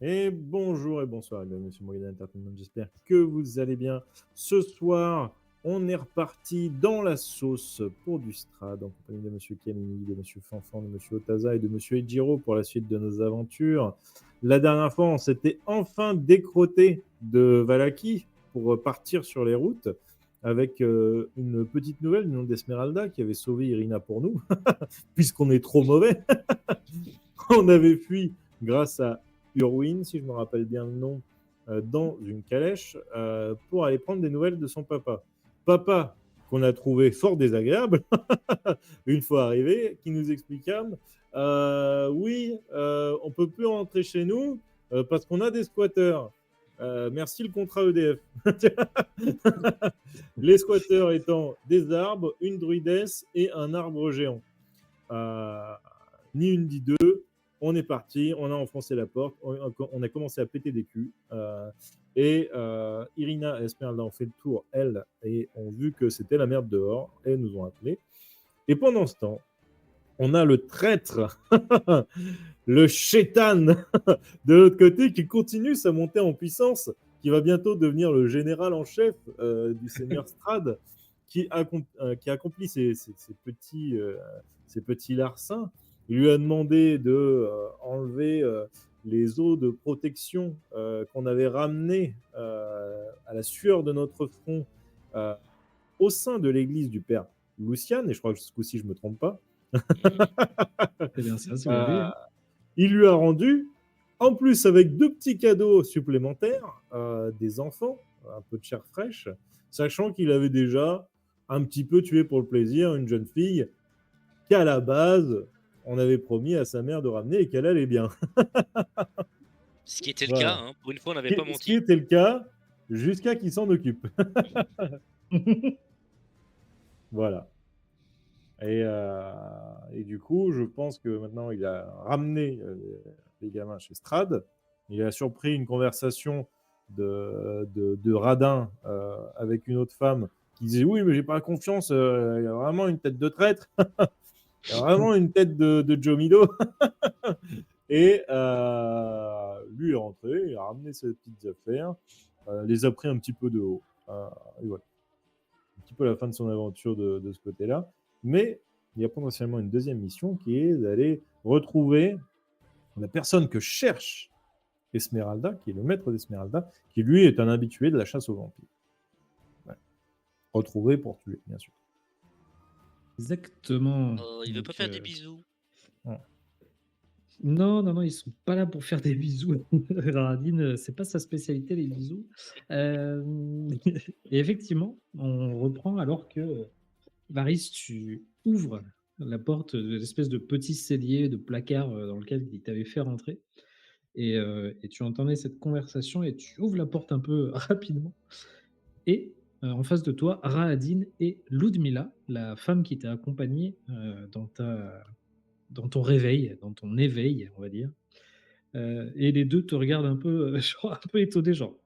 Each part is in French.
Et bonjour et bonsoir, bienvenue sur Morgan Entertainment. J'espère que vous allez bien. Ce soir, on est reparti dans la sauce pour du Strad en compagnie de Monsieur Camini, de Monsieur Fanfan, de Monsieur Otaza et de Monsieur Ejiro pour la suite de nos aventures. La dernière fois, on s'était enfin décroté de Valaki pour partir sur les routes avec une petite nouvelle du nom d'Esmeralda qui avait sauvé Irina pour nous, puisqu'on est trop mauvais. On avait fui grâce à Urwin, si je me rappelle bien le nom, dans une calèche pour aller prendre des nouvelles de son papa. Papa qu'on a trouvé fort désagréable une fois arrivé, qui nous expliqua oui, on peut plus rentrer chez nous parce qu'on a des squatteurs. Merci le contrat EDF. Les squatteurs étant des arbres, une druidesse et un arbre géant. Euh, Ni une ni deux, on est parti, on a enfoncé la porte, on a commencé à péter des culs. Irina et Esmeralda ont fait le tour, elles, et ont vu que c'était la merde dehors, et nous ont appelés. Et pendant ce temps, on a le traître, le chétan de l'autre côté qui continue sa montée en puissance, qui va bientôt devenir le général en chef du seigneur Strad, qui accomplit ses petits larcins. Il lui a demandé de enlever les eaux de protection qu'on avait ramenées à la sueur de notre front euh, au sein de l'église du père Lucian, et je crois que ce coup-ci je ne me trompe pas. C'est bien ça, c'est bien dit. Euh, il lui a rendu, en plus avec deux petits cadeaux supplémentaires, des enfants, un peu de chair fraîche, sachant qu'il avait déjà un petit peu tué pour le plaisir une jeune fille qu'à la base, on avait promis à sa mère de ramener et qu'elle allait bien. Ce qui était le cas, Voilà. hein. Pour une fois, on n'avait pas Ce qui menti. était le cas jusqu'à qu'il s'en occupe. Voilà. Et du coup, je pense que maintenant, il a ramené les gamins chez Strad. Il a surpris une conversation de Radin avec une autre femme qui disait oui, mais j'ai pas confiance, il y a vraiment une tête de traître, il y a vraiment une tête de Joe Mido. Et lui est rentré, il a ramené ses petites affaires, les a pris un petit peu de haut. Et voilà. Un petit peu la fin de son aventure de ce côté-là. Mais il y a potentiellement une deuxième mission qui est d'aller retrouver la personne que cherche Esmeralda, qui est le maître d'Esmeralda, qui lui est un habitué de la chasse aux vampires. Ouais. Retrouver pour tuer, bien sûr. Exactement. Il veut Donc, pas faire des bisous. non, non, non, ils sont pas là pour faire des bisous. Radine, c'est pas sa spécialité, les bisous. Et effectivement, on reprend alors que Varys, tu ouvres la porte de l'espèce de petit cellier, de placard dans lequel il t'avait fait rentrer. Et tu entendais cette conversation et tu ouvres la porte un peu rapidement. Et en face de toi, Rahadine et Ludmila, la femme qui t'a accompagnée dans ton réveil, dans ton éveil, on va dire. Et les deux te regardent un peu, genre, un peu étonnés, genre,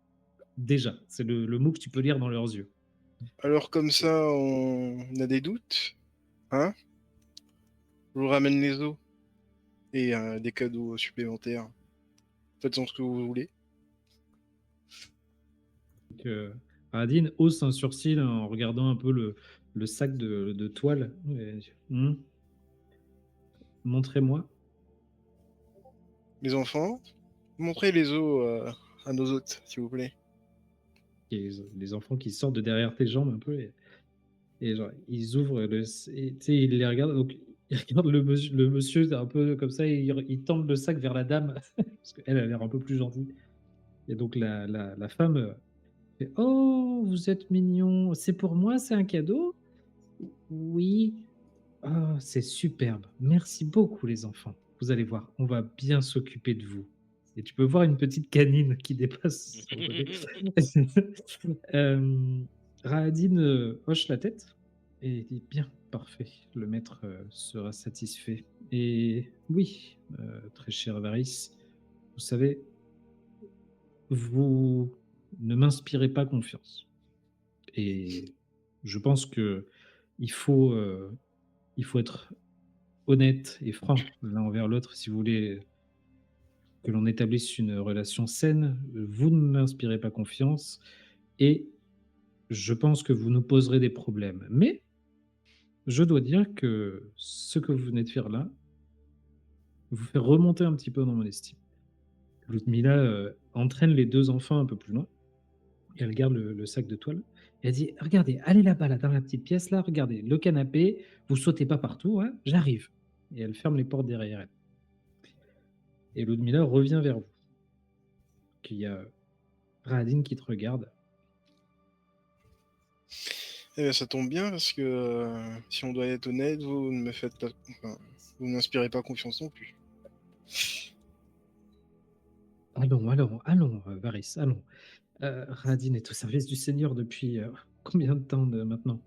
déjà, c'est le mot que tu peux lire dans leurs yeux. Alors comme ça, on a des doutes, hein? Je vous ramène les os et des cadeaux supplémentaires. Faites-en ce que vous voulez. Donc, Rahadine hausse un sourcil en regardant un peu le sac de toile. Et, montrez-moi. Les enfants, montrez les os à nos hôtes, s'il vous plaît. Et les enfants qui sortent de derrière tes jambes un peu. Et genre, ils ouvrent tu sais, ils les regardent. Donc, ils regardent le monsieur un peu comme ça. Et ils tendent le sac vers la dame. Parce qu'elle a l'air un peu plus gentille. Et donc, la femme fait oh, vous êtes mignon. C'est pour moi, c'est un cadeau? Oui. Oh, c'est superbe. Merci beaucoup, les enfants. Vous allez voir, on va bien s'occuper de vous. Et tu peux voir une petite canine qui dépasse sur le côté. Rahadine hoche la tête et dit bien, parfait. Le maître sera satisfait. Et oui, très cher Varys, vous savez, vous ne m'inspirez pas confiance. Et je pense que il faut, euh, il faut être honnête et franc l'un envers l'autre si vous voulez que l'on établisse une relation saine. Vous ne m'inspirez pas confiance et je pense que vous nous poserez des problèmes. Mais je dois dire que ce que vous venez de faire là vous fait remonter un petit peu dans mon estime. Ludmila entraîne les 2 enfants un peu plus loin et elle garde le sac de toile. Et elle dit: «Regardez, allez là-bas, là, dans la petite pièce là, regardez, le canapé, vous sautez pas partout, hein, j'arrive». Et elle ferme les portes derrière elle. Et Ludmila revient vers vous. Qu'il y a Rahadin qui te regarde. Eh bien, ça tombe bien parce que si on doit être honnête, vous ne me faites pas, enfin, vous n'inspirez pas confiance non plus. Allons, Varys, allons. Rahadin est au service du Seigneur depuis combien de temps maintenant?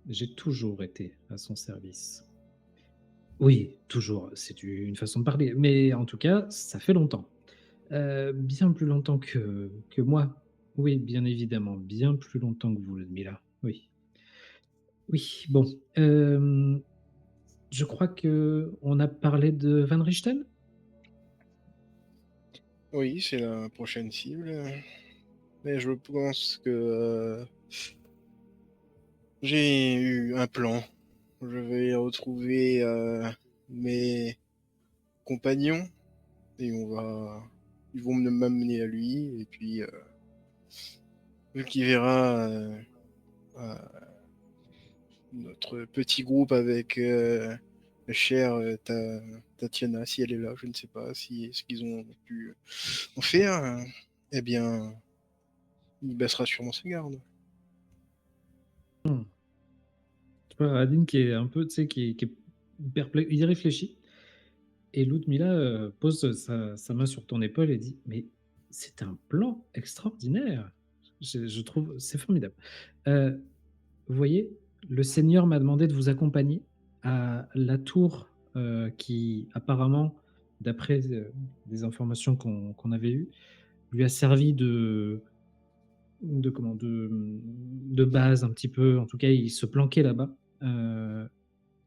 J'ai toujours été à son service. Oui, toujours, c'est une façon de parler, mais en tout cas, ça fait longtemps. Bien plus longtemps que moi. Oui, bien évidemment, bien plus longtemps que vous, Ludmila. Oui. Oui, bon, je crois qu'on a parlé de Van Richten? Oui, c'est la prochaine cible. Mais je pense que j'ai eu un plan. Je vais retrouver mes compagnons et ils vont m'amener à lui et puis vu qu'il verra euh, notre petit groupe avec la chère Tatiana, si elle est là, je ne sais pas si ce qu'ils ont pu en faire, eh bien, il baissera sûrement ses gardes. Mmh. Tu vois Radin qui est un peu, tu sais, qui est perplexe, il réfléchit et Ludmila pose sa main sur ton épaule et dit: «Mais c'est un plan extraordinaire!» Je trouve c'est formidable. Vous voyez, le Seigneur m'a demandé de vous accompagner à la tour, qui apparemment, d'après, des informations qu'on avait eues, lui a servi de comment? De base un petit peu. En tout cas, il se planquait là-bas,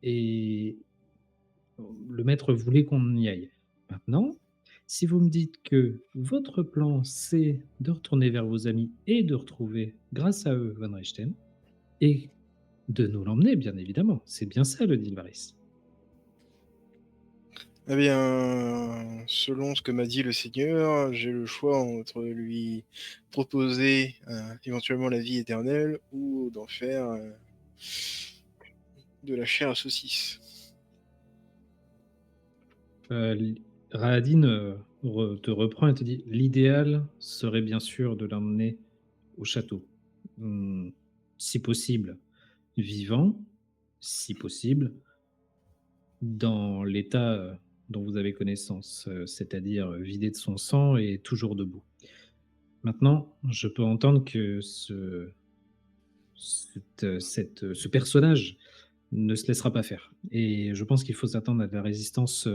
et le maître voulait qu'on y aille. Maintenant, si vous me dites que votre plan, c'est de retourner vers vos amis et de retrouver, grâce à eux, Van Richten et de nous l'emmener, bien évidemment. C'est bien ça le deal, Varys. Eh bien, selon ce que m'a dit le Seigneur, j'ai le choix entre lui proposer éventuellement la vie éternelle ou d'en faire de la chair à saucisse. Rahadin te reprend et te dit: «L'idéal serait bien sûr de l'emmener au château. Si possible, vivant, si possible, dans l'état dont vous avez connaissance, c'est-à-dire vidé de son sang et toujours debout. Maintenant, je peux entendre que ce personnage ne se laissera pas faire. Et je pense qu'il faut s'attendre à de la résistance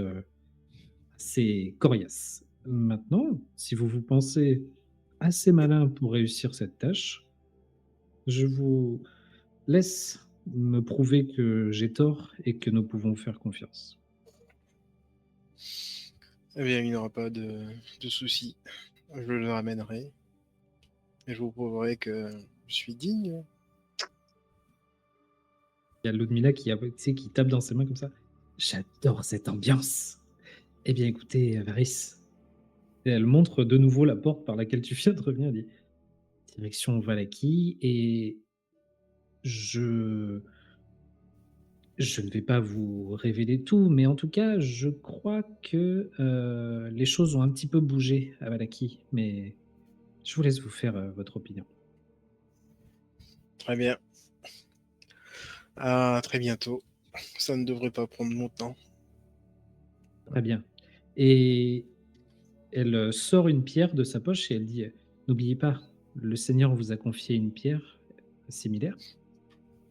assez coriace. Maintenant, si vous vous pensez assez malin pour réussir cette tâche, je vous laisse me prouver que j'ai tort et que nous pouvons faire confiance. Eh bien, il n'y aura pas de souci. Je le ramènerai et je vous prouverai que je suis digne. Il y a Ludmila qui, tu sais, qui tape dans ses mains comme ça. J'adore cette ambiance. Eh bien, écoutez, Varys. Et elle montre de nouveau la porte par laquelle tu viens de revenir. Elle dit direction Valaki. Et je je ne vais pas vous révéler tout, mais en tout cas, je crois que les choses ont un petit peu bougé à Valaki. Mais je vous laisse vous faire votre opinion. Très bien. À très bientôt. Ça ne devrait pas prendre longtemps. Très bien. Et elle sort une pierre de sa poche et elle dit n'oubliez pas, le Seigneur vous a confié une pierre similaire.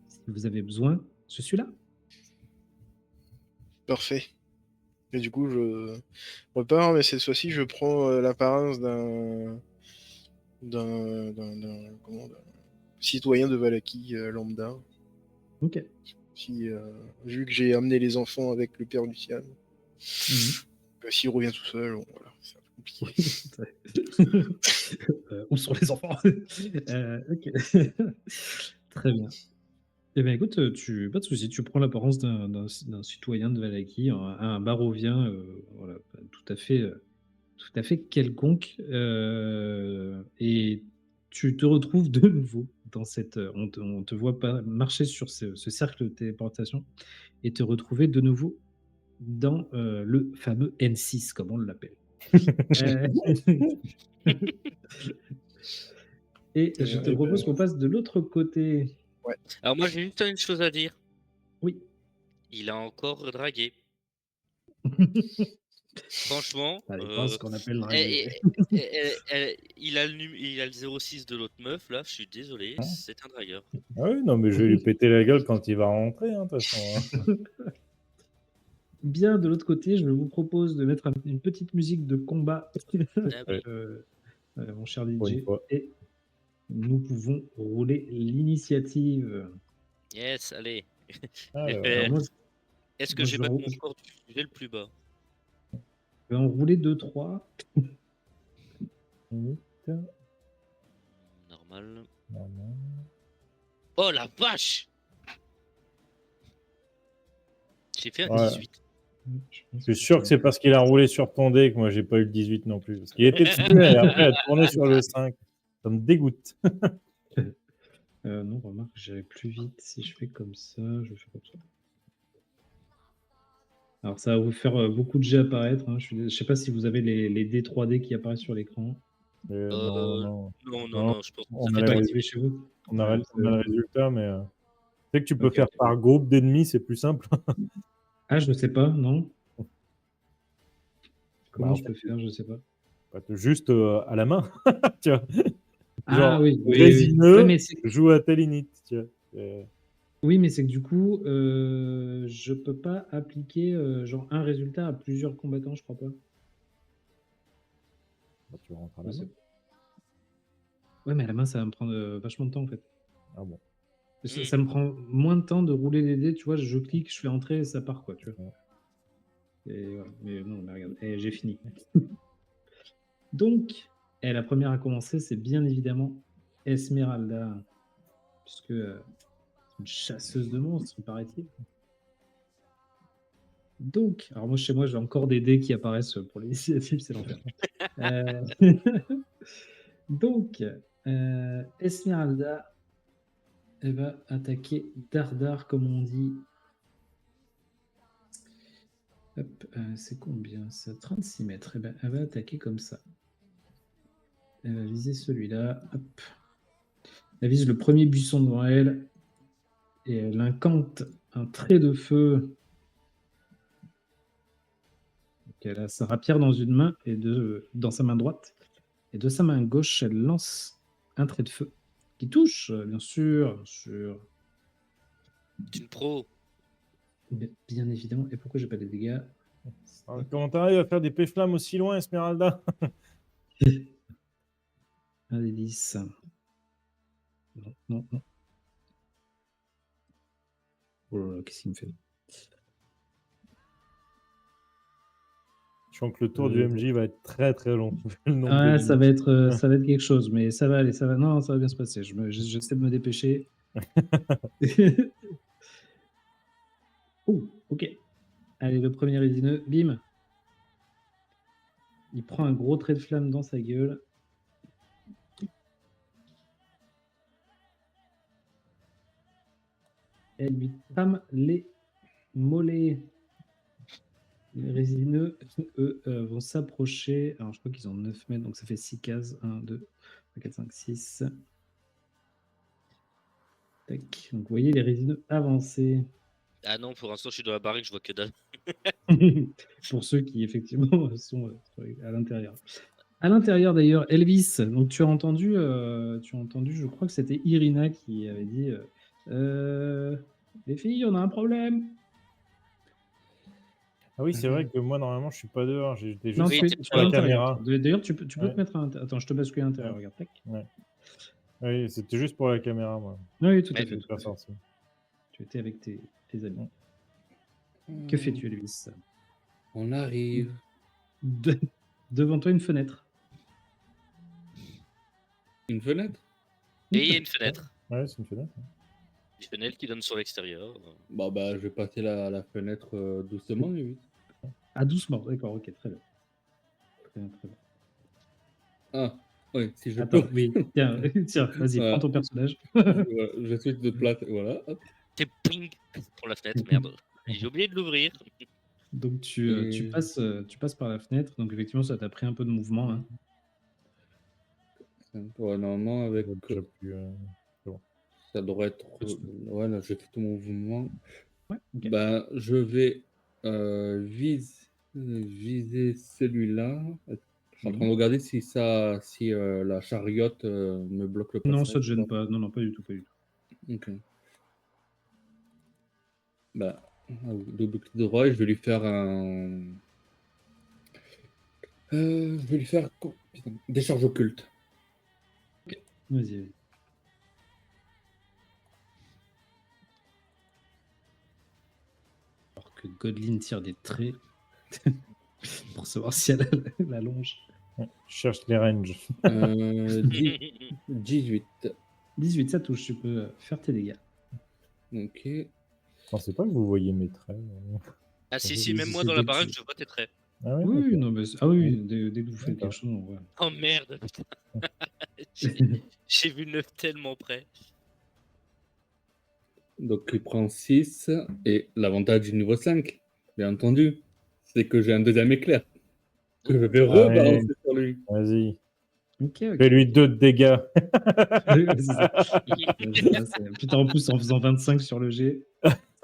Si vous avez besoin, je suis là. Parfait. Et du coup, je repars, mais cette fois-ci, je prends l'apparence d'un citoyen de Valaki lambda. Ok. Vu que j'ai amené les enfants avec le père Lucian. Mhm. S'il revient tout seul, bon, voilà, c'est un peu compliqué. Où sont les enfants? Ok. Très bien. Eh bien, écoute, pas de souci, tu prends l'apparence d'un citoyen de Vallaki, un barovien, voilà, tout à fait quelconque, et tu te retrouves de nouveau dans cette, on te voit pas marcher sur ce cercle de téléportation et te retrouver de nouveau dans le fameux N6, comme on l'appelle. Euh, Et je te Eh propose ben, qu'on passe de l'autre côté. Alors moi j'ai juste une chose à dire. Oui. Il a encore dragué. Franchement, Ça dépend ce qu'on appelle et- draguer. il a le 06 de l'autre meuf, là, je suis désolé, c'est un dragueur. Ah oui, non, mais je vais lui péter la gueule quand il va rentrer, hein, de toute façon. Hein. Bien de l'autre côté, je vous propose de mettre une petite musique de combat, Ah oui. mon cher Pour une DJ, fois. et nous pouvons rouler l'initiative. Yes, allez. Alors, Alors moi, Est-ce que moi, je vais mettre mon score du sujet le plus bas? je vais en rouler 2-3. limite, Normal. normal. Oh la vache! J'ai fait un Ouais. 18. Je suis sûr que c'est parce qu'il a roulé sur ton dé que moi j'ai pas eu le 18 non plus. Parce qu'il était dessus et après il a tourné sur le 5. Ça me dégoûte. Non, remarque, j'irai plus vite si je fais comme ça. Je vais faire comme ça. Alors, ça va vous faire beaucoup de jets apparaître. Hein. Je sais pas si vous avez les dés 3D qui apparaissent sur l'écran. Non. Non, je pense que On ça a fait les pas pas activé chez vous. On a, Ouais, on a le résultat, mais tu sais que tu peux Ok. faire par groupe d'ennemis, c'est plus simple. Ah, je ne sais pas, non. Comment Bah, en je peux faire, je ne sais pas. juste à la main. Tu vois. Ah Genre, oui, oui, oui. résineux, Ouais, mais c'est- joue à telle init. Tu vois. oui, mais c'est que du coup, je peux pas appliquer genre un résultat à plusieurs combattants, je crois pas. Tu rentres à la Je sais main. pas. Ouais, mais à la main, ça va me prendre vachement de temps en fait. Ah bon. Ça me prend moins de temps de rouler les dés, tu vois. Je clique, je fais entrer et ça part, quoi, tu vois. Ouais. Et voilà. Mais non, mais regarde, j'ai fini. Donc, la première à commencer, c'est bien évidemment Esmeralda, puisque c'est une chasseuse de monstres, paraît-il. Donc, alors moi, chez moi, j'ai encore des dés qui apparaissent pour l'initiative, c'est l'enfer. Euh, Donc, Esmeralda, elle va attaquer Dardar, comme on dit. Hop, c'est combien ça? 36 mètres. Eh ben, elle va attaquer comme ça. Elle va viser celui-là. Hop. Elle vise le premier buisson devant elle. Et elle incante un trait de feu. Donc, elle a sa rapière dans une main et dans sa main droite. Et de sa main gauche, elle lance un trait de feu qui touche, bien sûr, bien sûr. C'est une pro. Bien évidemment. Et pourquoi j'ai pas les dégâts? Comment t'arrives à faire des péflammes aussi loin, Esmeralda? Un des 10. Non. Oh là là, qu'est-ce qu'il me fait? Je sens que le tour du MJ va être très très long. Le nombre Ouais, de ça va minutes. être quelque chose, mais ça va aller, ça va. Non, ça va bien se passer. J'essaie de me dépêcher. Ok. Allez, le premier résineux, bim. Il prend un gros trait de flamme dans sa gueule. Elle lui trame les mollets. Les résineux, eux, vont s'approcher. Alors, je crois qu'ils ont 9 mètres, donc ça fait 6 cases. 1, 2, 3, 4, 5, 6. Tac. Donc, vous voyez les résineux avancer. Ah non, pour l'instant, je suis dans la barrique, je vois que dalle. Pour ceux qui, effectivement, sont à l'intérieur. À l'intérieur, d'ailleurs, Elvis, donc tu as entendu, je crois que c'était Irina qui avait dit les filles, on a un problème. Ah oui, c'est vrai que moi, normalement, je suis pas dehors. J'étais Non, juste Oui, tu t'es sur es à la l'intérieur. caméra. D'ailleurs, tu peux Ouais. te mettre à l'intérieur. Attends, je te bascule à l'intérieur, Ouais. regarde. Tac. Oui, c'était juste pour la caméra, moi. Oui, tout à Ouais. fait. Je suis pas sorti. Tu étais avec tes amis. Que fais-tu, Elvis? On arrive. devant toi une fenêtre. Une fenêtre? Et il y a une fenêtre. Ouais, c'est une fenêtre. Une fenêtre qui donne sur l'extérieur. Bah, je vais passer la fenêtre doucement, et vite. Ah, doucement, d'accord, ok, très bien. Très bien, très bien. Ah, oui, si je Attends, peux. oui, tiens, tiens, vas-y, Voilà. prends ton personnage. Voilà, je switch de place, voilà. Hop. T'es ping pour la fenêtre, merde. J'ai oublié de l'ouvrir. Donc tu Et- passes par la fenêtre, donc effectivement ça t'a pris un peu de mouvement hein. Ouais, normalement, avec. J'ai déjà pu, Ça devrait être. Ouais, là, j'ai fait tout mon mouvement. Ouais, ok. Bah, je vais viser celui-là. Je suis en train de regarder si la chariote me bloque le passage. Non, ça te gêne pas. Non, pas du tout, pas du tout. Ok. Bah, double clic droit et je vais lui faire un. Je vais lui faire putain, décharge occulte. Vas-y. Alors que Godlin tire des traits pour savoir si elle a la longe. Je cherche les ranges. 18. 18, ça touche, tu peux faire tes dégâts. Ok. Je pensais pas que vous voyez mes traits. Ah si, C'est- même moi c'est dans la des- baraque, je vois tes traits. Ah ouais, Oui, d'accord. non, mais oui, dès que vous faites D'accord. quelque chose, on voit. Oh merde, putain. J'ai vu le 9 tellement près. Donc il prend 6 et l'avantage du niveau 5, bien entendu, c'est que j'ai un deuxième éclair que je vais Ouais. rebalancer sur lui. Vas-y. Ok. Fais-lui 2 de dégâts. Oui, c'est ça. Putain, en plus, en faisant 25 sur le G,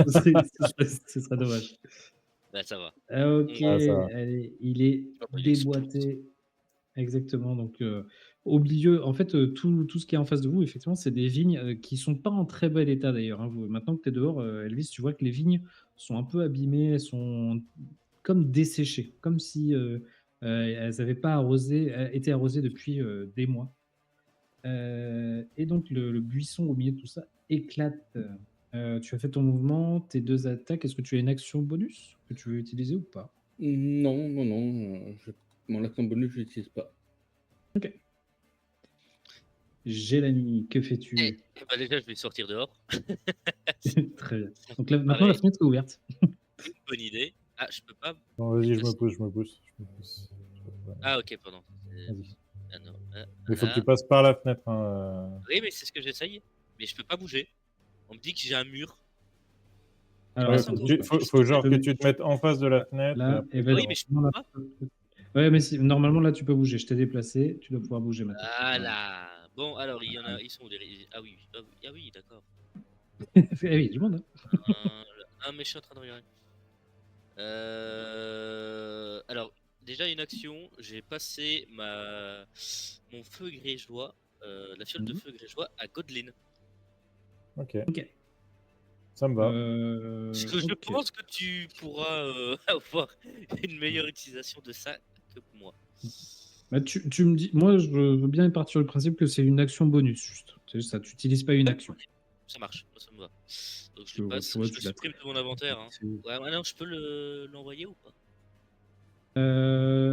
ce serait dommage. Bah ça va. Ok, Ah, ça va. allez, il est Oh, il déboîté. Exactement. Donc, au milieu, en fait, tout ce qui est en face de vous, effectivement, c'est des vignes qui sont pas en très bel état d'ailleurs. Hein. Maintenant que tu es dehors, Elvis, tu vois que les vignes sont un peu abîmées, elles sont comme desséchées, comme si elles n'avaient pas été arrosées depuis des mois. Et donc, le buisson au milieu de tout ça éclate. Tu as fait ton mouvement, tes 2 attaques. Est-ce que tu as une action bonus que tu veux utiliser ou pas? Non, mon action bonus, je l'utilise pas. Gélanie, que fais-tu? Bah déjà, je vais sortir dehors. Très bien. Donc là, maintenant, la fenêtre est ouverte. Une bonne idée. Ah, je peux pas. Non, vas-y, je me pousse. Ah, ok, pardon. Vas-y. Ah non. Il faut que là. tu passes par la fenêtre. Hein. Oui, mais c'est ce que j'essaye. Mais je peux pas bouger. On me dit que j'ai un mur. Alors, Ouais, attends, faut genre que tu te mettes en face de la fenêtre. là, après, et ben, Oui, mais je peux normalement, pas. ouais, mais si, normalement, là, tu peux bouger. Je t'ai déplacé. Tu dois pouvoir bouger maintenant. Voilà. Bon, alors, il y en a. Ils sont où les... Ah oui, d'accord. Eh oui, du monde. Hein. Ah, mais je suis en train de regarder. Alors, déjà une action, j'ai passé mon feu grégeois, la fiole de feu grégeois à Godlin. Ok. Ok. Ça me va. Parce que je Ok. pense que tu pourras avoir une meilleure utilisation de ça que moi. Bah, tu me dis, moi, je veux bien partir sur le principe que c'est une action bonus, juste. C'est juste ça, tu n'utilises pas une action. Ça marche, moi, ça me va. Donc je Tu le vois, passe, tu vois, je tu le l'as supprime de mon inventaire. Hein. Ouais, non, je peux l'envoyer ou pas?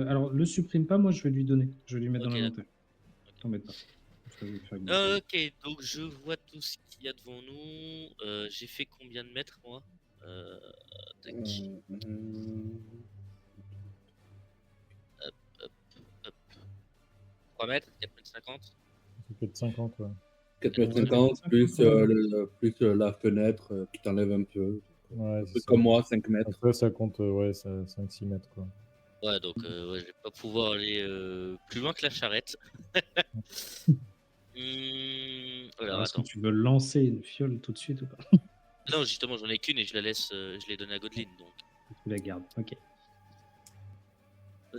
Alors, le supprime pas, moi, je vais lui donner. Je vais lui mettre Ok, dans l'inventaire. T'embête pas. Je vais faire une- Ok, donc je vois tout ce qu'il y a devant nous. J'ai fait combien de mètres, moi? Tac. Hop. 3 mètres, 4,50 m. Ça fait de 50, ouais. 4,50 m plus la fenêtre qui t'enlève un peu. Ouais, Un c'est peu ça. comme moi, 5 mètres. Après, ça compte, ouais, 5-6 mètres, quoi. Ouais, donc ouais, je vais pas pouvoir aller plus loin que la charrette. Alors, Est-ce que attends. tu veux lancer une fiole tout de suite ou pas? Non, justement, j'en ai qu'une et je la laisse, je l'ai donnée à Godlin. Donc, Tu la gardes, ok.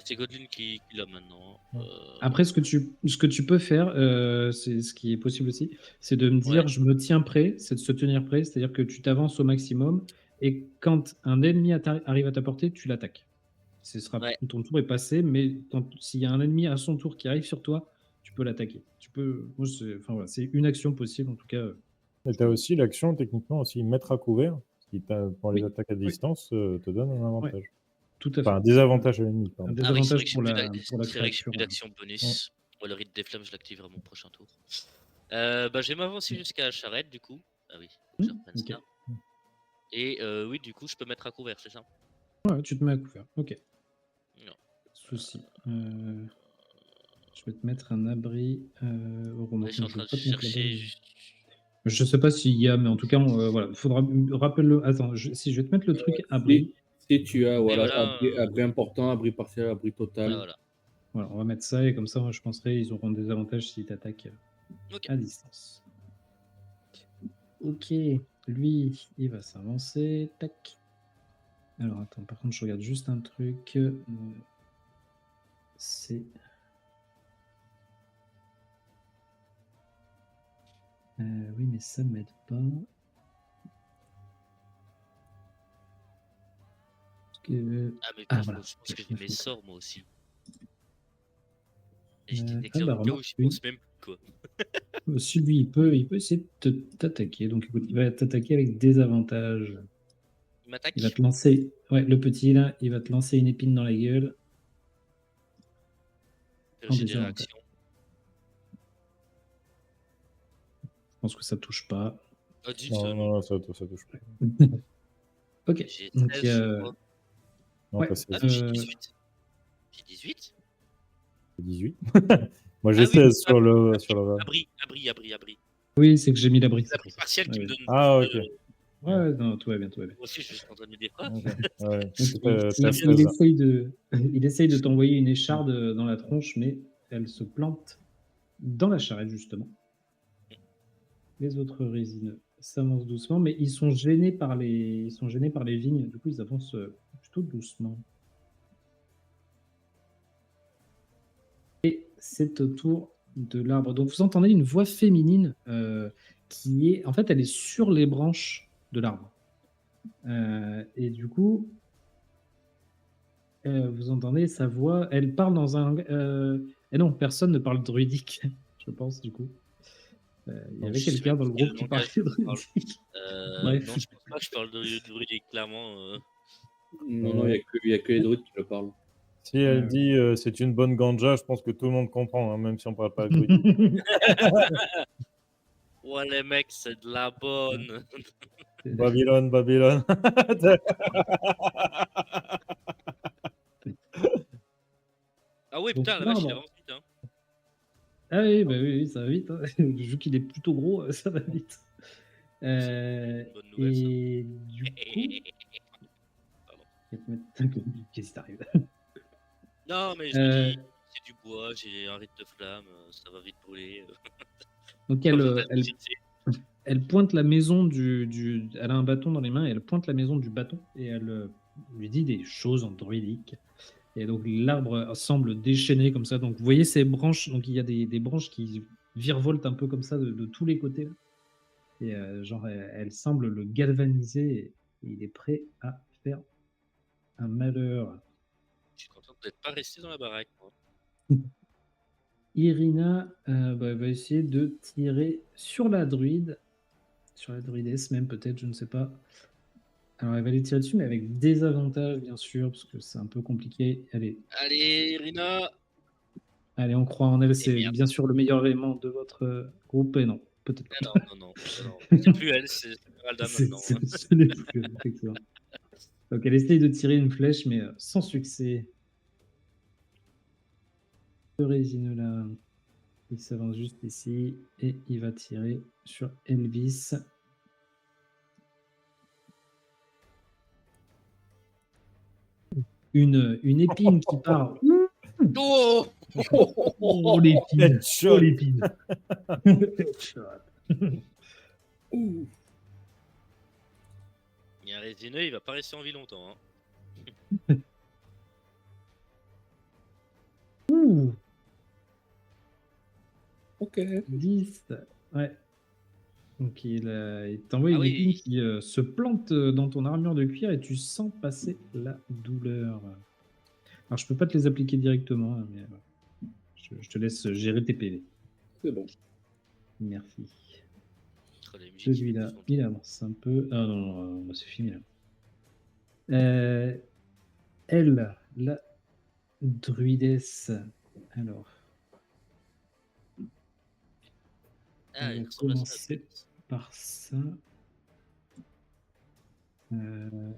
c'est Godlin qui l'a maintenant. Après, ce que tu peux faire, c'est ce qui est possible aussi, c'est de me dire, Ouais. je me tiens prêt, c'est de se tenir prêt, c'est-à-dire que tu t'avances au maximum et quand un ennemi arrive à ta portée, tu l'attaques. Ouais. Ton tour est passé, mais s'il y a un ennemi à son tour qui arrive sur toi, tu peux l'attaquer. Enfin, voilà, c'est une action possible en tout cas. Et tu as aussi l'action, techniquement, aussi mettre à couvert, ce qui, pour les Oui. attaques à Oui. distance, te donne un avantage. Tout à fait. Enfin, un désavantage à l'ennemi, Un pardon. Ah oui, c'est vrai désavantage que j'ai pour plus la, pour la c'est vrai que j'ai créature. plus d'action bonus. Bon, le rite des flammes, je l'activerai à mon prochain tour. Bah, je vais m'avancer jusqu'à la charrette, du coup. Ah oui, faut que je reprenne Ok. ça. Et oui, du coup, je peux mettre à couvert, c'est ça? Ouais, tu te mets à couvert. Ok. Non. Souci. Je vais te mettre un abri au roman. Ouais, je suis en Je vais train de pas te mettre chercher. là-bas. Je sais pas s'il y a, mais en tout cas, voilà. Faudra rappelle-le. Attends, si je vais te mettre le truc abri. Si tu as, voilà, voilà, abri important, abri partiel, abri total. Ah, voilà. Voilà, on va mettre ça et comme ça, moi, je penserais ils auront des avantages s'ils t'attaquent Ok. à distance. Ok, lui, il va s'avancer. Tac. Alors attends, par contre, je regarde juste un truc. C'est. Oui, mais ça m'aide pas. Parce que... Ah, mais Ah, je voilà. pense que j'ai mes sorts, moi aussi. Et j'ai Ah, des exerts bah, au cas où remarque, j'y oui. pense même plus, quoi. Si lui, il peut essayer de t'attaquer. Donc, écoute, il va t'attaquer avec des avantages. Il m'attaque. Il va te lancer. Ouais, le petit, là, il va te lancer une épine dans la gueule. En J'ai des désavantage. réactions. Je pense que ça touche pas. Ah, 10, Non, non. non, ça touche pas. Ok. J'ai Donc, 13, je crois. Non, ouais, pas 16. Ah non, j'ai 18. J'ai 18? 18. Moi, Ah j'ai oui, 16 sur le van. abri. Oui, c'est que j'ai mis l'abri. C'est l'abri partiel qui me donne. Ah, ok. Ouais, non, tout va bien. Moi aussi, je suis en train de me dire quoi? Ok. Ouais. Il, T'as 16. il essaye de t'envoyer une écharde dans la tronche, mais elle se plante dans la charrette, justement. Les autres résineux s'avancent doucement, mais ils sont gênés par les vignes. Du coup, ils avancent plutôt doucement. Et c'est au tour de l'arbre. Donc, vous entendez une voix féminine qui est... En fait, elle est sur les branches de l'arbre. Et du coup, vous entendez sa voix. Elle parle dans un... Et non, personne ne parle druidique, je pense, du coup. Il y avait Je sais quelqu'un même dans le plus quel groupe qui langage parlait je parle. druidique. Bref. Non, je pense pas que je parle de druidique, clairement. Non, il n'y a que les druides qui le parlent. Si elle dit c'est une bonne ganja, je pense que tout le monde comprend, hein, même si on parle pas druide. Ouais, les mecs, c'est de la bonne. Babylone, Babylone. Ah ouais, Donc, putain, la vache, il l'arbre. avance vite. Hein. Ah oui, bah oui, ça va vite. Hein. Vu qu'il est plutôt gros, ça va vite. Une bonne nouvelle, ça. Et du coup... Pardon. Qu'est-ce qui t'arrive? Non, mais je me dis, c'est du bois, j'ai un rite de flamme, ça va vite brûler. Donc Pas elle pointe la maison elle a un bâton dans les mains et elle pointe la maison du bâton et elle lui dit des choses en druidique. Et donc l'arbre semble déchaîné comme ça. Donc vous voyez ces branches, donc il y a des branches qui virevoltent un peu comme ça de tous les côtés. Là. Et genre elle semble le galvaniser et il est prêt à faire un malheur. Je suis content d'être pas resté dans la baraque. Moi. Irina va essayer de tirer sur la druide. Sur la druidesse même peut-être, je ne sais pas. Alors elle va les tirer dessus, mais avec des avantages bien sûr, parce que c'est un peu compliqué. Allez, Irina. Allez, on croit en elle, c'est merde. bien sûr le meilleur élément de votre groupe, et non, peut-être pas. Non. C'est plus elle, c'est Alda maintenant. Hein. Ce n'est plus elle, effectivement. Donc elle essaye de tirer une flèche, mais sans succès. Le résineux là, il s'avance juste ici, et il va tirer sur Elvis. Une épine qui part. Oh Oh l'épine! Headshot. Oh l'épine! Il y a un résineux, il va pas rester en vie longtemps. Hein. Ouh! Ok. 10. Ouais. Donc il t'envoie une épine qui se plante dans ton armure de cuir et tu sens passer la douleur. Alors je peux pas te les appliquer directement, hein, mais je te laisse gérer tes PV. C'est bon. Merci. musiques. Celui-là, il avance un peu. Ah non, c'est fini là. elle, la druidesse. Alors, Ah, on il va ressemble à ça. commencer par ça. Donc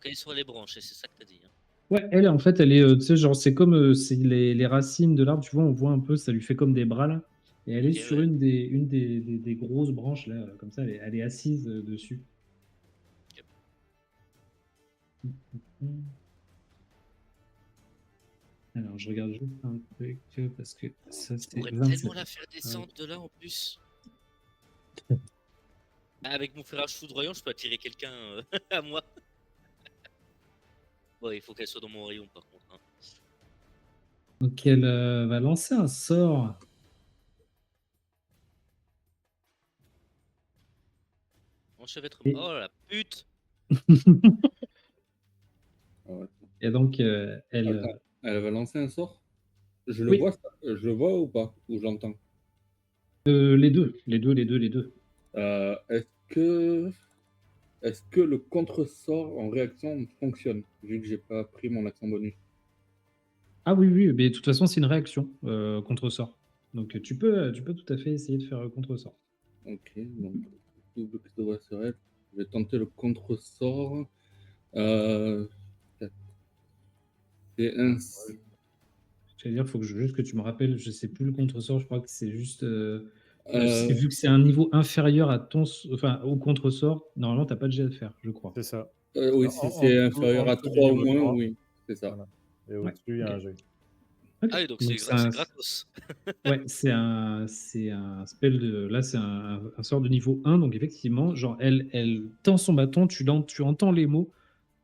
elle est sur les branches, et c'est ça que t'as dit. Hein. Ouais, elle, en fait, elle est, tu sais, genre, c'est comme c'est les racines de l'arbre, tu vois, on voit un peu, ça lui fait comme des bras, là. Et elle est Ok, sur ouais. une des grosses branches, là, comme ça, elle est assise dessus. Alors, je regarde juste un truc, parce que ça, Je c'est pourrais 27. tellement la faire descendre de là en plus. Ah, avec mon ferrage foudroyant, je peux attirer quelqu'un à moi. Bon, il faut qu'elle soit dans mon rayon par contre. Hein. Donc, elle va lancer un sort. Enchevêtrement. Et- Oh la pute! Ah ouais. Et donc, elle. Attends, elle va lancer un sort? Je le Oui. vois, je le vois ou pas? Ou j'entends? Les deux. Est-ce que le contre-sort en réaction fonctionne, vu que j'ai pas pris mon action bonus? Ah oui, oui, mais de toute façon, c'est une réaction contre sort. Donc, tu peux tout à fait essayer de faire contre sort. Ok, donc double que devrait se être. Je vais tenter le contre-sort. Euh, c'est un. C'est-à-dire, il faut juste que tu me rappelles, je sais plus le contre-sort, je crois que c'est juste. Euh, Vu que c'est un niveau inférieur à enfin, au contre-sort, normalement, tu n'as pas de jet à faire, je crois. C'est ça. oui, En, si en c'est dessous, inférieur en à dessous du 3 ou niveau moins, 3. oui, c'est ça. Voilà. Et Ouais, au-dessus, il y a ok. un jet. Ok. Ah oui, donc Donc, c'est gratos. Ouais, c'est un spell de. Là, c'est un sort de niveau 1. Donc, effectivement, genre, elle tend son bâton, tu entends les mots,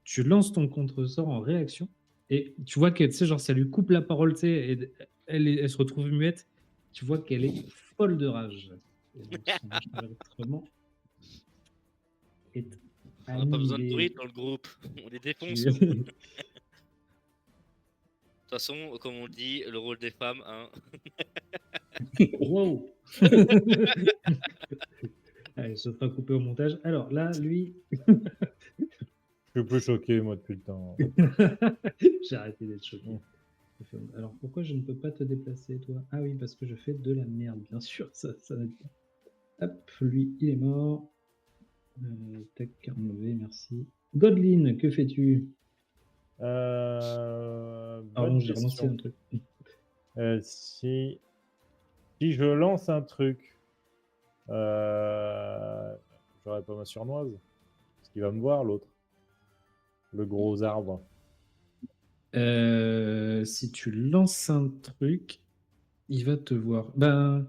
tu lances ton contre-sort en réaction. Et tu vois que, tu sais, genre, ça lui coupe la parole, tu sais, et elle se retrouve muette. Tu vois qu'elle est folle de rage. Et donc, son enregistrement est On n'a pas besoin de annihilé. bruit dans le groupe. On les défonce. Tu- De toute façon, comme on dit, le rôle des femmes, hein. Wow! Allez, ça sera coupé au montage. Alors là, lui, Je suis plus choqué, moi, depuis le temps. j'ai arrêté d'être choqué. Alors pourquoi je ne peux pas te déplacer, toi? Ah oui, parce que je fais de la merde, bien sûr. Ça n'aide pas. Hop, lui, il est mort. Tac, enlevé, merci. Godlin, que fais-tu? Pardon, Bonne j'ai relancé question. un truc. Si je lance un truc, j'aurais pas ma surnoise. Parce qu'il va me voir, l'autre. Le gros arbre. Si tu lances un truc, il va te voir. Ben,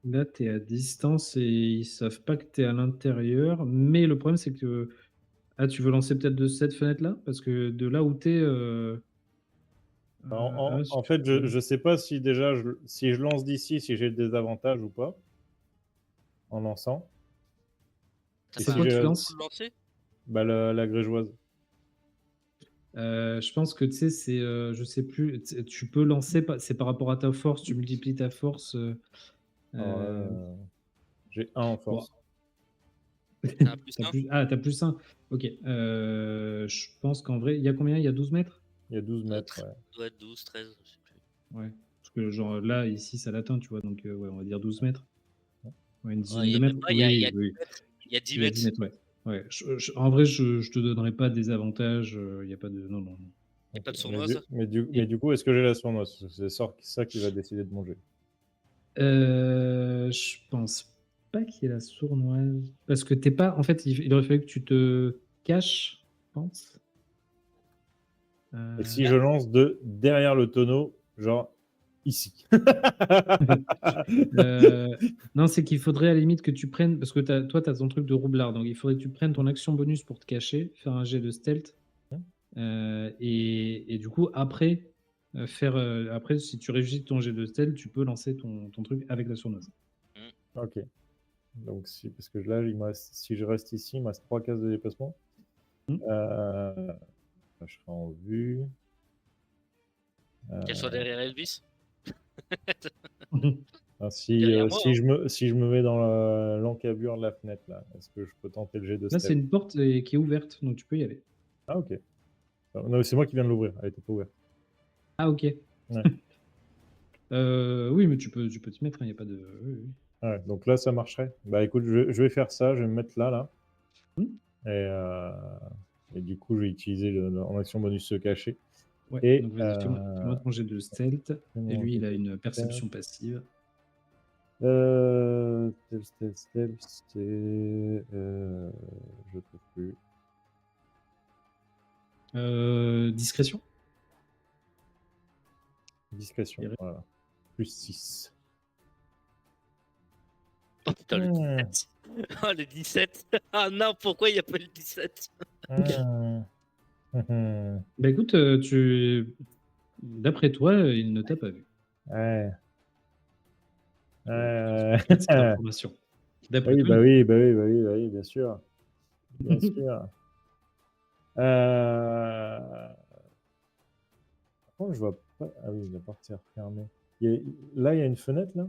là, tu es à distance et ils savent pas que tu es à l'intérieur. Mais le problème, c'est que. Ah, tu veux lancer peut-être de cette fenêtre-là? Parce que de là où tu es. En fait, je sais pas si déjà, si je lance d'ici, si j'ai des avantages ou pas, en lançant. T'as Et C'est pas si un quoi que j'ai tu truc lances? pour le lancer? bah, la grégeoise. Je pense que tu sais, c'est, je sais plus, tu peux lancer, c'est par rapport à ta force, tu multiplies ta force. Alors là, j'ai 1 en Bon, force. T'as un plus t'as 1? plus, ah, t'as plus 1. Ok. Je pense qu'en vrai, il y a combien? Il y a 12 mètres? Il y a 12 mètres, ouais. Doit être 12, 13, je sais plus. Ouais. Parce que genre là, ici, ça l'atteint, tu vois, donc ouais, on va dire 12 mètres. Ouais, une Ouais, dizaine il y de a même mètres. pas, il y Oui, a 10 oui. mètres. Il y a 10 Il y a 10 mètres. mètres, ouais. Ouais. En vrai, je te donnerai pas des avantages. Il n'y a pas de. Non, non, non. Il n'y a pas de Ok. sournoise. Mais du coup, est-ce que j'ai la sournoise? C'est ça qui va décider de mon jet. Je pense pas qu'il y ait la sournoise. Parce que t'es pas. En fait, il aurait fallu que tu te caches, je pense. Et si je lance de derrière le tonneau, genre ici. Non, c'est qu'il faudrait à la limite que tu prennes. Parce que toi, tu as ton truc de roublard. Donc, il faudrait que tu prennes ton action bonus pour te cacher, faire un jet de stealth. Et du coup, après, après, si tu réussis ton jet de stealth, tu peux lancer ton truc avec la sournoise. Ok. Donc, parce que là, si je reste ici, il me reste 3 cases de déplacement. Je serai en vue. Qu'elle soit derrière Elvis. Ah, si, Derrière moi, si, si je me mets dans l'encavure de la fenêtre, là, est-ce que je peux tenter le jet de Là, c'est stealth? une porte qui est ouverte, donc tu peux y aller. Ah, ok. Non, c'est moi qui viens de l'ouvrir. Elle était pas ouverte. Ah, ok. Ouais. Oui, mais tu peux t'y mettre, il n'y a pas de. Oui, oui. Ouais, donc là, ça marcherait. Bah écoute, je vais faire ça. Je vais me mettre là. Et du coup, je vais utiliser en action bonus se cacher. Ouais, Et donc vas-y, fais-moi ton jet de stealth. Et lui, il a une perception passive. Stealth, c'est. Je trouve plus. Discrétion. Discrétion, Eric. voilà. Plus 6. Oh putain, le 17. Oh, le 17. Ah non, pourquoi il n'y a pas le 17? Bah écoute, d'après toi, il ne t'a pas vu. Ouais. C'est l'information. D'après Oui, toi, bah oui, bien sûr. Bien sûr. Par contre, je vois pas. Ah oui, la porte est refermée. Là, il y a une fenêtre, là?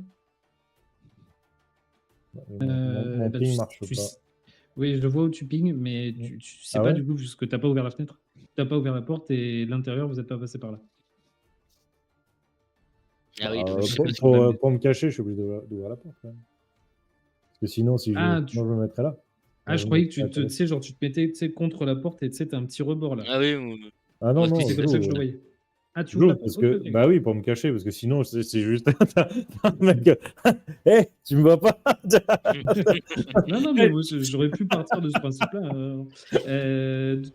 Mon bah, ping marche pas. Oui, je vois où tu ping, mais tu sais Ah pas ouais? du coup, parce que t'as pas ouvert la fenêtre. T'as pas ouvert la porte et l'intérieur, vous n'êtes pas passé par là. Ah oui, Bah, donc je sais pour- pas. pour me cacher, je suis obligé d'ouvrir la porte, quand même. Parce que sinon, si Ah, sinon, je me mettrais là. je croyais que tu sais, genre, tu te mettais, tu sais, contre la porte et tu sais, t'as un petit rebord là. Ah oui, Ah non, Ouais, non, C'est comme ça que je le j'ouvre. voyais. Ah, tu ouvres la porte. Parce Ok, que, ok. bah oui, pour me cacher, parce que sinon, c'est juste t'as un mec. Hé, tu me vois pas? Non, mais moi, j'aurais pu partir de ce principe-là.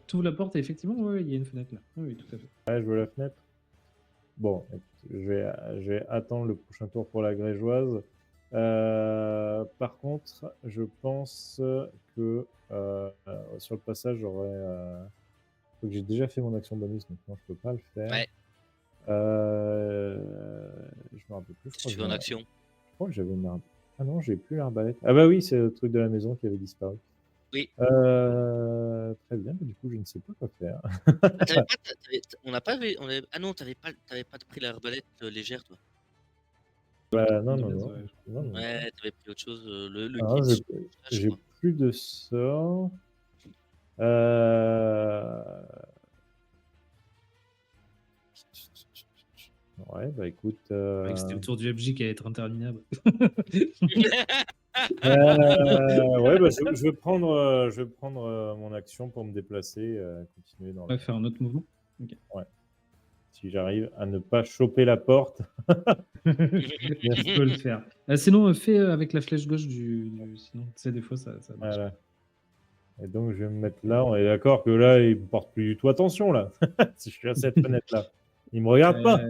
Tu ouvres la porte et effectivement, ouais, il y a une fenêtre là. Oui, tout à fait. Ouais, je veux la fenêtre. Bon, écoute, je vais attendre le prochain tour pour la grégeoise. Par contre, je pense que sur le passage, faut que j'ai déjà fait mon action bonus, donc non, je peux pas le faire. Ouais, Je me rappelle plus. si tu veux en action. Je crois que j'avais une arbalète. Ah non, j'ai plus l'arbalète. Ah bah oui, c'est le truc de la maison qui avait disparu. Oui. Très bien, mais du coup, je ne sais pas quoi faire. Ah, on n'a pas vu. Ah non, t'avais pas pris l'arbalète légère, toi. Bah, De non. base, ouais. Non. Ouais, t'avais pris autre chose. Le Ah, kit. Je j'ai crois. plus de sorts. Ouais, bah écoute. C'était autour du FJ qui allait être interminable. Ouais, bah, je vais prendre mon action pour me déplacer, continuer dans On va faire un autre mouvement. si j'arrive à ne pas choper la porte. Tu peux le faire. Sinon, fais avec la flèche gauche sinon, tu sais, des fois, ça marche. Voilà. Et donc, je vais me mettre là. On est d'accord que là, il me porte plus du tout attention, là. Si je suis à cette fenêtre-là. Il me regarde pas.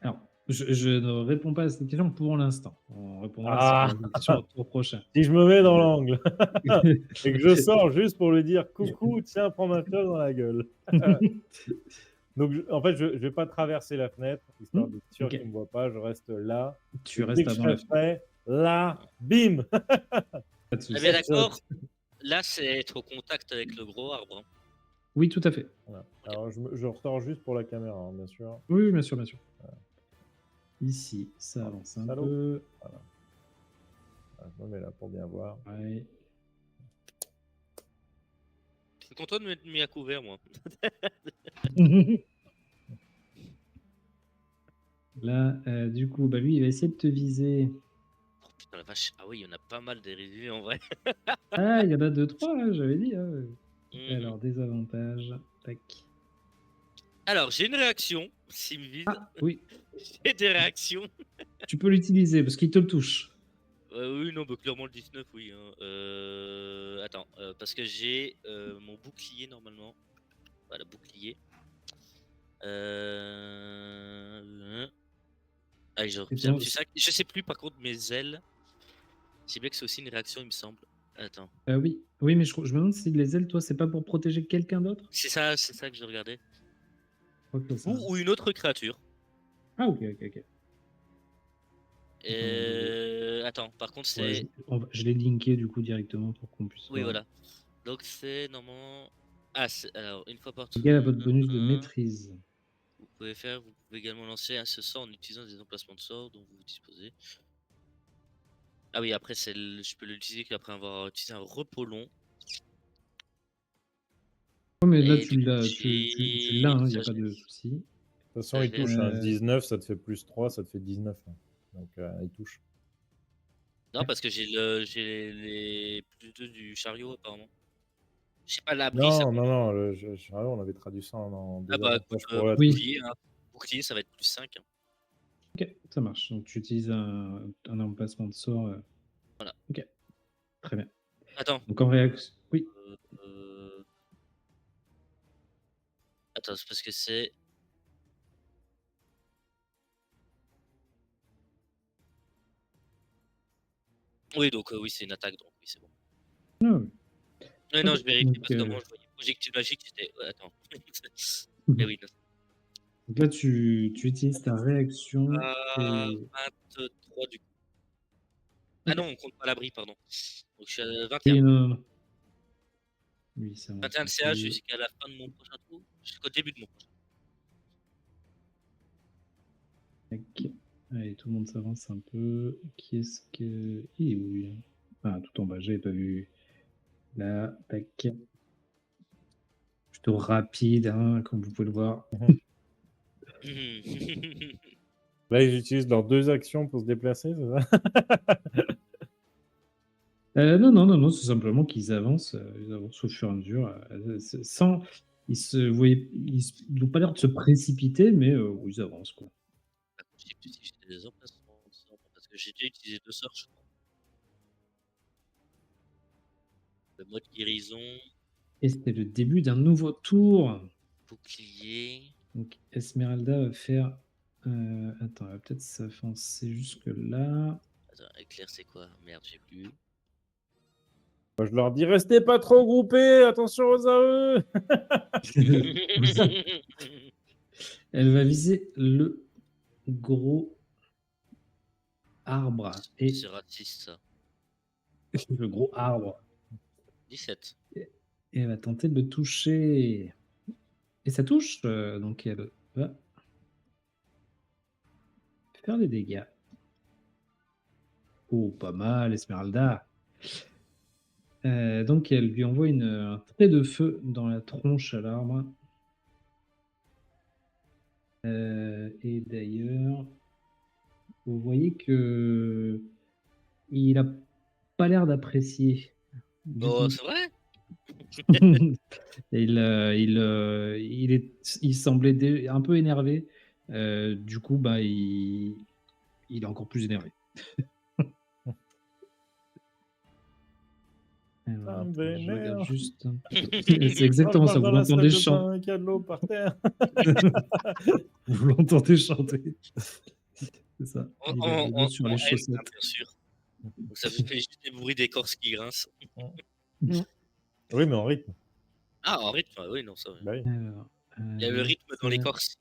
Alors, je ne réponds pas à cette question pour l'instant. On répondra sur la question au tour prochain. Si je me mets dans l'angle et que je sors juste pour lui dire coucou, tiens, prends ma fiole dans la gueule. Donc, en fait, je vais pas traverser la fenêtre, histoire d'être sûr qu'il me voit pas. Je reste là. Tu Et restes dès que avant je la serai prêt, là, bim. Pas de souci. Ah, mais d'accord. Là, c'est être au contact avec le gros arbre. Hein. Oui, tout à fait. Voilà. Alors, je ressors juste pour la caméra, hein, bien sûr. Oui, bien sûr. Voilà. Ici, ça avance un Salaud. peu. Voilà. Je me mets là pour bien voir. Ouais. Je suis content de m'être mis à couvert, moi. Là, du coup, bah lui, il va essayer de te viser. Oh putain, la vache. Ah oui, il y en a pas mal des reviews en vrai. Ah, il y en a 2-3, hein, j'avais dit. Hein. Mhm. Alors, désavantage. Tac. Alors, j'ai une réaction. S'il me vise, Ah, oui. j'ai des réactions. Tu peux l'utiliser parce qu'il te le touche. Oui, non, bah, clairement le 19, oui. Hein. Attends, parce que j'ai mon bouclier normalement. Voilà, bouclier. Ah, je sais plus par contre mes ailes. J'ai bien que c'est aussi une réaction, il me semble. Attends. Oui, mais je me demande si les ailes, toi, c'est pas pour protéger quelqu'un d'autre. C'est ça que je regardais. Okay, Ou une autre créature. Ah, ok. Attends, par contre, c'est. Ouais, je l'ai linké du coup directement pour qu'on puisse. Oui, voilà. Donc, c'est normalement. Ah, alors, une fois par tour. Égal à votre bonus de maîtrise. pouvez faire, vous pouvez également lancer ce sort en utilisant des emplacements de sorts dont vous disposez. Ah oui, après, je peux l'utiliser qu'après avoir utilisé un repos long. Oh, mais là, Et tu du coup, l'as, tu l'as, il n'y a ça, pas de souci. De toute façon, il j'ai- touche. Hein. Euh, 19, ça te fait plus 3, ça te fait 19. Hein. Donc, il touche. Non, parce que j'ai les plus 2 du chariot, apparemment. Je sais pas, l'abri, ça Non, compte. non, non. On avait traduit ça en Ah bah, écoute, désavantage pour la Oui. touche. bouclier, hein. Bouclier, ça va être plus 5. Ok, ça marche. Donc, tu utilises un emplacement de sort. Voilà. Ok, très bien. Attends. Donc, en réaction. Oui. Attends, c'est parce que c'est. Oui, donc oui, c'est une attaque, donc oui, c'est bon. Ah, Ouais, non, Ok, je vérifie donc, parce que moi je voyais projectile magique, j'étais. Ouais, attends. Eh oui, non. donc là, tu utilises ta réaction. Ah, Et... 23 du coup. Ah Ok. non, on compte pas l'abri, pardon. Donc je suis à 21. Oui, non. Oui, ça va. 21 de CH jusqu'à la fin de mon prochain tour. Jusqu'au début de mon prochain. Tac. Allez, tout le monde s'avance un peu. Qui est-ce que. Il est où lui? Ah, tout en bas, j'avais pas vu. Là, tac. Plutôt rapide, hein, comme vous pouvez le voir. Là, ils utilisent leurs 2 actions pour se déplacer, c'est ça? Non, c'est simplement qu'ils avancent au fur et à mesure, sans. Ils n'ont pas l'air de se précipiter, mais ils avancent, quoi. Je sais plus si j'ai des emplacements de sorts, parce que j'ai déjà utilisé 2 sorts, je crois. Le mode guérison, Et c'était le début d'un nouveau tour. bouclier. Donc Esmeralda va faire. Attends, elle va peut-être s'avancer jusque-là. Attends, éclair, c'est quoi? Merde, j'ai plus. Moi, je leur dis restez pas trop groupés, attention aux AE. Elle va viser le gros arbre. Et C'est raciste, ça. le gros arbre. 17. Et elle va tenter de le toucher. Et ça touche, donc elle va faire des dégâts. Oh, pas mal, Esmeralda. Donc elle lui envoie un trait de feu dans la tronche à l'arbre. Et d'ailleurs, vous voyez que il a pas l'air d'apprécier du Oh, tout. c'est vrai? Il semblait un peu énervé. Du coup, bah, il est encore plus énervé. Alors, Ça me attends, je regarde vénère. juste. C'est exactement ça. Vous l'entendez chanter. Un cadeau par terre. Vous l'entendez chanter. C'est ça. Il est debout sur les N, chaussettes. bien sûr. Donc ça fait juste des bruits d'écorce qui grincent. Oui, mais en rythme. Ah, en rythme, oui, non, ça. Ouais. Bah oui. Alors, Il y a le rythme dans l'écorce.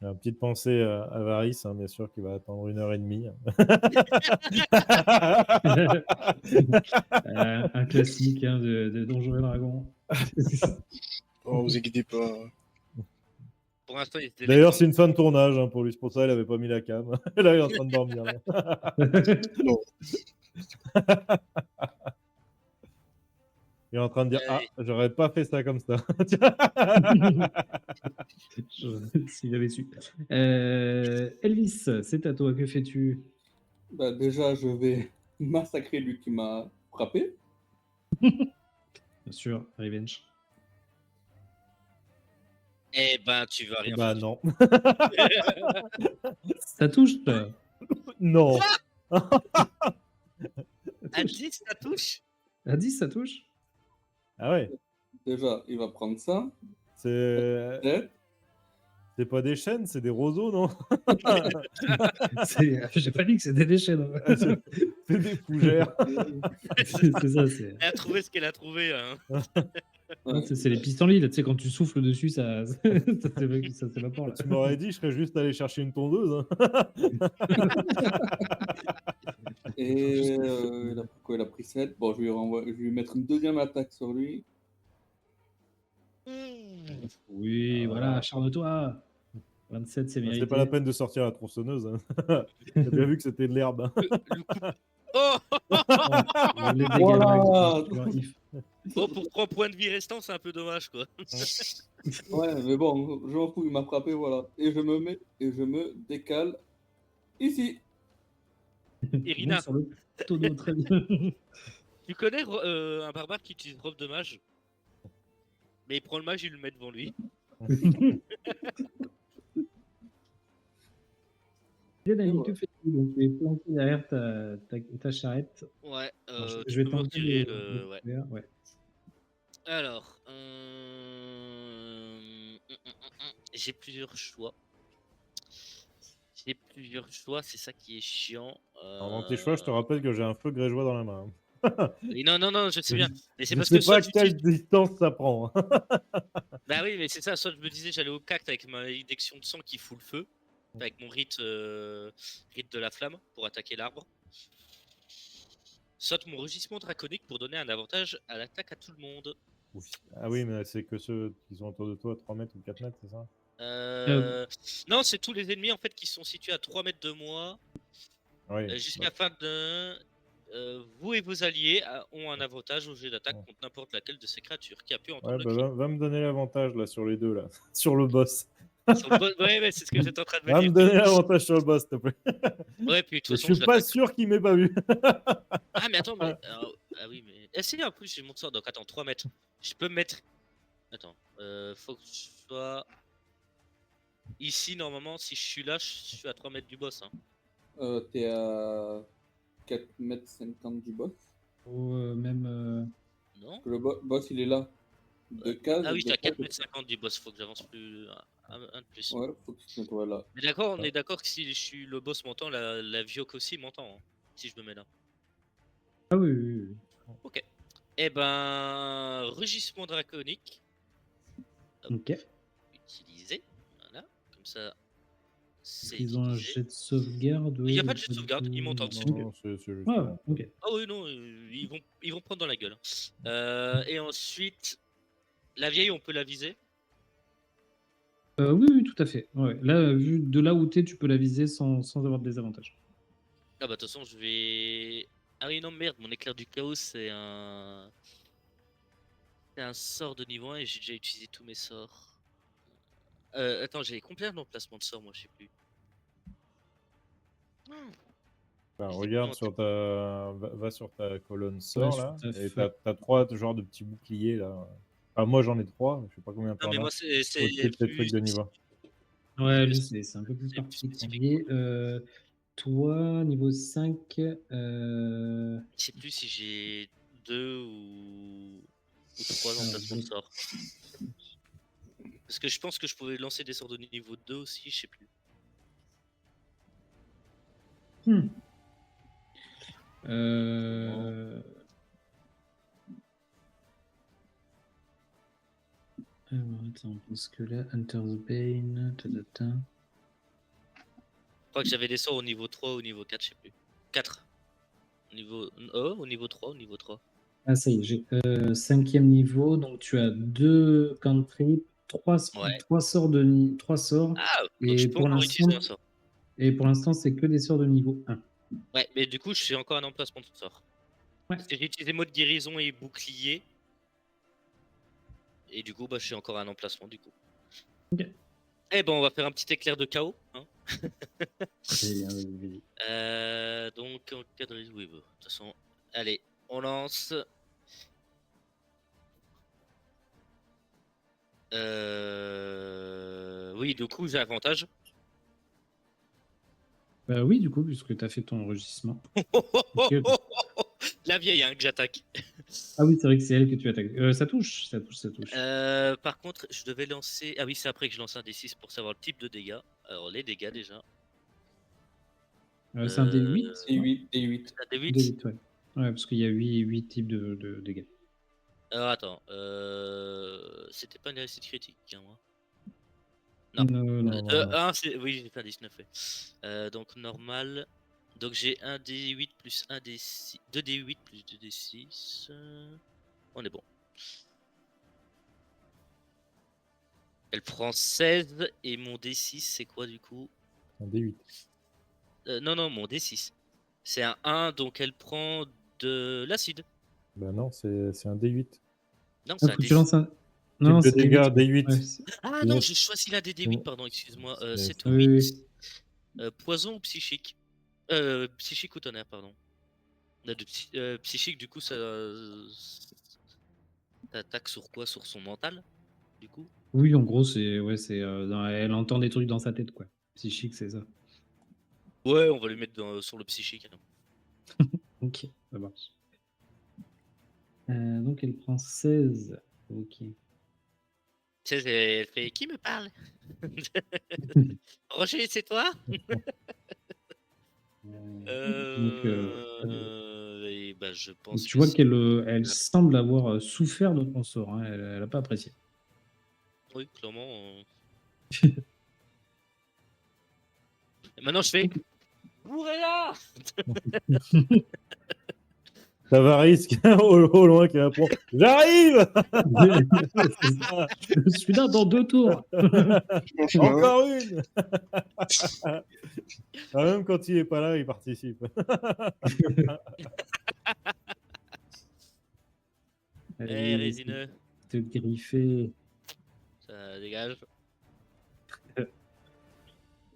Une petite pensée à Varys, hein, bien sûr, qui va attendre 1h30. Un classique hein, de Donjons et Dragons. Oh, vous inquiétez pas. Pour l'instant, il était. D'ailleurs, c'est une fin de tournage hein, pour lui, c'est pour ça qu'il n'avait pas mis la cam. Là, il est en train de dormir. Là. Non. Il est en train de dire ah, j'aurais pas fait ça comme ça. S'il avait su. Elvis, c'est à toi. Que fais-tu? Bah, déjà, je vais massacrer lui qui m'a frappé. Bien sûr, Revenge. Eh ben, tu vas rien Bah faire. non. Ça touche, toi. Non. À 10, ça touche? À 10, ça touche. Ah ouais. Déjà, il va prendre ça. C'est Peut-être. c'est pas des chaînes, c'est des roseaux, non? J'ai pas dit que c'était des chaînes. C'est des fougères. C'est ça, c'est. Elle a trouvé ce qu'elle a trouvé. Hein. Non, c'est les pissenlits, là, tu sais, quand tu souffles dessus, ça s'évapore. Là. Tu m'aurais dit, je serais juste allé chercher une tondeuse. Hein. Et il a pris quoi? Il a pris 7. Bon, je vais lui mettre une deuxième attaque sur lui. Oui, Ah, voilà, voilà. acharne-toi. 27, c'est Bah, mérité. c'est pas la peine de sortir la tronçonneuse. Hein. T'as bien vu que c'était de l'herbe. Hein. Le coup. Oh Bon, les dégâts Voilà. max, bien sûr, Oh, pour 3 points de vie restants, c'est un peu dommage, quoi. Ouais, mais bon, je m'en fous, il m'a frappé, voilà. Et je me décale ici. Irina. Monte sur le tonneau, très bien. Tu connais un barbare qui utilise robe de mage? Mais il prend le mage, il le met devant lui. Bien, Ali, voilà. que fais-tu? Donc, tu es planté derrière ta charrette. Ouais, Alors, je tu vais peux me tenter retirer de le. Ouais. faire, ouais. Alors, j'ai plusieurs choix. C'est ça qui est chiant. Alors, dans tes choix, je te rappelle que j'ai un feu grégeois dans la main. Et non, je sais bien. Mais c'est Je parce sais que soit pas quelle j'utilise. distance ça prend. Hein. Bah oui, mais c'est ça. Soit je me disais, j'allais au cacte avec ma malédiction de sang qui fout le feu. Avec mon rite de la flamme pour attaquer l'arbre. Soit mon rugissement draconique pour donner un avantage à l'attaque à tout le monde. Oui. Ah oui, mais c'est que ceux qui sont autour de toi à 3 mètres ou 4 mètres, c'est ça? Non, c'est tous les ennemis en fait qui sont situés à 3 mètres de moi. Oui. Jusqu'à fin de. Vous et vos alliés ont un avantage au jet d'attaque contre n'importe laquelle de ces créatures qui a pu entendre Ouais, le bah, cri. va me donner l'avantage là sur les deux là, sur le boss. Sur le boss. Ouais, c'est ce que j'étais en train de me Va dire. me donner l'avantage sur le boss, s'il te plaît. Ouais, puis de toute Je façon, suis je pas l'attaque. sûr qu'il m'ait pas vu. Ah, mais attends, mais. Ah oui, mais. Ah, si, en plus, j'ai mon sort, donc attends, 3 mètres. Je peux me mettre. Attends, faut que je sois. Ici, normalement, si je suis là, je suis à 3 mètres du boss. Hein. T'es à 4,50 m du boss. Ou même. Non? Que le boss, il est là. De cases. Ah oui, j'étais à 4 4,50 m du boss, faut que j'avance plus. Un de plus. Ouais, faut que tu te mettes là. Mais d'accord, on est d'accord que si je suis le boss m'entend, la Vioque aussi m'entend. Hein, si je me mets là. Ah oui, oui, oui. Ok. Eh ben. Rugissement draconique. Hop. Ok. Utilisé. Voilà. Comme ça. Est-ce C'est qu'ils ont un utilisé. jet de sauvegarde? Il n'y a Oui, pas de jet de sauvegarde, ils m'entendent. Non, C'est tout. non, c'est juste. Ah, ok. Ah oui, non, ils vont prendre dans la gueule. Et ensuite. La vieille, on peut la viser. Oui, oui, tout à fait. Ouais. Là, vu de là où t'es, tu peux la viser sans avoir de désavantage. Ah bah de toute façon je vais. Ah oui non merde, mon éclair du chaos c'est un. C'est un sort de niveau 1 et j'ai déjà utilisé tous mes sorts. Attends, j'ai combien d'emplacements de sorts moi je sais plus. Enfin, Je les ai regarde plus en sur tête. va sur ta colonne sort sur là, ta et feuille. t'as 3 genres de petits boucliers là. Enfin, moi j'en ai 3, je sais pas combien Non t'en mais as. moi c'est Au-dessus de tes plus. trucs de niveau. Ouais, lui, c'est un peu plus C'est plus particulier. Toi, niveau 5, Je sais plus si j'ai 2 ou 3 emplacements de sorts. Parce que je pense que je pouvais lancer des sorts de niveau 2 aussi, je sais plus. Alors, attends, parce que là, Hunter's Bane, ta. Je crois que j'avais des sorts au niveau 3 ou au niveau 4, je sais plus. 4. Au niveau 3, au niveau 3. Ah, ça y est, j'ai 5e niveau, donc tu as 2 cantrips, 3 Ouais. sorts. Ah, donc Et je peux encore utiliser un sort. pour l'instant, c'est que des sorts de niveau 1. Ouais, mais du coup, je suis encore un emplacement de sort. Ouais. Parce que j'ai utilisé mode guérison et bouclier. Et du coup, bah, je suis encore un emplacement du coup. Ok. Eh ben, on va faire un petit éclair de chaos. Hein. Très bien, vas-y. Donc, en cas de risque, oui, bah, de toute façon, allez, on lance. Oui, du coup, j'ai avantage. Bah oui, du coup, puisque tu as fait ton enregistrement. Ok. La vieille, hein, que j'attaque. Ah oui, c'est vrai que c'est elle que tu attaques. Ça touche. Par contre, je devais lancer. Ah oui, c'est après que je lance un D6 pour savoir le type de dégâts. Alors, les dégâts déjà. C'est un D8 D8. Un D8. D8, ouais. Ouais, parce qu'il y a 8 types de dégâts. Alors, attends. C'était pas une réussite critique, hein, moi. Non. Non. 1, oui, j'ai fait un 19. Ouais. Donc, normal. Donc, j'ai un D8 plus un D6. 2 D8 plus 2 D6. On est bon. Elle prend 16 et mon D6, c'est quoi du coup? Un D8. Non, mon D6. C'est un 1, donc elle prend de l'acide. Bah non, c'est un D8. Non, Ah, c'est un faut que tu D6. lances un. Type Non, de c'est dégâts, D8. D8. Ouais, Ah Sinon- non, j'ai choisi la D8, sinon- pardon, excuse-moi. c'est- 7 c'est- ou oui, 8. oui. Poison ou psychique? Psychique ou tonnerre, pardon. Psychique, du coup, ça t'attaque sur quoi? Sur son mental, du coup? Oui, en gros, c'est. Ouais, c'est. Elle entend des trucs dans sa tête, quoi. Psychique, c'est ça. Ouais, on va lui mettre sur le psychique. Alors. Ok, ça marche. Donc, elle prend 16. Ok. Tu sais, elle fait qui me parle? Roger, c'est toi? Donc, Et bah, je donc, pense tu que vois c'est. qu'elle elle semble avoir souffert de ton sort. Hein. Elle n'a pas apprécié. Oui, clairement. Et maintenant, je fais. Mourez là! Tavaris au loin qui répond J'arrive. Je suis là dans 2 tours. Encore une. Ah, même quand il est pas là, il participe. Eh, résineux, Te griffer. ça dégage.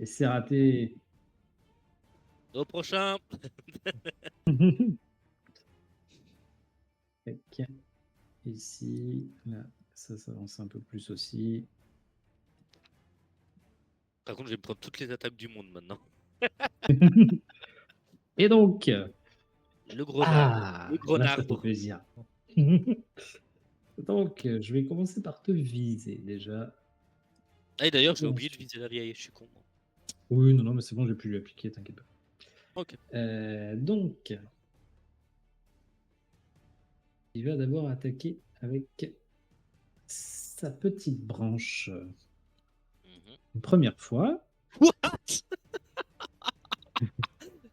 Et c'est raté. Au prochain! Tac. Ici, là, ça avance un peu plus aussi. Par contre, je vais me prendre toutes les attaques du monde maintenant. Et donc, Le gros arbre. Le gros là, ça fait arbre. plaisir. Donc, je vais commencer par te viser déjà. Ah, et d'ailleurs, j'ai oublié de viser la vieille, je suis con. Moi. Oui, non, mais c'est bon, j'ai pu lui appliquer, t'inquiète pas. Ok. Donc, il va d'abord attaquer avec sa petite branche. Mhm. Une première fois. What?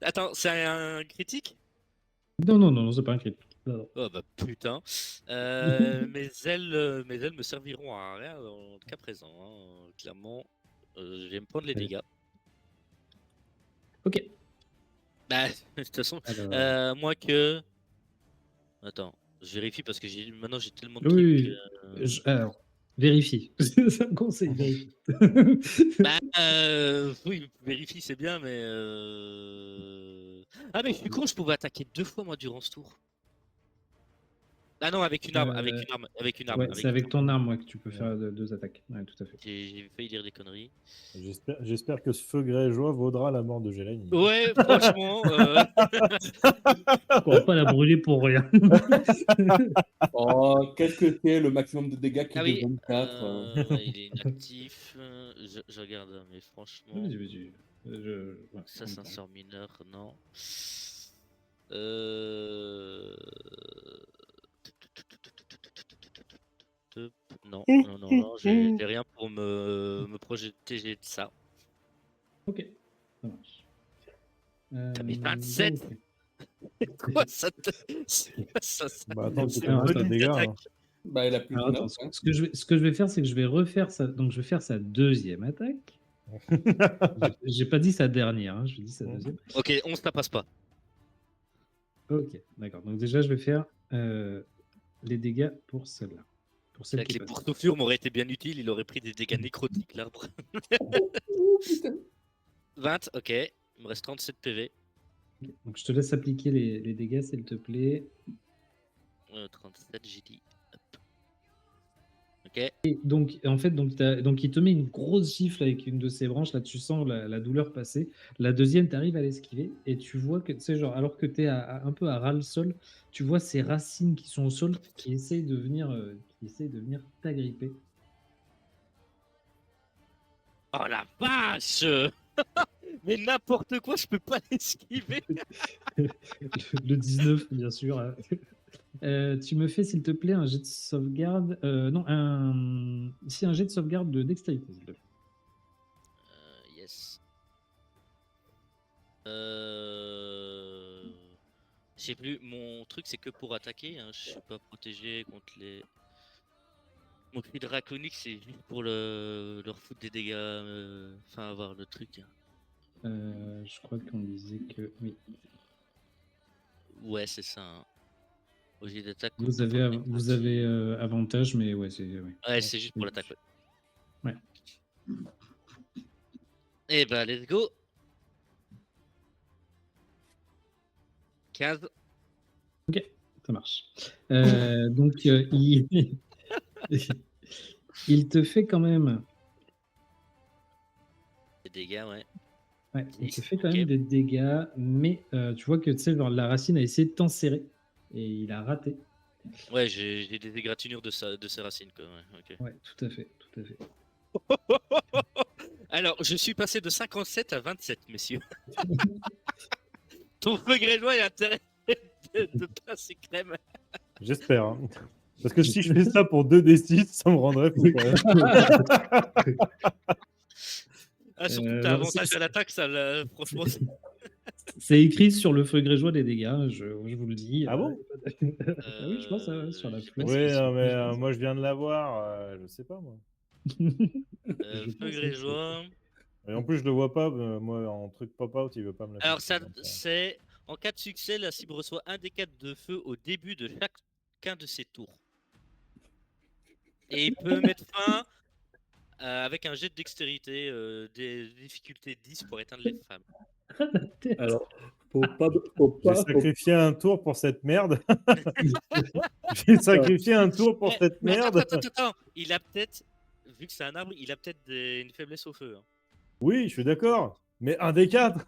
Attends, c'est un critique? Non, c'est pas un crit. Non. Oh bah putain. Mes ailes me serviront à rien dans le cas présent. Hein. Clairement, je vais me prendre les Ouais. dégâts. Ok. Bah, de toute façon, Alors, moi que. Attends, je vérifie parce que maintenant j'ai tellement de oui, trucs. alors, vérifie. C'est un conseil, vérifie. Bah, oui, vérifie, c'est bien, mais. Ah, mais je suis con, je pouvais attaquer 2 fois moi durant ce tour. Ah non, avec une arme, avec une arme, avec une arme. Ouais, avec c'est une avec arme. ton arme que tu peux faire 2 attaques. Ouais, tout à fait. J'ai failli dire des conneries. J'espère que ce feu grégeois vaudra la mort de Gélanie. Ouais, franchement. On va pas la brûler pour rien. Oh, qu'est-ce que c'est le maximum de dégâts qui Ah est oui, de 24 il est inactif. Je regarde, mais franchement, Ouais, ouais, ça on c'est un parle. sort mineur, non. Euh... Non, j'ai rien pour me protéger de ça. Ok, ça marche. T'as mis 27. donc, Quoi ça te... ça, Bah attends, c'est tu alors, fais attends. pas de dégâts. Hein. attaque. Bah, il a plus alors, de attends, 9. Hein. ce que je vais faire, c'est que je vais refaire ça. Donc, je vais faire sa deuxième attaque. J'ai pas dit sa dernière, hein, je dis sa deuxième. Ok, 11 ça passe pas. Ok, d'accord. Donc, déjà, je vais faire les dégâts pour celle-là. Pour celle Avec qui les passe. pourtouflures m'aurait été bien utile, il aurait pris des dégâts nécrotiques l'arbre. Oh, putain. 20, ok. Il me reste 37 PV. Ok, donc, je te laisse appliquer les dégâts, s'il te plaît. 37, j'ai dit. Hop. Ok. Et donc, en fait, donc il te met une grosse gifle avec une de ses branches. Là, tu sens la douleur passer. La deuxième, tu arrives à l'esquiver. Et tu vois que, tu sais, genre, alors que tu es un peu à ras le sol, tu vois ces racines qui sont au sol qui essayent de venir t'agripper. Oh la vache! Mais n'importe quoi, je peux pas l'esquiver. Le 19, bien sûr. Hein. Tu me fais, s'il te plaît, un jet de sauvegarde. Non, un jet de sauvegarde de dextérité, s'il te plaît. Yes. Je sais plus, mon truc c'est que pour attaquer, hein, je suis pas protégé contre les. Mon cri draconique, c'est juste pour leur foutre des dégâts, enfin avoir le truc. Je crois qu'on disait que oui. Ouais, c'est ça. Hein. Au jet d'attaque. Vous avez avantage, mais ouais, c'est ouais. Ouais, c'est juste pour l'attaque. Ouais. Et bah, let's go. 15. Ok, ça marche. Donc, il te fait quand même. Des dégâts, ouais. Ouais, il te fait quand Ok. même des dégâts, mais tu vois que tu sais, genre, la racine a essayé de t'enserrer et il a raté. Ouais, j'ai des égratignures de ses racines, quoi. Ouais, ok. Ouais, tout à fait, tout à fait. Alors, je suis passé de 57 à 27, messieurs. Ton feu grégeois a intérêt de passer crème. J'espère. Hein. Parce que si je fais ça pour 2d6, ça me rendrait fou quand même. Ah, surtout que t'as avantage à l'attaque, ça, franchement. C'est écrit sur le feu grégeois des dégâts, je vous le dis. Ah bon Ah oui, je pense sur la flèche. Oui, non, mais moi je viens de l'avoir, je sais pas moi. Feu grégeois. Et en plus, je le vois pas, moi en truc pop-out, il veut pas me lâcher. Alors, ça, c'est en cas de succès, la cible reçoit un des 4 de feu au début de chacun de ses tours. Et il peut mettre fin avec un jet de dextérité, des difficultés 10 pour éteindre les femmes. Alors, faut J'ai sacrifié un tour pour cette merde. J'ai sacrifié un tour pour cette Mais merde. attends. Il a peut-être, vu que c'est un arbre, il a peut-être une faiblesse au feu. Hein. Oui, je suis d'accord. Mais un des 4,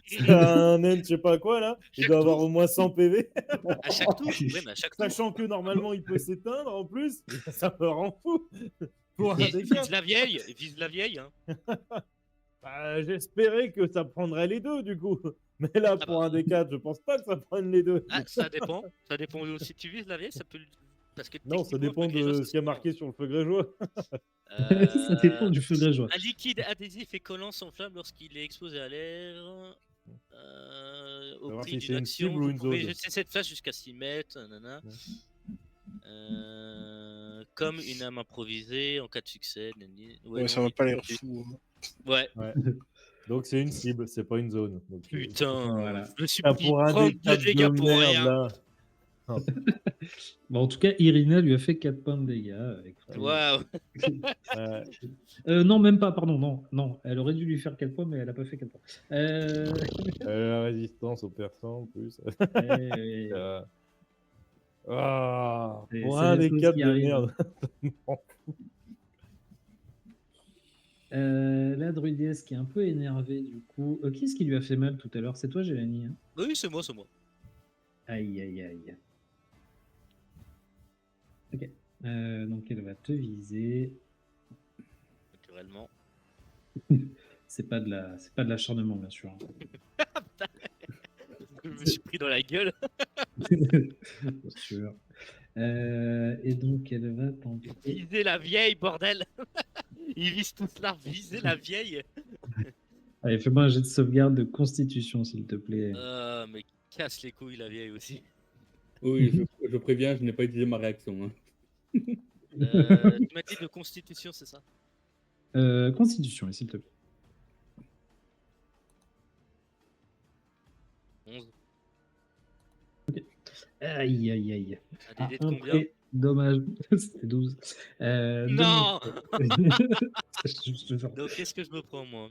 c'est un N, je sais pas quoi là, il doit avoir au moins 100 PV. À chaque tour. Oui, mais à chaque tour. Sachant que normalement il peut s'éteindre en plus, ça me rend fou. Pour un Et des vise 4. la vieille. Hein. Bah, j'espérais que ça prendrait les deux du coup. Mais là, Ah pour bah. un des 4, je pense pas que ça prenne les deux. Ah, ça dépend. Ça dépend. Si tu vises la vieille, ça peut. Parce que Non, ça techniquement, dépend le feu grégeois, de ça ce qu'il y a se marqué sur le feu grégeois. Ça dépend du feu grégeois. Un liquide adhésif et collant s'enflamme lorsqu'il est exposé à l'air. Au Savoir prix si d'une c'est une action, cible ou vous une pouvez zone. jeter cette flash jusqu'à 6 mètres. Nanana. Comme une âme improvisée en cas de succès. Ouais, non, ça m'a il pas peut l'air plus. fou. Hein. Ouais. Ouais. Donc c'est une cible, c'est pas une zone. Donc, Putain, voilà. je me suis Ah, pris pour un 32 des 4 dégâts de pour merde rien. là. Bon, en tout cas, Irina lui a fait 4 points de dégâts. Écoutez. Waouh. Non, même pas, pardon. Non. Elle aurait dû lui faire 4 points, mais elle a pas fait 4 points. La résistance au perçant en plus. Eh, Pour c'est un des des choses 4 qui de arrivent. merde. La druidesse qui est un peu énervée du coup. Qui est-ce qui lui a fait mal tout à l'heure? C'est toi, Gélanie, hein? Oui, c'est moi. Aïe. Ok. Donc elle va te viser. Naturellement. C'est pas de l'acharnement, bien sûr. Je me suis pris dans la gueule. Bien sûr. Et donc elle va tenter. Viser la vieille, bordel. Ils visent tous là, viser la vieille. Allez, fais-moi un jet de sauvegarde de constitution, s'il te plaît. Mais casse les couilles, la vieille aussi. Oui, je préviens, je n'ai pas utilisé ma réaction. Hein. Tu m'as dit de constitution, c'est ça? Constitution, s'il te plaît. 11. Aïe. Un DD de combien? Dommage, c'était 12. Non. Donc, Donc qu'est-ce que je me prends, moi?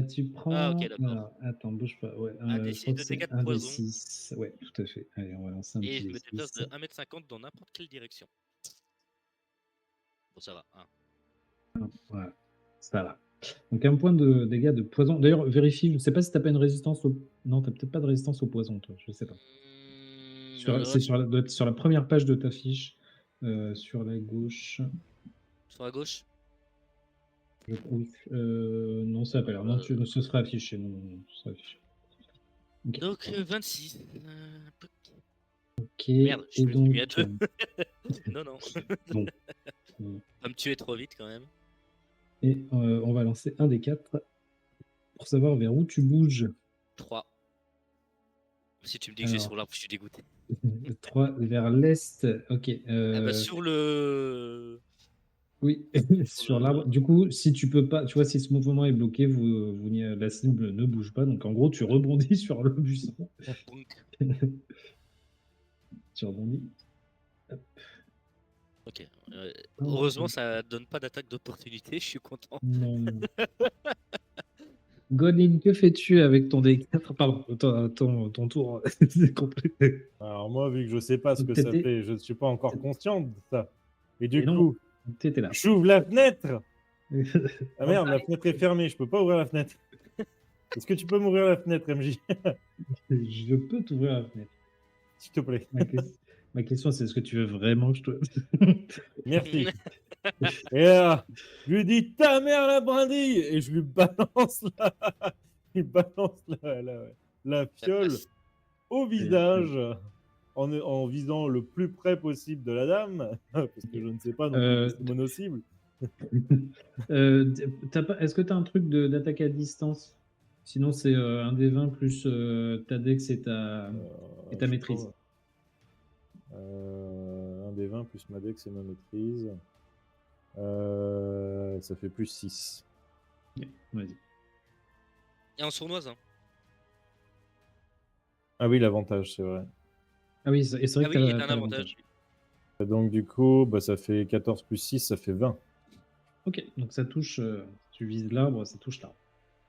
tu prends. Ah, ok, d'accord. Alors, attends, bouge pas. Ouais, Un des je crois six que de c'est dégâts de un des poison. 6. Ouais, tout à fait. Allez, on va lancer un Et petit je me déplace de D6. 1m50 dans n'importe quelle direction. Bon, ça va. Voilà, ça va. Donc, un point de dégâts de poison. D'ailleurs, vérifie, je ne sais pas si tu n'as pas une résistance au. Non, tu n'as peut-être pas de résistance au poison, toi. Je ne sais pas. C'est doit être sur la première page de ta fiche, sur la gauche. Sur la gauche? Je trouve. Non, ça n'a pas l'air. Non, ce sera affiché. Non, ce sera affiché. Okay. Donc 26. Ok. Merde, je et me suis donc. mis à 2. Non. Bon. Va me tuer trop vite quand même. Et on va lancer un des 4 pour savoir vers où tu bouges. 3. Si tu me dis que j'ai sur l'arbre, je suis dégoûté. 3 vers l'est. Ok. Sur le. Oui, sur l'arbre. Du coup, si tu peux pas, tu vois, si ce mouvement est bloqué, la cible ne bouge pas. Donc en gros, tu rebondis sur le buisson. Donc, Tu rebondis. ok. Oh, Heureusement, ça donne pas d'attaque d'opportunité, je suis content. non, non. Godin, que fais-tu avec ton D4? Pardon, ton tour. C'est complet. Alors moi, vu que je sais pas ce Donc, que ça fait, je ne suis pas encore conscient de ça. Et du Et non, coup, t'étais là. j'ouvre la fenêtre. Ah Oh, merde, la fenêtre est fermée, je peux pas ouvrir la fenêtre. Est-ce que tu peux m'ouvrir la fenêtre, MJ, je peux t'ouvrir la fenêtre. s'il te plaît? Ma question, c'est est-ce que tu veux vraiment que je te. Merci. Et là, je lui dis ta mère la brindille et je lui balance la fiole au visage en visant le plus près possible de la dame parce que je ne sais pas non plus si c'est mono-cible. Est-ce que tu as un truc d'attaque à distance? Sinon, c'est un des 20 plus ta dex et ta Je sais maîtrise. pas, un des 20 plus ma dex et ma maîtrise. Ça fait plus 6. Ouais, vas-y. Et en sournoise, hein. Ah oui, l'avantage, c'est vrai. Ah oui, et c'est vrai Ah que oui, il y t'as a un avantage. Donc du coup, bah, ça fait 14 plus 6, ça fait 20. Ok, donc ça touche, tu vises l'arbre, ça touche l'arbre.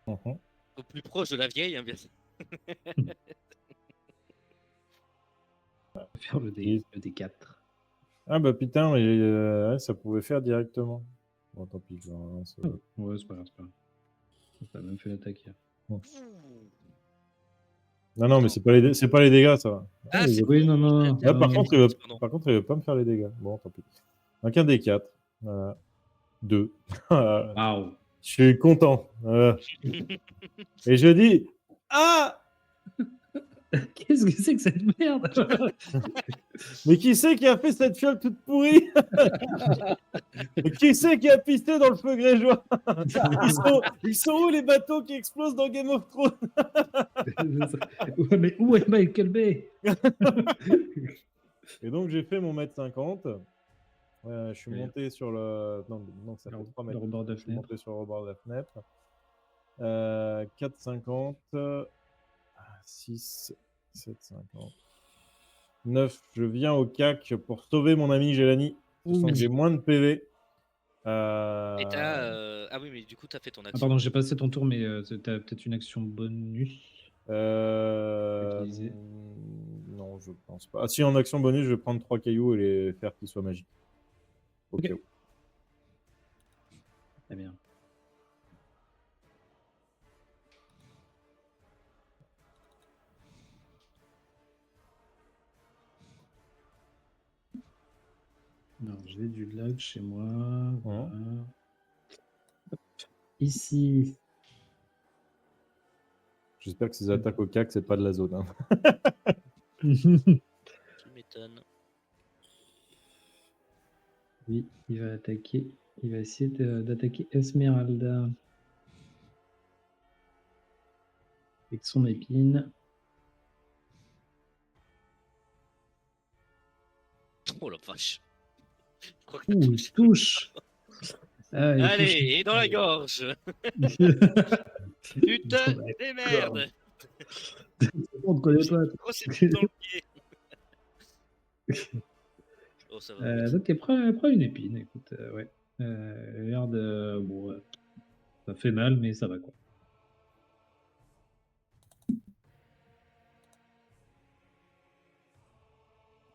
Mhm. Au plus proche de la vieille, hein, bien sûr. Faire le D4. Ah bah putain, mais ouais, ça pouvait faire directement. Bon, tant pis. Je vais relancer. Ouais, c'est pas grave, c'est pas grave. Ça a même fait l'attaque hier. Non, non, mais c'est pas les dégâts, ça va. Ah, les c'est autres- Oui, bon. non. Ah, par contre, il non. veut pas me faire les dégâts. Bon, tant pis. Donc un des 4. Voilà. 2. Je Waouh. suis content. Et je dis ah, Qu'est-ce que c'est que cette merde? mais qui c'est qui a fait cette fiole toute pourrie? Qui c'est qui a pissé dans le feu grégeois? Ils sont où les bateaux qui explosent dans Game of Thrones? Ouais, mais où est Michael Bay? Et donc j'ai fait mon mètre 50. Je suis Oui. monté sur le. Non, ça fait 3 Le mètres. rebord de la Je suis monté fenêtre. sur le rebord de la fenêtre. 4,50. 6, 7,50. 9. Je viens au CAC pour sauver mon ami Gélani. Je sens que j'ai moins de PV. Et t'as. Ah oui, mais du coup, t'as fait ton Ah, action. pardon, j'ai passé ton tour, mais t'as peut-être une action bonus. Utiliser. Non, je pense pas. Ah si, en action bonus, je vais prendre 3 cailloux et les faire qu'ils soient magiques. Au Ok. cas où. Très bien. Alors, j'ai du lag chez moi. Voilà. Ici. J'espère que ces attaques au CAC, c'est pas de la zone. Hein. Tu m'étonnes. Oui, il va attaquer. Il va essayer d'attaquer Esmeralda avec son épine. Oh la vache. Je crois que Ouh, il touche. Ah, il Allez, touche. et dans la gorge. Putain des merdes. On ne connaît pas. Grosse épine dans le pied. Oh, ça va. Donc, elle prend une épine. Écoute, ouais. Elle a l'air de. Bon, ça fait mal, mais ça va quoi.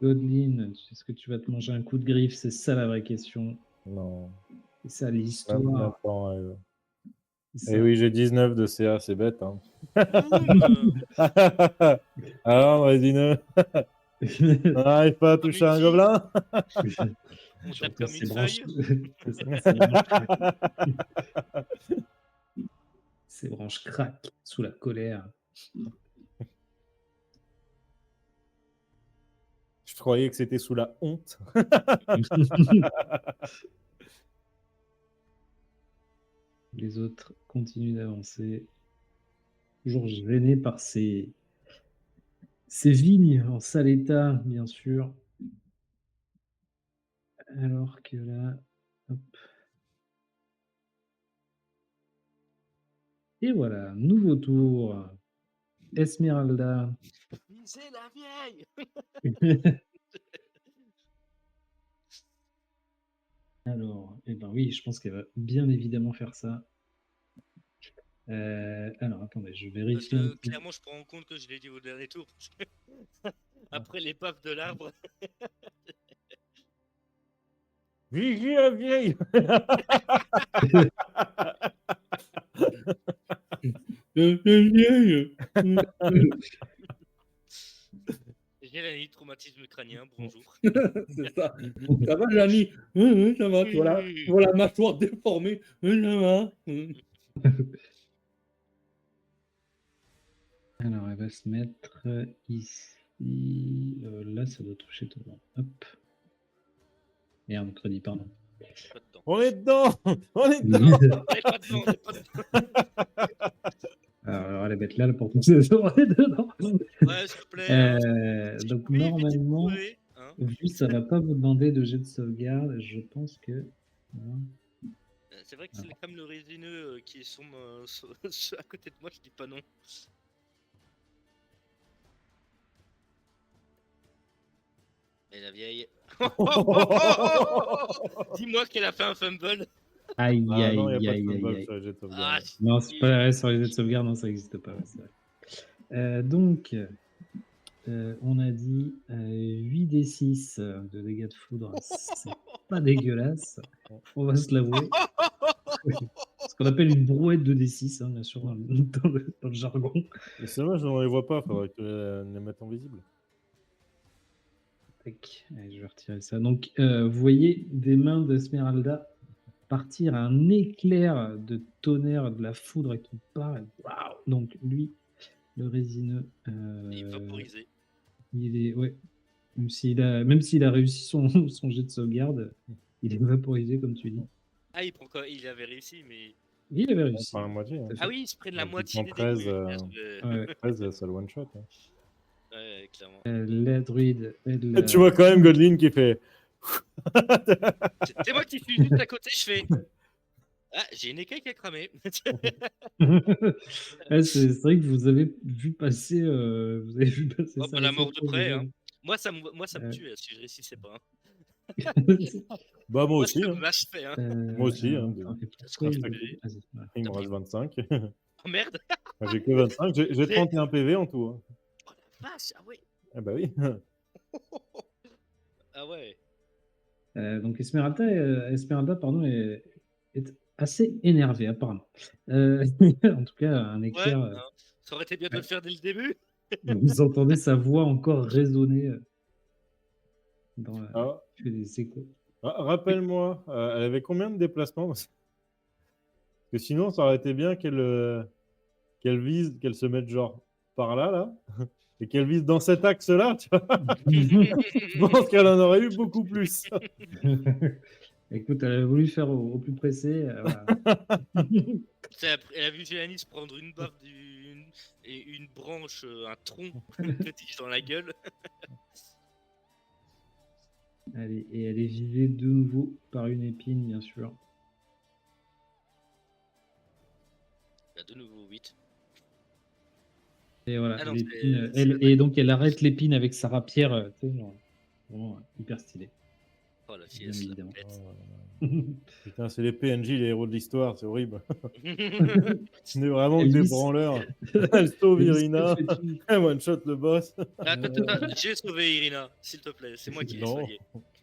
Godlin, est-ce que tu vas te manger un coup de griffe? C'est ça la vraie question. Non. C'est ça 29 l'histoire. ans, C'est Et ça. oui, j'ai 19 de CA, c'est bête. Hein. Boum. Alors, résineux, on n'arrive pas à Comme toucher une un fille. gobelin. On tape J'entends comme ses une branches. feuille. Ses branches craquent sous la colère. Je croyais que c'était sous la honte. Les autres continuent d'avancer. Toujours gênés par ces vignes en sale état, bien sûr. Alors que là, hop. Et voilà, nouveau tour. Esmeralda. C'est la vieille. Alors, eh ben oui, je pense qu'elle va bien évidemment faire ça. Alors, attendez, je Parce vérifie un que petit. clairement, je prends en compte que je l'ai dit au dernier tour. Parce que après l'épave de l'arbre, Vigie la vieille. j'ai la traumatisme crânien. Bonjour. C'est ça. Ça va, Jani? Oui, ça va. Tu vois la mâchoire déformée. Oui, ça va. Alors, elle va se mettre ici. Là, ça doit toucher tout le monde. Hop. Merde, crédit, pardon. Pas dedans. On est dedans. On est Non, dedans. on est pas dedans. On est pas dedans. Alors, elle va mettre là pour qu'on se dedans. Ouais, s'il te plaît. Si Donc, vous pouvez éviter de normalement, courir, hein. vu ça va pas vous demander de jet de sauvegarde, je pense que. Voilà. C'est vrai que c'est comme le résineux qui sont à côté de moi, je dis pas non. Et la vieille. Dis-moi qu'elle a fait un fumble. Aïe, Ah aïe, non, il n'y a pas de aïe, aïe, fumble aïe. sur les jets de Ah, sauvegarde. Non, c'est pas vrai, sur les jets de sauvegarde, non, ça n'existe pas. Ouais, c'est vrai. Donc, on a dit 8d6 de dégâts de foudre. C'est pas dégueulasse. On va se l'avouer. Ce qu'on appelle une brouette de D6, hein, bien sûr, dans le jargon. Mais c'est dommage, on ne les voit pas. Il faudrait que tu les mettes en visible. Tac, allez, je vais retirer ça. Donc, vous voyez des mains d'Esmeralda partir un éclair de tonnerre, de la foudre qui part. Waouh. Donc, lui, le résineux, Il est vaporisé. il est, ouais, même s'il a réussi son jet de sauvegarde, il est vaporisé, comme tu dis. Ah, il prend quoi? Il avait réussi, mais. Il avait On réussi. prend la moitié. Hein. Ah oui, il se prennent la Donc, moitié il des prend dégâts. 13, Ouais. 13, ça le one shot. Hein. Ouais, clairement. La druide, elle. Et tu vois quand même Godlin qui fait. C'est moi qui suis juste à côté, je fais. Ah, j'ai une écaille qui a cramé. Ouais, c'est vrai que vous avez vu passer, Oh, ça bah, la assez mort de proche près, de hein. Moi, ça me Ouais. tue si je réussissais pas. Hein. Bah, moi Moi, aussi. ça Hein. me m'achevait. Hein. Moi aussi. alors, Hein, attends, et Parce pourquoi que il... tu- Vas-y, voilà. Il me reste 25. Oh merde! Moi, j'ai que 25. J'ai 31 PV en tout. Hein. Oh la vache! Ah ouais! Ah bah oui. Ah ouais! Donc Esmeralda, pardon, est assez énervée apparemment. En tout cas, un Ouais! éclair. Hein. Ça aurait été bien de le faire dès le début! Vous entendez sa voix encore résonner dans Ah, fait des échos. rappelle-moi, elle avait combien de déplacements? Parce que sinon, ça aurait été bien qu'elle vise, qu'elle se mette genre par là, et qu'elle vise dans cet axe-là, tu vois. Je pense qu'elle en aurait eu beaucoup plus. Écoute, elle a voulu faire au plus pressé. Voilà. Elle a vu Géanis prendre une baffe et une branche, un tronc de tige dans la gueule. Allez, et elle est visée de nouveau par une épine, bien sûr. Il y a de nouveau 8. Et voilà, Ah non, l'épine, c'est et donc elle arrête l'épine avec sa rapière, tu sais, genre, vraiment hyper stylé. Oh la Bien fille, elle se la évidemment. pète. Putain, c'est les PNJ, les héros de l'histoire, c'est horrible. On est vraiment que des Elvis. branleurs. Elle sauve Elvis Irina, fait tout. elle one-shot le boss. Attends, j'ai sauvé Irina, s'il te plaît, c'est moi qui l'ai Non. soigné.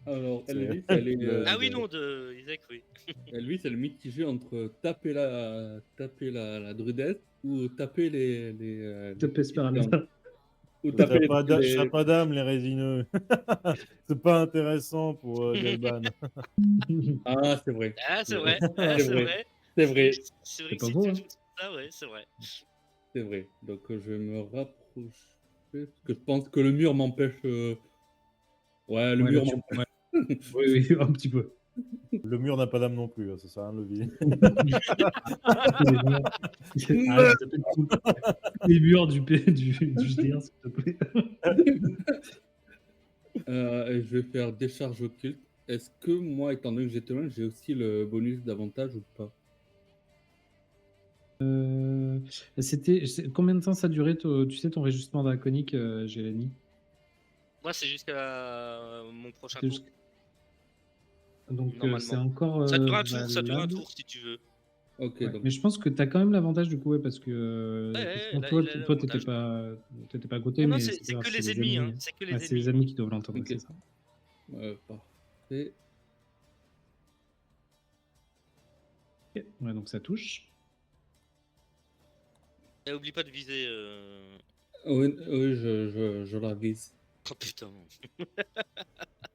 Alors, C'est- Elvis, elle est, Ah oui, non, de Isaac, oui. Elvis, elle est mitigée entre taper la druidesse ou taper les Top Esmeralda. ou T'as taper pas les... d'âme, les résineux. C'est pas intéressant pour Delban. Ah, c'est vrai. Ah, c'est vrai, C'est c'est vrai. vrai. C'est vrai, C'est vrai C'est que pas si beau, tu hein. joues ça, ouais, c'est vrai. c'est vrai. Donc, je vais me rapprocher parce que je pense que le mur m'empêche. Ouais, le Ouais, mur là, tu- m'empêche. ouais. Oui, oui, un petit peu. Le mur n'a pas d'âme non plus, ça sert à rien de le vider. Arrête de taper tous les murs du JDR, s'il te plaît. Et je vais faire décharge occulte. Est-ce que moi, étant donné que j'étais loin, j'ai aussi le bonus d'avantage ou pas? Combien de temps ça durait, tu sais, ton réjustement draconique, Gélanie? Moi, c'est jusqu'à mon prochain C'est tour, jusqu'- Donc, c'est normalement. encore Ça dure un tour, ça dure un valable. tour si tu veux. Ok, Ouais, donc. mais je pense que tu as quand même l'avantage du coup, ouais, parce que Ouais, effectivement, là, toi, il a toi, t'étais l'avantage. pas à côté, Non, mais c'est c'est pas grave, que c'est les les ennemis, ennemis. hein. C'est que Ouais, les c'est les ennemis. ennemis qui doivent l'entendre, Ok. c'est ça. Parfait. Ok. Ouais, donc ça touche. Et oublie pas de viser. Oui, oui, je la vise. Oh putain.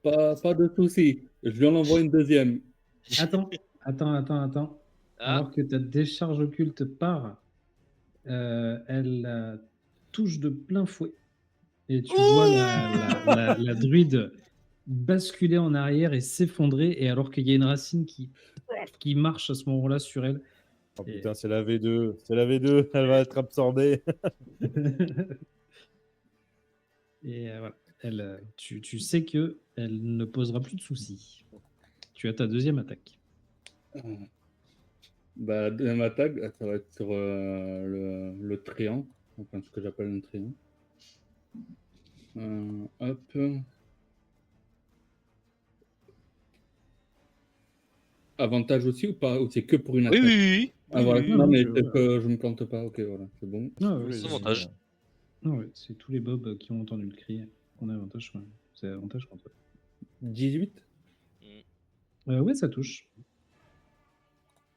Pas de souci. Je lui en envoie une deuxième. Attends. Ah, Alors que ta décharge occulte part, elle la touche de plein fouet. Et tu vois la druide basculer en arrière et s'effondrer, et alors qu'il y a une racine qui marche à ce moment-là sur elle. Oh Et- putain, c'est la V2. C'est la V2. Elle va être absorbée. Et voilà. Tu sais que elle ne posera plus de soucis. Tu as ta deuxième attaque. Bah, la deuxième attaque, ça va être sur le tréant. Enfin, ce que j'appelle un tréant. Hop. Avantage aussi ou pas? Ou c'est que pour une oui, attaque? oui, Ah, oui, voilà. oui, Non, Non, non, mais tu c'est vois. que je me plante pas. Ok, voilà, c'est bon. Ah ouais, Tous les c'est ennemis, avantage. ouais, c'est tous les bobs qui ont entendu le cri. On a avantage, ouais. C'est avantage contre eux. 18? Ouais, ça touche.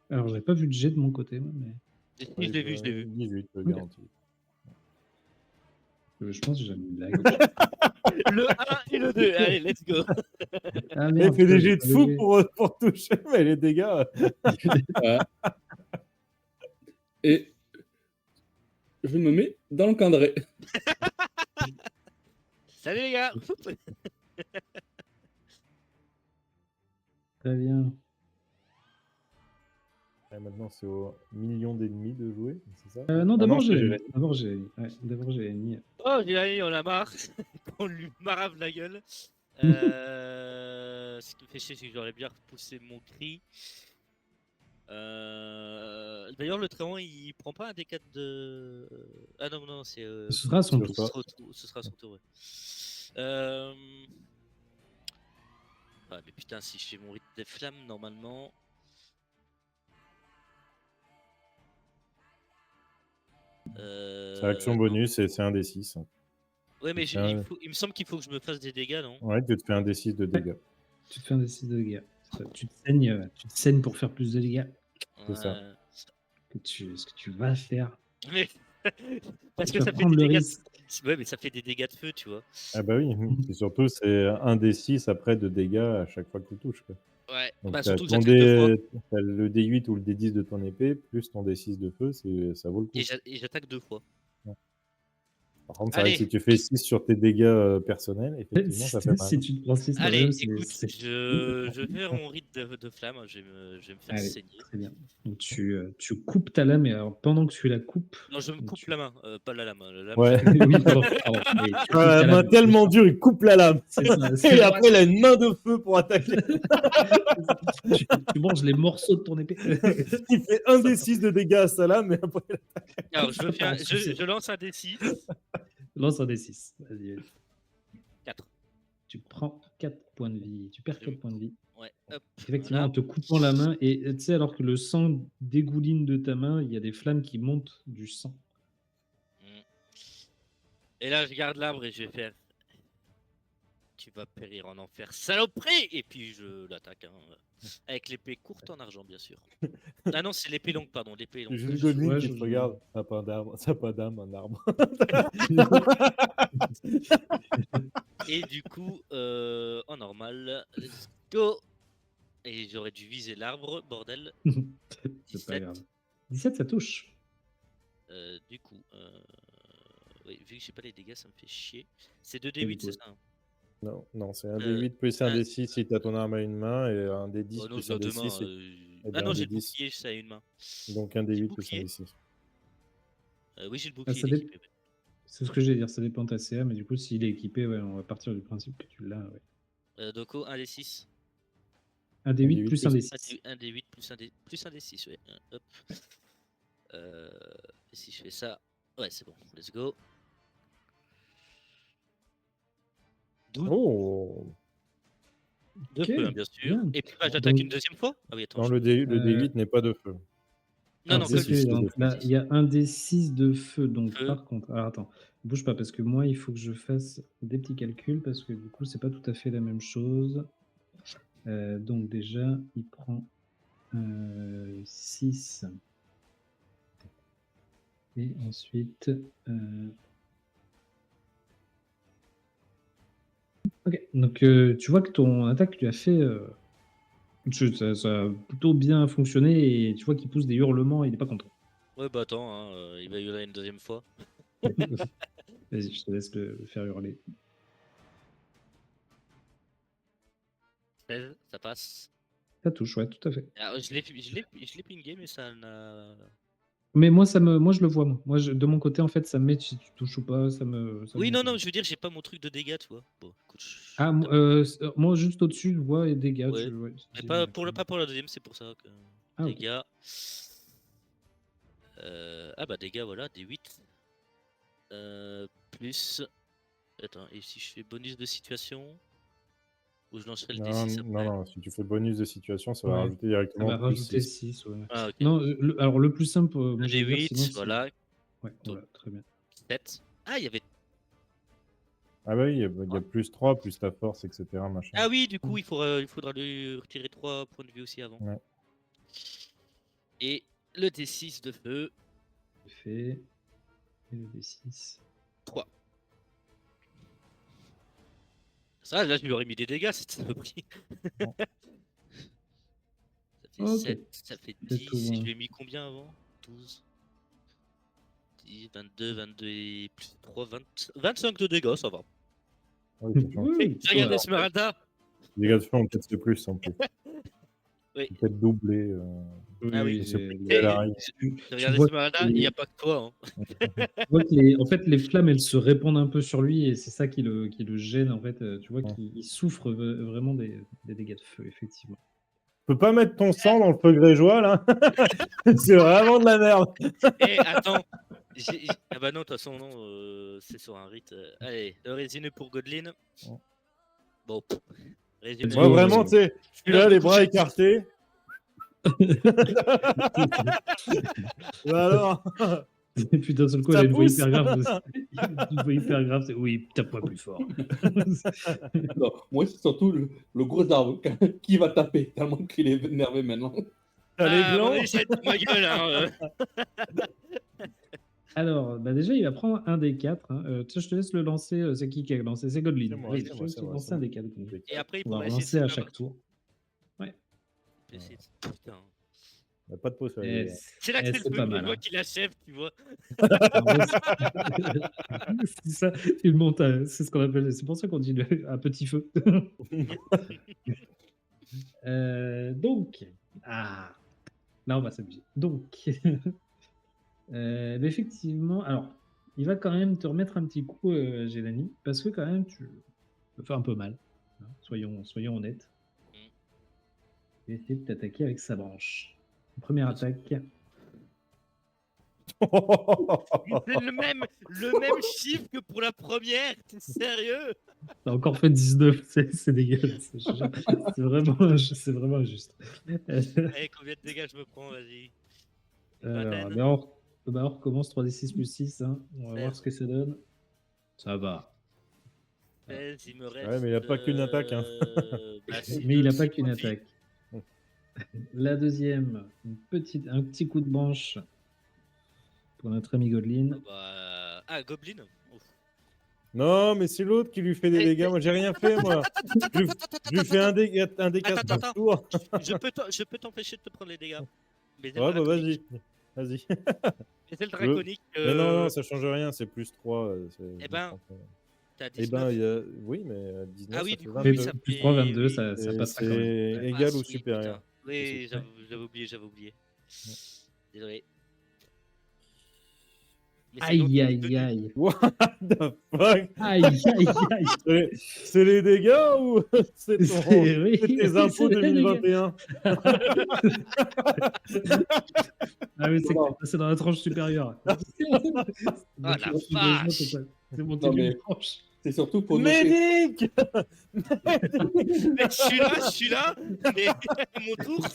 Alors, j'ai pas vu de jet de mon côté, moi, mais Si, Oui, je l'ai vu, je l'ai vu. 18, Ok. garanti. Je pense que j'ai mis une blague. Le 1 et le 2, allez, let's go. Ah Elle merde, fait putain, des j'ai jets de pas fou levé. pour toucher, mais les dégâts. Ouais. Et je me mets dans le cendré. Salut les gars. Très bien. Et maintenant, c'est au million d'ennemis de jouer, c'est ça? Non, Ah d'abord c'est j'ai Jérémy. D'abord j'ai Ouais, d'abord j'ai mis. Oh, j'ai on a marre. On lui marave la gueule. Ce qui me fait chier, c'est que j'aurais bien repoussé mon cri. D'ailleurs, le tréant, il prend pas un D4 de. Ah non, non, c'est. Ce sera à son ce tour. sera- Ce sera son tour, ouais. Ah, mais putain, si je fais mon rythme des flammes, normalement. C'est action Non. bonus et c'est un D6. Ouais, mais C'est un- il me semble qu'il faut que je me fasse des dégâts, non? Ouais, tu te fais un D6 de dégâts. Tu te fais un D6 de dégâts. Tu te saignes pour faire plus de dégâts. C'est ça. Ouais. Ce que tu vas faire. Mais. Parce Tu que vas ça fait prendre des le dégâts. risque. Ouais, mais ça fait des dégâts de feu, tu vois. Ah bah oui, et surtout, c'est un D6 après de dégâts à chaque fois que tu touches, quoi. Ouais, Donc bah t'as surtout que ton j'attaque deux fois. t'as le D8 ou le D10 de ton épée, plus ton D6 de feu, ça vaut le coup. Et j'attaque deux fois. Par contre, c'est vrai que Allez, si tu fais 6 sur tes dégâts personnels, effectivement, ça fait mal. Si tu te prends 6 allez, toi-même, écoute, c'est. je vais faire mon rite de flamme, je vais me faire Allez, saigner. très bien. Donc tu coupes ta lame, et alors pendant que tu la coupes. Non, je me coupe la main, pas la lame. La lame, Ouais. Oui, pardon. Oui, tu coupes La ta main lame. tellement dure, il coupe la lame. C'est ça. Et après, il a une main de feu pour attaquer. Tu manges les morceaux de ton épée. Il fait un D6 de dégâts à sa lame, et après, Alors, Ça part en sucette. je lance un D6. Lance un D6. Vas-y. 4. Tu prends 4 points de vie. Tu perds 4 points de vie. Ouais, hop. Effectivement, Voilà. en te coupant la main, et tu sais, alors que le sang dégouline de ta main, il y a des flammes qui montent du sang. Et là, je garde l'arbre et je vais faire. Tu vas périr en enfer, saloperie! Et puis je l'attaque, hein, avec l'épée courte en argent, bien sûr. Ah non, c'est l'épée longue, pardon, l'épée longue. Jules Godwin Ouais, qui te regarde. Ça n'a pas d'âme, un arbre. Et du coup, en normal, let's go! Et j'aurais dû viser l'arbre, bordel. C'est pas grave. 17, ça touche. Du coup, oui, vu que j'ai pas les dégâts, ça me fait chier. C'est 2d8, du coup, c'est ça? Hein. Non, c'est un D8 plus un D6 si t'as ton arme à une main, et un D10 Oh non, plus c'est un à deux D6. mains. et Ah non, un j'ai le D10. bouclier, ça à une main. Donc un J'ai D8 le plus un bouclier. D6. Oui, j'ai le bouclier. ça il est équipé, ouais. C'est ce que j'allais dire, ça dépend de ta CA, mais du coup, s'il est équipé, ouais, on va partir du principe que tu l'as. Ouais. Doko, 1d6. Un D8 D8 plus un plus- D6. Un D8 plus un D6, ouais. Hop. Et si je fais ça, ouais, c'est bon, let's go. 12 Oh. de Ok, feu, hein, bien sûr. bien. Et puis bah, j'attaque Donc- une deuxième fois. Ah oui, attends. Non, je- le Euh, D8 n'est pas de feu. Non, Alors, non, c'est que parce le six, que c'est D6. de donc, feu. là, il y a un des 6 de feu. Donc, Feu. par contre, alors attends, bouge pas parce que moi, il faut que je fasse des petits calculs parce que du coup, c'est pas tout à fait la même chose. Donc, déjà, il prend 6. Et ensuite. Ok, donc tu vois que ton attaque lui a fait. Ça a plutôt bien fonctionné et tu vois qu'il pousse des hurlements et il n'est pas content. Ouais, bah attends, hein, il va hurler une deuxième fois. Vas-y, je te laisse le faire hurler. 16, ça passe. Ça touche, ouais, tout à fait. Alors, je l'ai pingé, mais ça n'a. Mais moi, moi, je le vois. Moi, de mon côté, en fait, ça me met si tu touches ou pas. Ça me Oui, non, met- non, je veux dire, j'ai pas mon truc de dégâts, tu vois. Bon, écoute. Ah, moi, juste au-dessus, je vois et dégâts. Ouais. ouais, Mais c'est- pas pour la deuxième, c'est pour ça que. Ah, ok. Dégâts. Ah bah, dégâts, voilà, des 8. Plus. Attends, et si je fais bonus de situation. Ou je lancerai le Non, D6 non, après. non, si tu fais bonus de situation, ça va Ouais. rajouter Ça directement va plus rajouter 6. 6. Ouais. Ah, ok. Non, alors le plus simple, moi, Un je vais dire, D8, sinon, c'est- voilà. Ouais, voilà, très bien. 7. Ah, il y avait. Ah bah oui, il y a plus 3, plus ta force, etc. Machin. Ah oui, du coup, il faudra lui retirer 3 points de vie aussi avant. Ouais. Et le D6 de feu. Fait. Et le D6. 3. Ça, là, je lui aurais mis des dégâts, c'était le prix. Bon. Ça fait Ok. 7, ça fait C'est 10. tout Si bon. je lui ai mis combien avant 12. 10, 22 et plus 3, 20, 25 de dégâts, ça va. Oui, ça change. Oui, J'ai regardé ouais. Esmeralda. Les gars de feu, on peut-être c'est plus en plus. Oui. Peut-être doublé. Ah oui. c'est j'ai- plus à l'arrière. J'ai regardé vois Esmeralda, que- il n'y a pas que toi. Hein. Tu vois que en fait, les flammes, elles se répandent un peu sur lui et c'est ça qui le gêne. En fait, tu vois Ouais. qu'il souffre vraiment des dégâts de feu, effectivement. Tu peux pas mettre ton sang dans le feu grégeois, là. C'est vraiment de la merde. Eh, attends. Ah bah non, de toute façon, non, c'est sur un rite. Allez, le résine pour Godlin. Ouais. Bon, résine. Moi, vraiment, tu sais, je suis là, les bras écartés. Bah alors, Et puis d'un seul coup, Ça elle a une voix pousse. hyper grave. Une voix hyper grave, c'est oui, tape-moi plus fort. Non, moi, c'est surtout le gros arbre qui va taper, tellement qu'il est énervé maintenant. t'as les Ah, mon glands. avis, ça va être ma gueule, hein. Alors, bah déjà, il va prendre un des 4. Tiens, je te laisse le lancer. C'est qui a lancé? C'est Godlin. C'est moi, Allez, c'est je te moi, laisse c'est moi, lancer c'est un moi. des 4. Et après, il On va pourra relancer essayer à de chaque tour. Putain. Il n'y a pas de pause. Eh, C'est là que c'est le c'est feu pas que je mal. vois hein. qu'il achève, tu vois. En gros, c'est ça, il monte c'est ce qu'on appelle, c'est pour ça qu'on dit un petit feu. Donc, là on va s'amuser. Donc, mais effectivement, alors, il va quand même te remettre un petit coup, Gélani, parce que quand même, tu me fais un peu mal. hein, soyons honnêtes. Il va essayer de t'attaquer avec sa branche. Première attaque. C'est le même chiffre que pour la première. T'es sérieux? T'as encore fait 19, c'est dégueulasse. C'est vraiment injuste. Allez, combien de dégâts je me prends? Vas-y. Une Alors, vingtaine. on recommence 3d6 plus 6. Hein. On va voir ce que ça donne. Ça va. 16, il me reste. Ouais, mais il a pas qu'une attaque, hein. Bah, Mais il n'a six pas points qu'une de vie. attaque. La deuxième, un petit coup de branche pour notre ami Godlin. Ah, Goblin. Ouf. Non, mais c'est l'autre qui lui fait des dégâts. Moi, j'ai rien fait, moi. Je lui fais un dégât Attends, par tour. Je peux t'empêcher de te prendre les dégâts. Mais c'est Ouais, le bah draconique. vas-y. Mais c'est le draconique. Mais non, ça change rien. C'est plus 3. Eh ben, t'as Eh 19. ben, oui, mais 19, Ah oui, ça du fait coup, 22. oui, ça Plus fait- 3, 22, oui. ça passera quand même. C'est Ah, égal ou sweet, supérieur. putain. Oui, C'est j'avais oublié. Désolé. Mais c'est Aïe, l'autre qui est aïe, venu. aïe. What the fuck? Aïe, aïe, aïe. C'est les dégâts ou c'est Oui, tes impôts c'est les dégâts. 2021? Ah oui, c'est que Non. t'es passé dans la tranche supérieure. Ah, la vache. C'est monté Non, d'une mais- tranche. C'est surtout pour noter. Médic. Mais je suis là, mais à mon tour.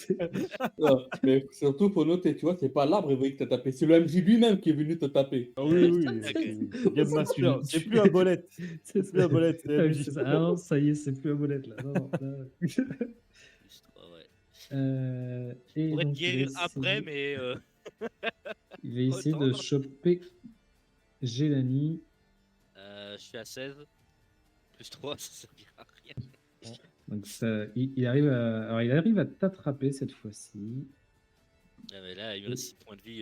Non, mais surtout pour noter, tu vois, c'est pas l'arbre Evry, que t'as tapé, c'est le MJ lui-même qui est venu te taper. Ah oui, oui, Ok. c'est Game Master. C'est plus à bolette. C'est plus à bolette, c'est Ah oui, MJ. c'est ça. Ah non, ça y est, c'est plus à molette là. Non, non, là. Plus trois, ouais. Et Pour être donc, guérir après, mais il va essayer de Retendre. choper Gélanie. je suis à 16. Plus 3, ça servira à rien. Donc ça, il arrive alors il arrive à t'attraper cette fois-ci. Ah, mais là, il me reste 6 points de vie.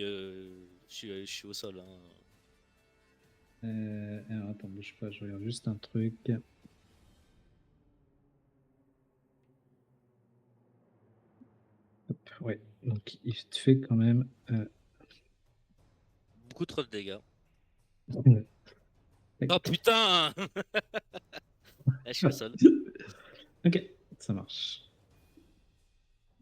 Je suis au sol. Hein. Alors attends, bouge pas, je regarde juste un truc. Hop, ouais, donc il te fait quand même. Beaucoup trop de dégâts. Ouais. Oh putain. Là, je suis au sol. Ok, ça marche.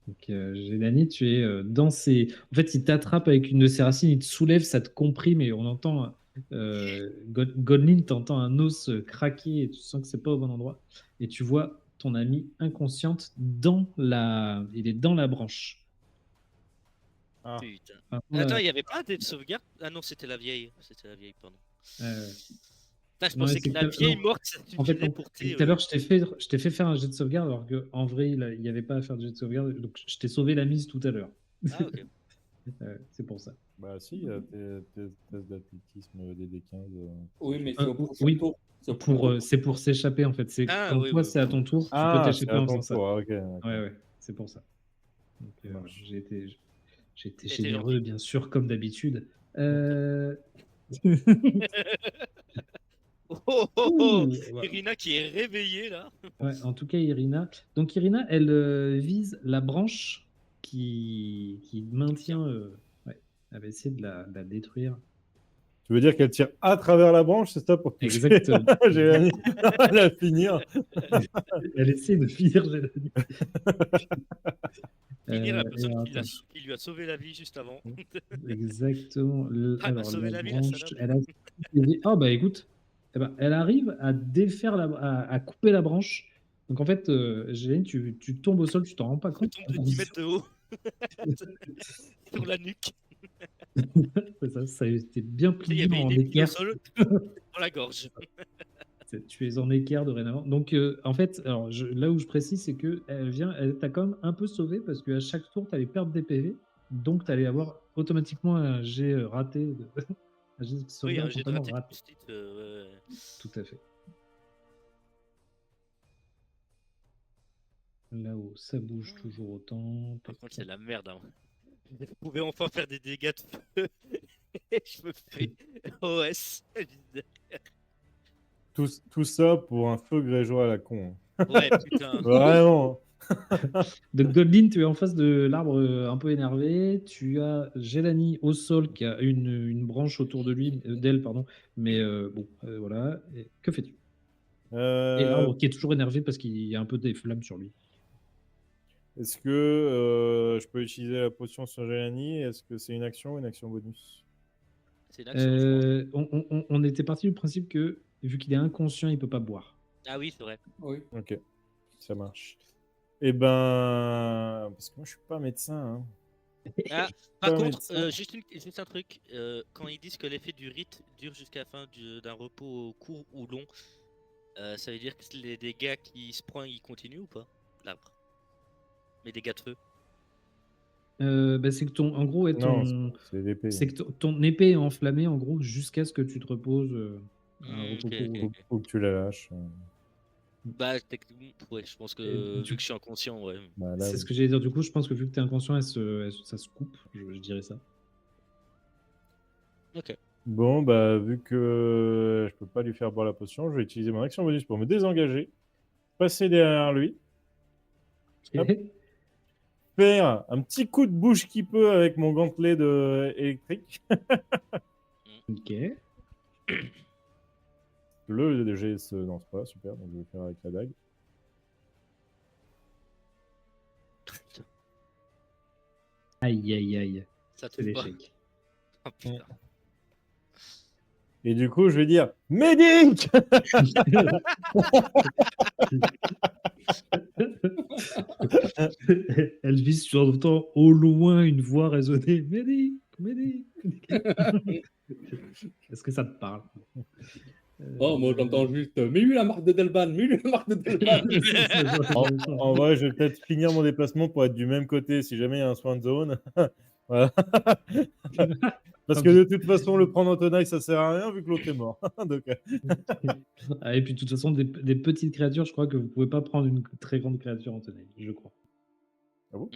Donc, Gélanie, tu es dans ses. En fait, il t'attrape avec une de ses racines, il te soulève, ça te comprime et on entend. Godlin, t'entends un os craquer et tu sens que c'est pas au bon endroit. Et tu vois ton ami inconsciente dans la. Il est dans la branche. Ah. Putain. Enfin, Attends, il n'y avait pas de sauvegarde? Ah non, c'était la vieille. C'était la vieille, pardon. Putain, je non, mais pensais c'est que la que- vieille non. morte, ça En fait, suffirait non. pour Tout à l'heure, je t'ai fait faire un jet de sauvegarde, alors qu'en vrai, il n'y avait pas à faire de jet de sauvegarde. Donc, je t'ai sauvé la mise tout à l'heure. Ah, ok. C'est pour ça. Bah si, il y a tes tests d'athlétisme des D15. Oui, mais c'est au prochain oui. tour. C'est au prochain tour. C'est pour s'échapper, en fait. C'est Ah, quand oui, toi, oui. c'est à ton tour, tu peux Ah, c'est t'échapper à en ton faisant ça. tour, ah, ok. d'accord. Ouais, c'est pour ça. Donc, Ça marche. j'ai été T'étais généreux, gentil. bien sûr, comme d'habitude. Oh, oh, oh. Ouais. Irina qui est réveillée, là. Ouais, en tout cas, Irina. Donc, Irina, elle vise la branche qui maintient. Ouais, elle va essayer de la détruire. Tu veux dire qu'elle tire à travers la branche, c'est ça pour toucher Exactement. Gélanie à la finir. Elle essaie de finir Gélanie. Finir la Et personne alors, qui lui a sauvé la vie juste avant. exactement. Ah, elle m'a sauvé la vie, la branche, salope. elle a... Ah bah écoute, eh ben, elle arrive à défaire à couper la branche. Donc en fait, Gélanie, tu tombes au sol, tu t'en rends pas Je compte. tombe de 10 mètres de haut. Sur la nuque. Ça a été bien Tu sais, il y plié avait en une épine au équerre. sol dans la gorge. Tu es en équerre dorénavant. Donc en fait, alors, là où je précise, c'est que elle t'a quand même un peu sauvé parce qu'à chaque tour, tu allais perdre des PV. Donc tu allais avoir automatiquement un jet raté. Un jet de Oui, sauvegarde un jet de totalement raté raté. plus titre, ouais. Tout à fait. Là où ça bouge toujours autant. Par contre, c'est la merde. Hein. Je pouvais enfin faire des dégâts de feu. Et je me fais OS. Tout ça pour un feu grégeois à la con. Ouais, putain. Vraiment. Donc Godlin, tu es en face de l'arbre un peu énervé. Tu as Gélanie au sol qui a une branche autour de lui, d'elle, pardon. Mais bon, voilà. Et que fais-tu? Et l'arbre qui est toujours énervé parce qu'il y a un peu des flammes sur lui. Est-ce que je peux utiliser la potion sur Gélanie? Est-ce que c'est une action ou une action bonus? C'est une action, je pense. On était parti du principe que, vu qu'il est inconscient, il peut pas boire. Ah oui, c'est vrai. Oui. Ok, ça marche. Eh ben, parce que moi je suis pas médecin. Hein. Ah, par Pas contre, médecin. juste un truc. Quand ils disent que l'effet du rite dure jusqu'à la fin d'un repos court ou long, ça veut dire que les dégâts qui se prend, ils continuent ou pas? L'arbre. Les dégâts de feu. Bah, c'est que en gros, Non, c'est l'épée. c'est que ton épée est enflammée en gros jusqu'à ce que tu te reposes un repos ok, court. ok. Faut que tu la lâches. Bah, techniquement, ouais, je pense que vu que je suis inconscient, ouais. Bah, là, C'est ce que j'allais dire. Du coup, je pense que vu que tu es inconscient, ça se coupe. Je dirais ça. Ok. Bon, bah, vu que je peux pas lui faire boire la potion, je vais utiliser mon action bonus pour me désengager, passer derrière lui, Hop. faire un petit coup de bouche qui peut avec mon gantelet électrique. Ok. Le DG se lance pas, super, donc je vais le faire avec la dague. Aïe, aïe, aïe. Ça C'est touche pas. l'échec. Oh, putain. Et du coup, je vais dire Médic. Elvis, tu entends au loin une voix résonner. Médic, Médic. Est-ce que ça te parle? Oh, moi j'entends juste mais lui la marque de Delban, mais lui la marque de Delban. En vrai, je vais peut-être finir mon déplacement pour être du même côté si jamais il y a un soin de zone. Voilà. Parce que de toute façon, le prendre en tenaille, ça sert à rien vu que l'autre est mort. Donc, Ah, et puis de toute façon, des petites créatures, je crois que vous pouvez pas prendre une très grande créature en tenaille, je crois. Ah bon?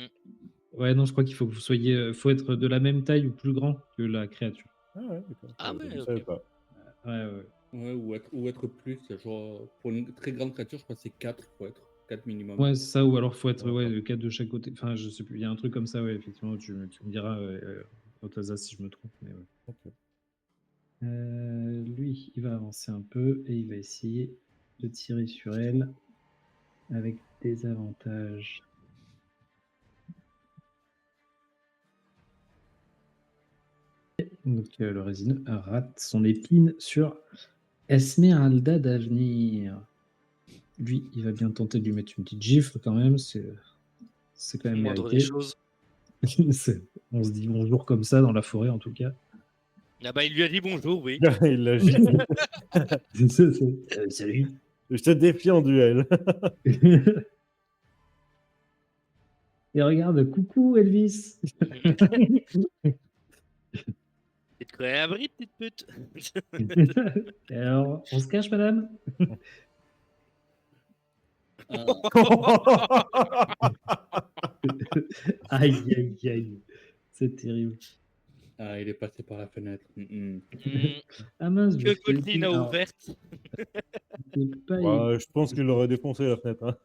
Ouais, non, je crois qu'il faut que vous soyez, faut être de la même taille ou plus grand que la créature. Ah ouais, d'accord. Ah Je ouais, ne ok. savais pas. Ouais, ouais. Ouais, ou être plus. Genre, pour une très grande créature, je crois que c'est 4, faut être 4 minimum. Ouais, c'est ça, ou alors faut être D'accord. 4 de chaque côté. Enfin, je sais plus, il y a un truc comme ça, ouais, effectivement, tu me diras, Otasa, si je me trompe. Mais ouais. Ok. Lui, il va avancer un peu et il va essayer de tirer sur elle avec des avantages. Donc le résine rate son épine sur Esmeralda d'avenir. Lui, il va bien tenter de lui mettre une petite gifle quand même, c'est quand même Moindre des mérité. choses. On se dit bonjour comme ça dans la forêt en tout cas. Ah bah, il lui a dit bonjour, oui. Il l'a giflé. Salut. Je te défie en duel. Et regarde, coucou Elvis. T'es de quoi à l'abri, petite pute. Et alors, on se cache, madame? Ah, Aïe, aïe, aïe. C'est terrible. ah, il est passé par la fenêtre. Hmm, Ah mince, Que parce que Godwin a alors, ouverte. c'est pas, Ouais, je pense qu'il l'aurait défoncé la fenêtre. Hein.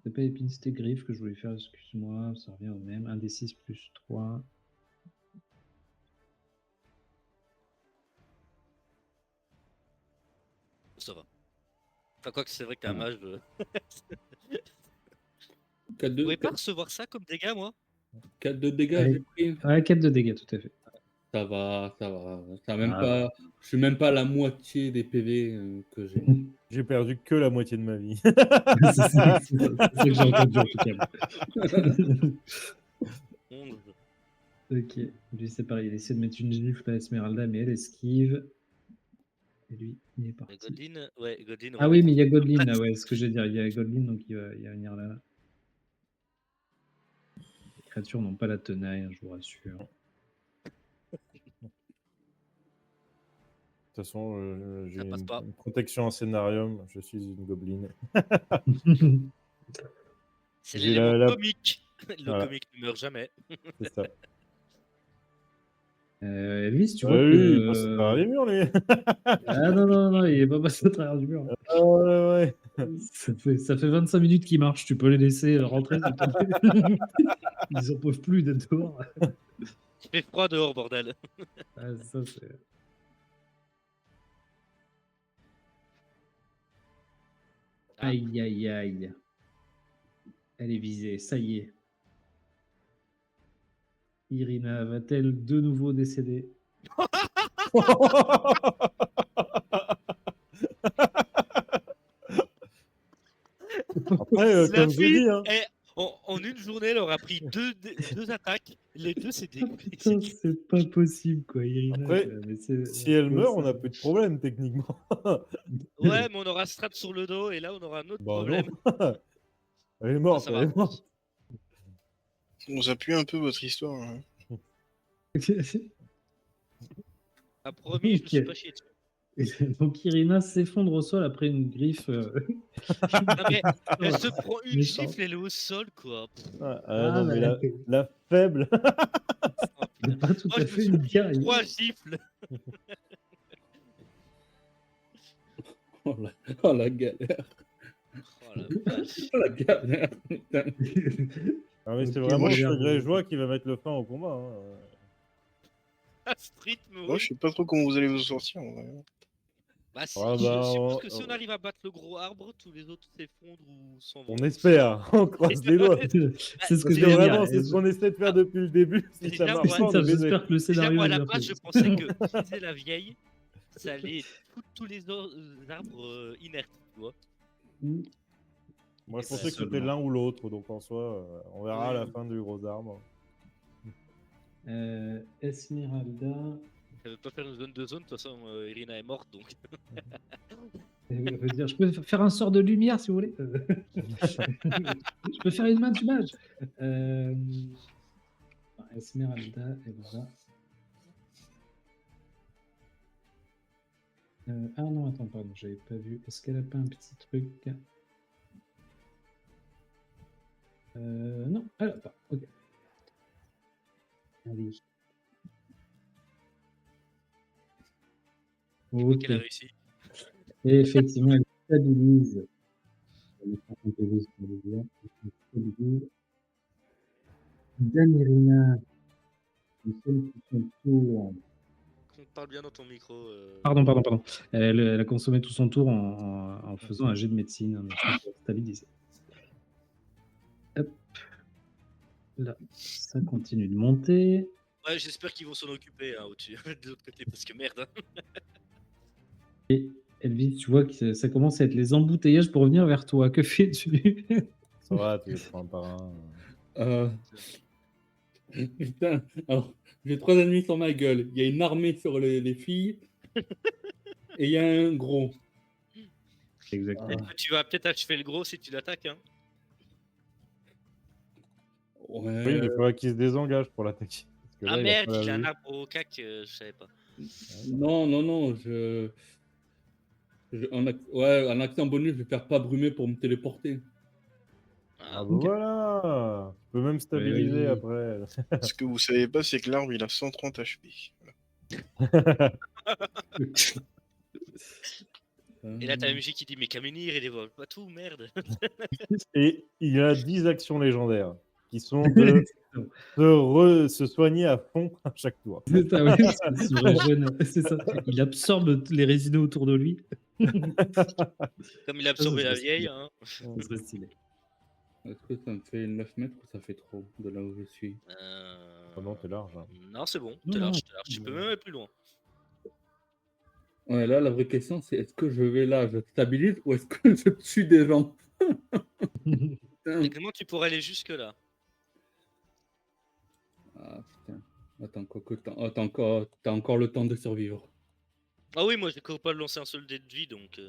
c'est pas épine, c'était griffe que je voulais faire, excuse-moi, ça revient au même. 1 des 6 plus 3. Ça va. Enfin, quoi que c'est vrai que t'es un Ah. mage. 4 Je de, pouvais pas recevoir ça comme dégâts, moi. 4 de dégâts, Ouais. j'ai pris. Ouais, 4 de dégâts, tout à fait. Ça va, ça va. Ça a même Ah, pas, je suis même pas à la moitié des PV que j'ai. J'ai perdu que la moitié de ma vie. c'est ça que j'ai entendu en tout cas. 11. Ok, lui c'est pareil, il essaie de mettre une gifle à Esmeralda, mais elle esquive. Et lui, il est Mais parti. Godwin, ouais, Godwin. Ah oui, mais il y a Godwin là, ouais, ce que j'ai dire, il y a Godwin, donc il va venir là. Les créatures n'ont pas la tenaille, hein, je vous rassure. De toute façon, j'ai Ça passe pas. une protection en scénarium. Je suis une gobeline. C'est J'ai l'élément la- comique. Le Voilà. comique ne meurt jamais. C'est ça. Elvis, tu Ah vois oui, que. il passe à travers les murs, lui. Ah non, il est pas passé à travers du mur. Ah ouais, ouais. Ça fait 25 minutes qu'il marche, tu peux les laisser rentrer s'il te plaît. Ils en peuvent plus d'être dehors. Il fait froid dehors, bordel. Ah, ça, c'est... Ah. Aïe, aïe, aïe. Elle est visée, ça y est. Irina va-t-elle de nouveau décéder? Après, La comme je fille, dis, hein, en une journée, elle aura pris deux attaques. Les deux, c'est des. Putain, c'est pas possible, quoi, Irina. Après, quoi. Mais c'est- si elle c'est meurt, on ça. n'a plus de problème, techniquement. Ouais, mais on aura Strat sur le dos et là, on aura un autre Bah problème. non. Elle est morte, Ça elle va. est morte. On appuie un peu votre histoire. Hein. A promis, je me suis Ok. pas chié dessus. Donc Irina s'effondre au sol après une griffe. Non, mais elle se prend une Méchant. gifle, elle est au sol, quoi. Non, mais la faible. Oh, putain. pas tout Moi, à je me fait suis une pris caille. 3 gifles. Oh la galère. Oh la vache. Oh la galère. Putain. Ah, mais c'est Ok, vraiment moi, ce regarde. Grégeois qui va mettre le fin au combat. Hein. Ah, Street, mais Moi, oui. je sais pas trop comment vous allez vous sortir. En vrai. Bah si, Ah je bah, suppose que si on arrive à battre le gros arbre, tous les autres s'effondrent ou s'en vont. on espère, on croise les doigts. C'est ce que Parce que j'allais dire. vraiment, c'est ce qu'on essaie de faire depuis le début. Si ça Déjà, marche moi, pas, on est baisé. J'espère que le déjà, scénario moi, à est la bien base, fait. je pensais que utiliser la vieille, ça allait tous les arbres inertes, tu vois. Moi, je Et pensais bah, que c'était seulement. l'un ou l'autre, donc en soi, on verra à la Oui. fin du gros arbre. Esmeralda. Ça veut pas faire une zone de zone, de toute façon, Irina est morte, donc. Veut dire, je peux faire un sort de lumière si vous voulez. Je peux faire une main du mage. Esmeralda, et voilà. Ah non, attends, pardon, j'avais pas vu. Est-ce qu'elle a pas un petit truc? Non, elle a pas. Ok. Allez. Je crois Ok. qu'elle a réussi. Et effectivement, elle stabilise. Elle est pas comptabilise pour les joueurs. Elle stabilise. Danirina, nous sommes sur son tour. On parle bien dans ton micro. Pardon. Elle a consommé tout son tour en faisant un jet de médecine. Donc je peux stabiliser. Hop. Là, ça continue de monter. Ouais, j'espère qu'ils vont s'en occuper hein, au-dessus, de l'autre côté, parce que merde. Hein. Elvis, tu vois que ça commence à être les embouteillages pour revenir vers toi. Que fais-tu? Ça va, tu les prends un par un. Euh, Putain, alors, j'ai 3 ennemis sur ma gueule. Il y a une armée sur les filles. Et il y a un gros. Exactement. Peut-être que tu vas peut-être achever le gros si tu l'attaques. Hein. Ouais, Oui, mais il faudra qu'il se désengage pour l'attaquer. Parce que Ah là, il a merde, pas la il a un vue. arbre au cac, je savais pas. non, ouais, en action bonus, je vais faire pas brumer pour me téléporter. Ah Ah, bah Ok. voilà. Tu peux même stabiliser Oui. après. Ce que vous savez pas, c'est que l'arbre, il a 130 HP. Voilà. Et là, t'as la musique qui dit mais Kamunir, il dévoile pas tout, merde. Et il a 10 actions légendaires qui sont de se soigner à fond à chaque tour. C'est ça, oui, se régène. C'est ça. Il absorbe les résineux autour de lui. Comme il a Ça absorbé serait la stylé. vieille. Hein. Ça serait stylé. Est-ce que ça me fait 9 mètres ou ça fait trop de là où je suis? Oh non, t'es large. Hein. Non, c'est bon, Non, t'es non, large, t'es large. Tu peux même aller plus loin. Ouais, là, la vraie question, c'est est-ce que je vais là, je stabilise ou est-ce que je tue des gens? Putain. Techniquement, tu pourrais aller jusque là. Ah putain. Attends, t'as encore le temps de survivre. Ah oui, moi, je ne pas de lancer un seul dé de vie, donc.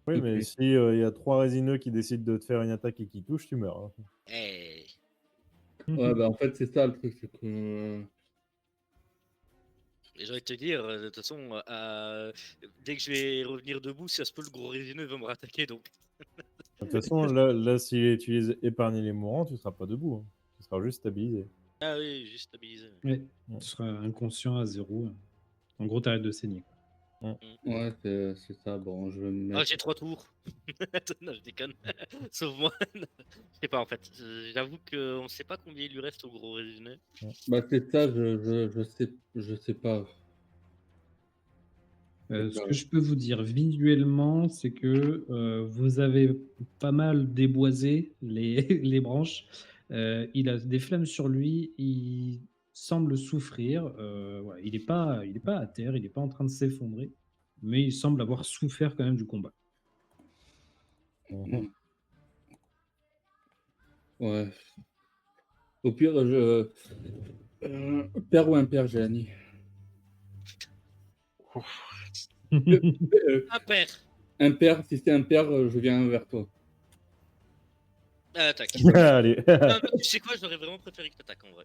Oui, Ok. mais si il y a 3 résineux qui décident de te faire une attaque et qui touchent, tu meurs. Hein. Hey. Ouais, bah en fait, c'est ça le truc, c'est que. Et j'ai envie de te dire, de toute façon, dès que je vais revenir debout, si ça se peut, le gros résineux va me rattaquer, donc. De toute façon, là, si tu épargnes les mourants, tu seras pas debout. Hein. Tu seras juste stabilisé. Ah oui, juste stabilisé. Ouais, tu seras inconscient à 0. En gros, t'arrêtes de saigner. Ouais, c'est ça. Bon, je vais me Ah, mettre. j'ai 3 tours. Non, je déconne. Sauve-moi. Je sais pas, en fait. J'avoue qu'on sait pas combien il lui reste au gros résineux. Bah, c'est ça, je sais pas. Ce que je peux vous dire visuellement, c'est que vous avez pas mal déboisé les branches. Il a des flammes sur lui. Il semble souffrir. Voilà, il n'est pas à terre. Il n'est pas en train de s'effondrer. Mais il semble avoir souffert quand même du combat. Mhm. Ouais. Au pire, père ou impair, j'ai Annie. Un père. Impair, si c'est impair, je viens vers toi. Ah, attaque. Allez. Non, mais tu sais quoi, j'aurais vraiment préféré que t'attaques en vrai.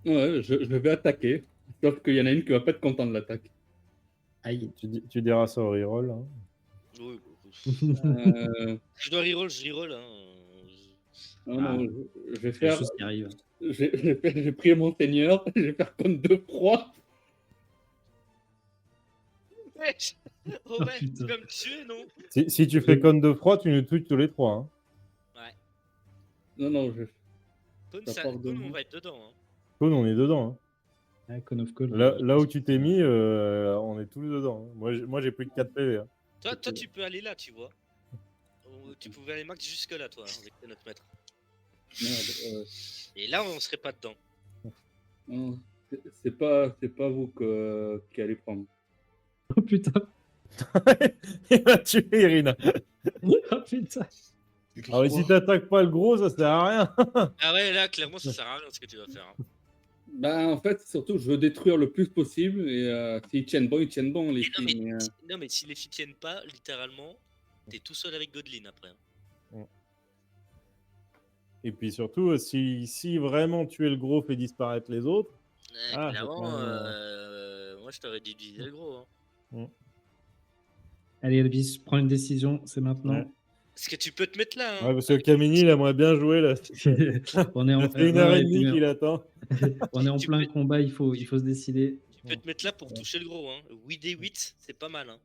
Ouais, je vais attaquer. Sauf qu'il y en a une qui va pas être contente de l'attaque. Aïe. Tu diras ça au reroll. Hein. Oui, Euh, je dois reroll, je reroll. Hein. non, je vais C'est faire. des choses qui arrivent. J'ai pris mon seigneur, je vais faire comme 2 froid. Wesh. Robin, putain. tu vas me tuer, non? Si tu fais conne de froid, tu nous tues tous les 3. Hein. Ouais. Non, Cône, ça ça, part de Cône, on moi. va être dedans. Hein. Cône, on est dedans. Hein. Icon of Call. Là où tu t'es mis, on est tous dedans. Hein. Moi, j'ai plus que 4 PV. Hein. Toi, tu peux aller là, tu vois. Tu pouvais aller max jusque là, toi, hein, avec notre maître. Merde, Et là, on serait pas dedans. non, c'est pas vous qui allez prendre. Oh putain. Il va tuer Irina. Oh putain. Alors, si t'attaques pas le gros, ça sert à rien. Ah ouais, là, clairement, ça sert à rien ce que tu vas faire. Hein. Ben, en fait, surtout, je veux détruire le plus possible. Et s'ils tiennent bon, ils tiennent bon, les Et non, filles. Mais, non, mais si les filles tiennent pas, littéralement, t'es tout seul avec Godlin après. Hein. Et puis surtout, si vraiment tuer le gros fait disparaître les autres, Ah, Clairement, c'est quand même, moi je t'aurais dit de viser le gros. Hein. Allez, Elvis, prends une décision, c'est maintenant. Ouais. Parce que tu peux te mettre là. Hein. ouais, parce que Camini, il aimerait bien jouer là. On est en, Ça fait 1h30 ouais, qu'il attend. on est en Tu plein peux- combat, il faut se décider. Tu peux te mettre là pour toucher le gros. Hein. 8d8, c'est pas mal. Hein.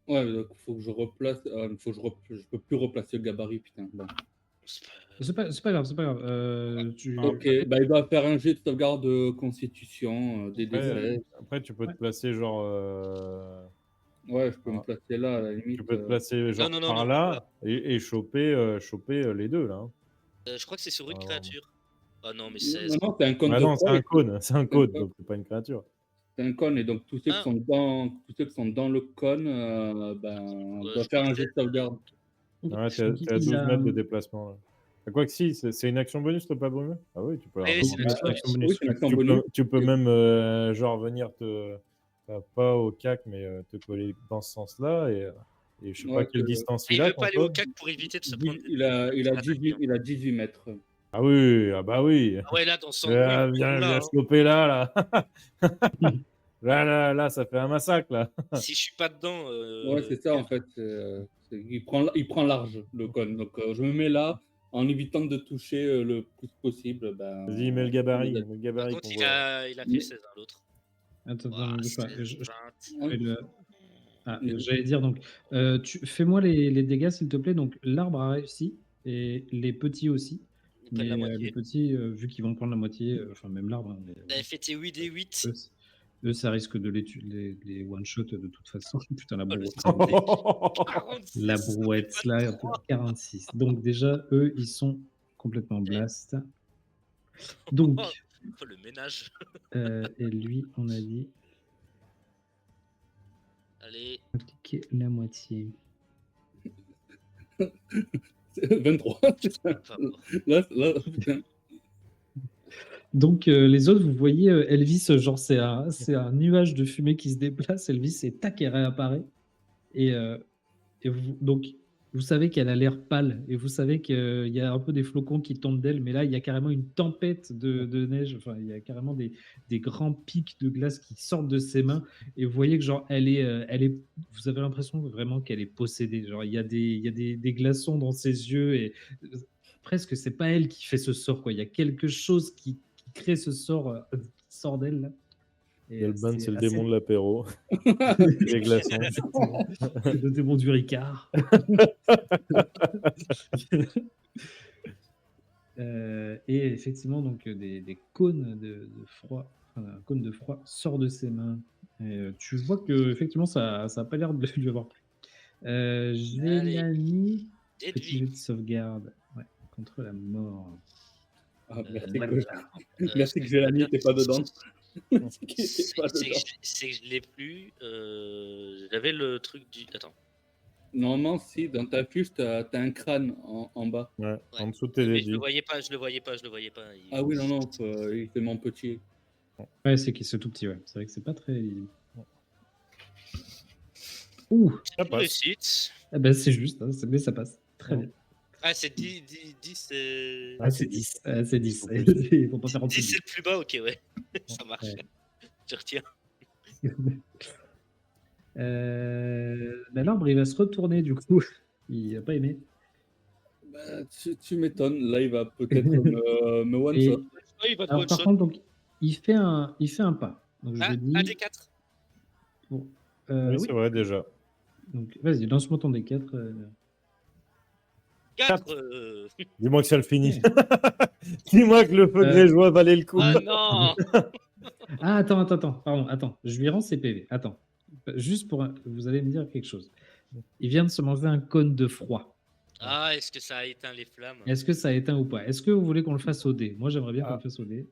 ouais, donc faut que je replace. Je peux plus replacer le gabarit, putain. Bon. C'est pas- C'est pas grave, c'est pas grave. Ok, bah, il va faire un jet de sauvegarde de constitution, des Après, D16. après, tu peux te Ouais. placer genre. Ouais, je peux Ah. me placer là, à la limite. Tu peux te placer genre non, par non, là et choper les deux là. Hein. Je crois que c'est sur une Ah, créature. Oh non, mais c'est. Non, non, c'est un cône Ah de non, c'est froid, un cône, c'est un un cône, cône. donc c'est pas une créature. C'est un cône, et donc tous ceux Ah. qui sont dans le cône, ben, je doivent faire crois un que jet de sauvegarde. Ouais, t'es à 12 mètres de déplacement. Là. Ah, quoi que si, c'est une action bonus, t'as pas brumé? Ah oui, tu peux la Oui, c'est une rajouter. action bonus. Oui, c'est une action Tu bonus. tu peux même genre venir pas au cac, mais te coller dans ce sens-là et je sais pas Ouais, quelle que- distance Et il il a. veut pas aller au Quentin. cac pour éviter de se prendre. Il a 18 mètres. Ah oui, ah bah oui. Ah ouais, là, dans son. Viens, Oui, viens, là, viens hein. choper là. Là, ça fait un massacre là. Si je suis pas dedans. Ouais, c'est ça en fait. Il prend large le cône. Donc je me mets là en évitant de toucher le plus possible. Ben, Vas-y, mets le gabarit. Mets le Par gabarit contre, qu'on il voit. a fait 16 à l'autre. Attends, Ouah, bouge pas. 16, 20. fais le- j'allais dire donc, fais-moi les dégâts s'il te plaît. Donc l'arbre a réussi et les petits aussi. Ils prennent la Mais moitié. les petits, vu qu'ils vont prendre la moitié, enfin même l'arbre, hein, T'avais fait tes 8d8. eux, ça risque de les one-shot de toute façon. Putain, la Oh, le brouette. score. 46, La ça fait brouette, là, 46. Donc déjà, eux, ils sont complètement blast. Donc, Oh, le ménage. et lui, on a dit Allez. appliquer la moitié. 23. Enfin, bon. Là, putain. Donc les autres, vous voyez Elvis, genre c'est un nuage de fumée qui se déplace. Elvis et tac, elle réapparaît. Et donc vous savez qu'elle a l'air pâle et vous savez qu'il y a un peu des flocons qui tombent d'elle, mais là il y a carrément une tempête de neige. Enfin, il y a carrément des grands pics de glace qui sortent de ses mains et vous voyez que genre elle est. Vous avez l'impression vraiment qu'elle est possédée. Genre il y a des glaçons dans ses yeux et presque c'est pas elle qui fait ce sort quoi. Il y a quelque chose qui crée ce sort qui sort d'elle là. Il y a le ban, c'est le assez- démon de l'apéro. Les glaçons. le démon du Ricard. Et effectivement, donc des cônes de froid, enfin, un cône de froid sort de ses mains. Et, tu vois que effectivement, ça a pas l'air de lui avoir pris. Gélanie, Dead petit vie. jeu de sauvegarde, ouais, contre la mort. Ah, merci voilà. merci que Gélanie n'était pas dedans. Merci qu'il était C'est pas c'est dedans. que je l'ai plus. J'avais le truc du. Attends. Normalement, si, dans ta fiche, t'as un crâne en bas. Ouais, Ouais. en dessous de tes Mais je dédits. le voyais pas, je le voyais pas, je le voyais pas. Ah oui, non, il fait mon petit. Ouais, c'est tout petit, ouais. C'est vrai que c'est pas très. Ouh, Ça C'est une passe. réussite. ah ben, c'est juste, hein, mais ça passe. Très Ouais. bien. Ah, c'est 10. Ah, c'est 10. Ah, c'est 10. Il faut pas faire en 10, dessous. c'est le plus bas, ok, ouais. Ça marche. Ouais. Je retiens. L'arbre, il va se retourner du coup. Il a pas aimé. Bah, tu m'étonnes. Là, il va peut-être me one-shot. Oh, il va te Alors, one par shot. contre, donc, il fait un pas. Donc, je Ah, le dis. un des 4. Bon, Oui, oui. c'est vrai déjà. Donc, vas-y, lance-moi ton D4. 4. Dis-moi que ça le finit. Dis-moi que le feu Euh, grégeois valait le coup. Ah non. Ah, attends, pardon, attends. Je lui rends ses PV. Attends. Juste pour. Vous allez me dire quelque chose. Il vient de se manger un cône de froid. Ah, est-ce que ça a éteint les flammes? Est-ce que ça a éteint ou pas? Est-ce que vous voulez qu'on le fasse au dé? Moi, j'aimerais bien qu'on Ah. le fasse au dé.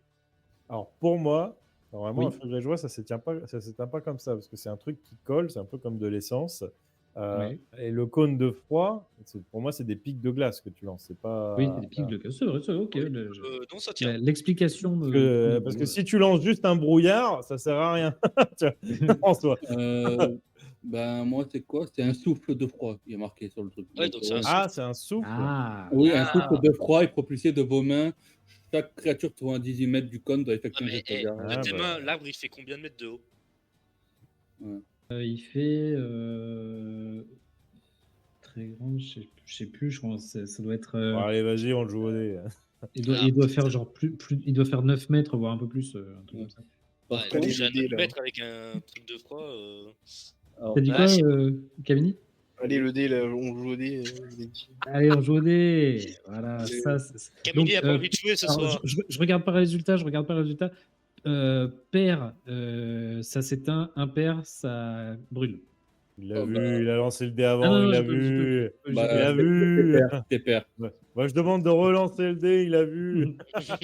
Alors pour moi, normalement, Oui. un feu grégeois, ça s'éteint pas comme ça, parce que c'est un truc qui colle, c'est un peu comme de l'essence. Ouais. Et le cône de froid, pour moi, c'est des pics de glace que tu lances. C'est pas. Oui, c'est des pics de glace. C'est vrai, ok. Oui, non, ça tient. L'explication Parce que si tu lances juste un brouillard, ça sert à rien. Tu vois, en soi. Ben, moi, c'est quoi? C'est un souffle de froid qui est marqué sur le truc. Ouais, donc c'est un Ah, c'est un souffle. Ah, Oui, un Ah. souffle de froid est propulsé de vos mains. Chaque créature trouvant à 18 mètres du cône doit Ah, effectuer un mais jet de sauvegarde. de tes bah. mains, l'arbre, il fait combien de mètres de haut? il fait très grand, je sais plus, je crois. Ça doit être. Bon, allez, vas-y, on le joue au dé. Il doit faire genre il doit faire 9 mètres, voire un peu plus, un truc comme ça. Par Ouais, contre, toucher à le dé, 9 là. mètres avec un truc de froid. alors, T'as dit Ah, quoi, je sais Camini? Allez, le dé, là, on joue au dé. il est dit. Allez, on joue au dé. Voilà, Allez. ça. Camille Donc, a pas envie de jouer ce alors, soir. je regarde pas le résultat, Pair, ça s'éteint, impair, ça brûle. Il l'a Oh, vu, bah. il a lancé le dé Ah avant, non, il l'a je peux- vu. je Bah, peux- Il a c'est- vu. T'es père. Ouais. Moi, je demande de relancer le dé, il a vu. Donc, Je ouais,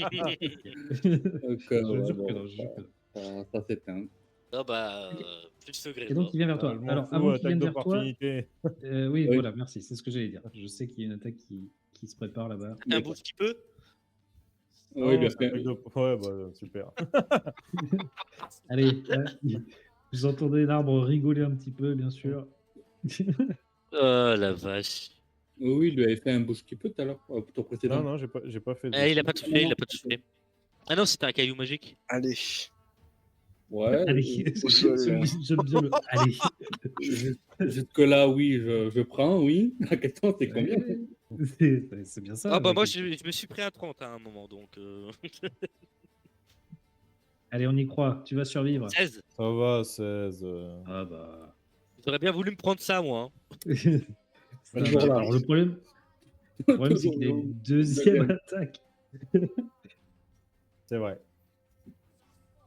jure que bon, non, je jure que non. ça s'éteint. Non, bah, Ok. plus de feu Et donc, il vient vers Ah, toi. je m'en Alors, fous, avant qu'il attaque vienne vers toi, d'opportunité. oui, Oui. voilà, merci, c'est ce que j'allais dire. Je sais qu'il y a une attaque qui se prépare là-bas. un bout petit peu. Oui, bien c'est sûr. attaque ouais, bah, super. Allez, vous entendez l'arbre rigoler un petit peu, bien sûr. Oh la vache. Oui, il lui avait fait un bouche qui peut tout à l'heure, au tour précédent. Non, j'ai pas fait de Il a pas touché, il a pas touché. Ah non, c'était un caillou magique. Allez. Ouais, Allez, au sol, là. j'aime bien le. Allez. jusque-là, oui, je prends, oui. La question, c'est combien? C'est bien ça. Ah bah la moi, question. je me suis pris à 30 à un moment, donc Allez, on y croit. Tu vas survivre. 16. Ça va, 16. Ah bah. J'aurais bien voulu me prendre ça, moi. hein. Toujours là. Alors, le problème, c'est qu'il a une deuxième attaque. C'est vrai.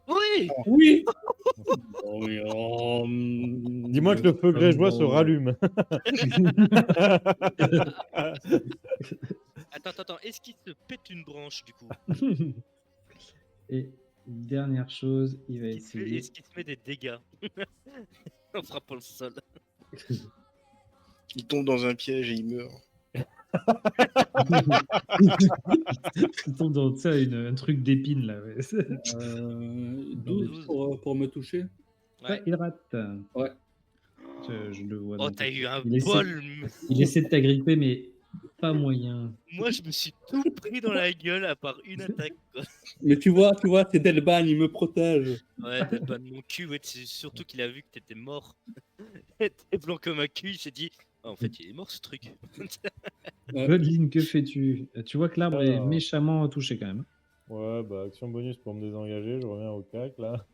Oui. Oui. Dis-moi que le feu grégeois se rallume. Attends, est-ce qu'il se pète une branche, du coup? Et dernière chose, il va essayer. Est-ce qu'il se met des dégâts en frappant le sol? Il tombe dans un piège et il meurt. Il tombe dans, tu sais, un truc d'épine là. Ouais. 12 pour me toucher. Ouais, il rate. Ouais. Je le vois. Oh, donc. t'as eu un Il essaie- bol. Il essaie de t'agripper, mais pas moyen. Moi, je me suis tout pris dans la gueule à part une attaque. Quoi. Mais tu vois, c'est Delban, il me protège. Ouais, t'as pas de mon cul. Ouais, c'est surtout qu'il a vu que t'étais mort. T'es blanc comme un cul. Il s'est dit, ah, en fait, il est mort ce truc. Ouais. Godline, que fais-tu? Tu vois que l'arbre est Alors. méchamment touché quand même. Ouais, bah, action bonus pour me désengager, je reviens au cac, là.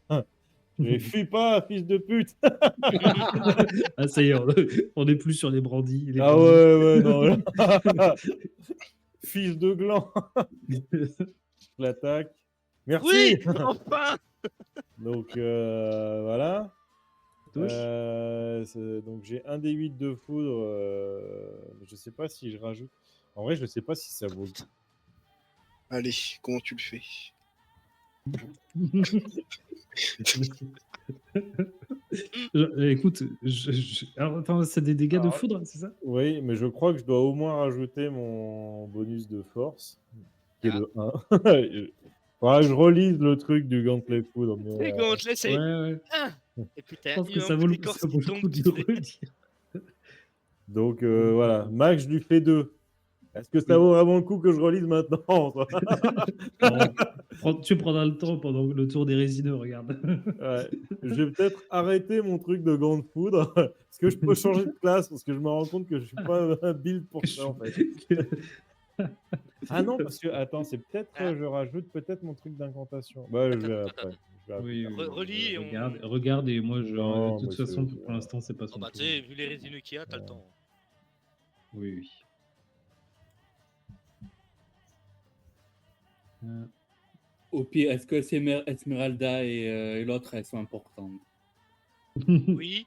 Je fuis pas, fils de pute. Ah, ça y est, on est plus sur les brandis. Les Ah brandis. ouais, non. là. Fils de gland. L'attaque. Merci. Oui, enfin. Donc, voilà. Touche. Donc, j'ai un des 8 de foudre. Je sais pas si je rajoute. En vrai, je sais pas si ça vaut. Allez, comment tu le fais? Écoute, alors, attends, c'est des dégâts de Alors, foudre, c'est ça? Oui, mais je crois que je dois au moins rajouter mon bonus de force, qui est le 1. Faudra que je relise le truc du gantelet de foudre. Mais, Les gantelets, c'est. Ouais. Et puis Je t'as pense eu que un ça bout vaut le d'écorce ça vaut qui le coup tombe. de tu le fais, redire. Donc voilà, Max, je lui fais 2. Est-ce que ça vaut vraiment le coup que je relise maintenant? Tu prendras le temps pendant le tour des résineux, regarde. Ouais. Je vais peut-être arrêter mon truc de gant de foudre. Est-ce que je peux changer de classe? Parce que je me rends compte que je suis pas un build pour ça en fait. Ah non, parce que attends, c'est peut-être je rajoute peut-être mon truc d'incantation. Bah, je vais après. Je vais Oui, après. Relis et on. regarde et moi, Non, de toute mais façon, c'est- pour l'instant, c'est pas Oh son bah, tu tour. sais, vu les résineux qu'il y a, t'as le temps. Oui. Au pire, est-ce que Esmeralda et l'autre, elles sont importantes? Oui,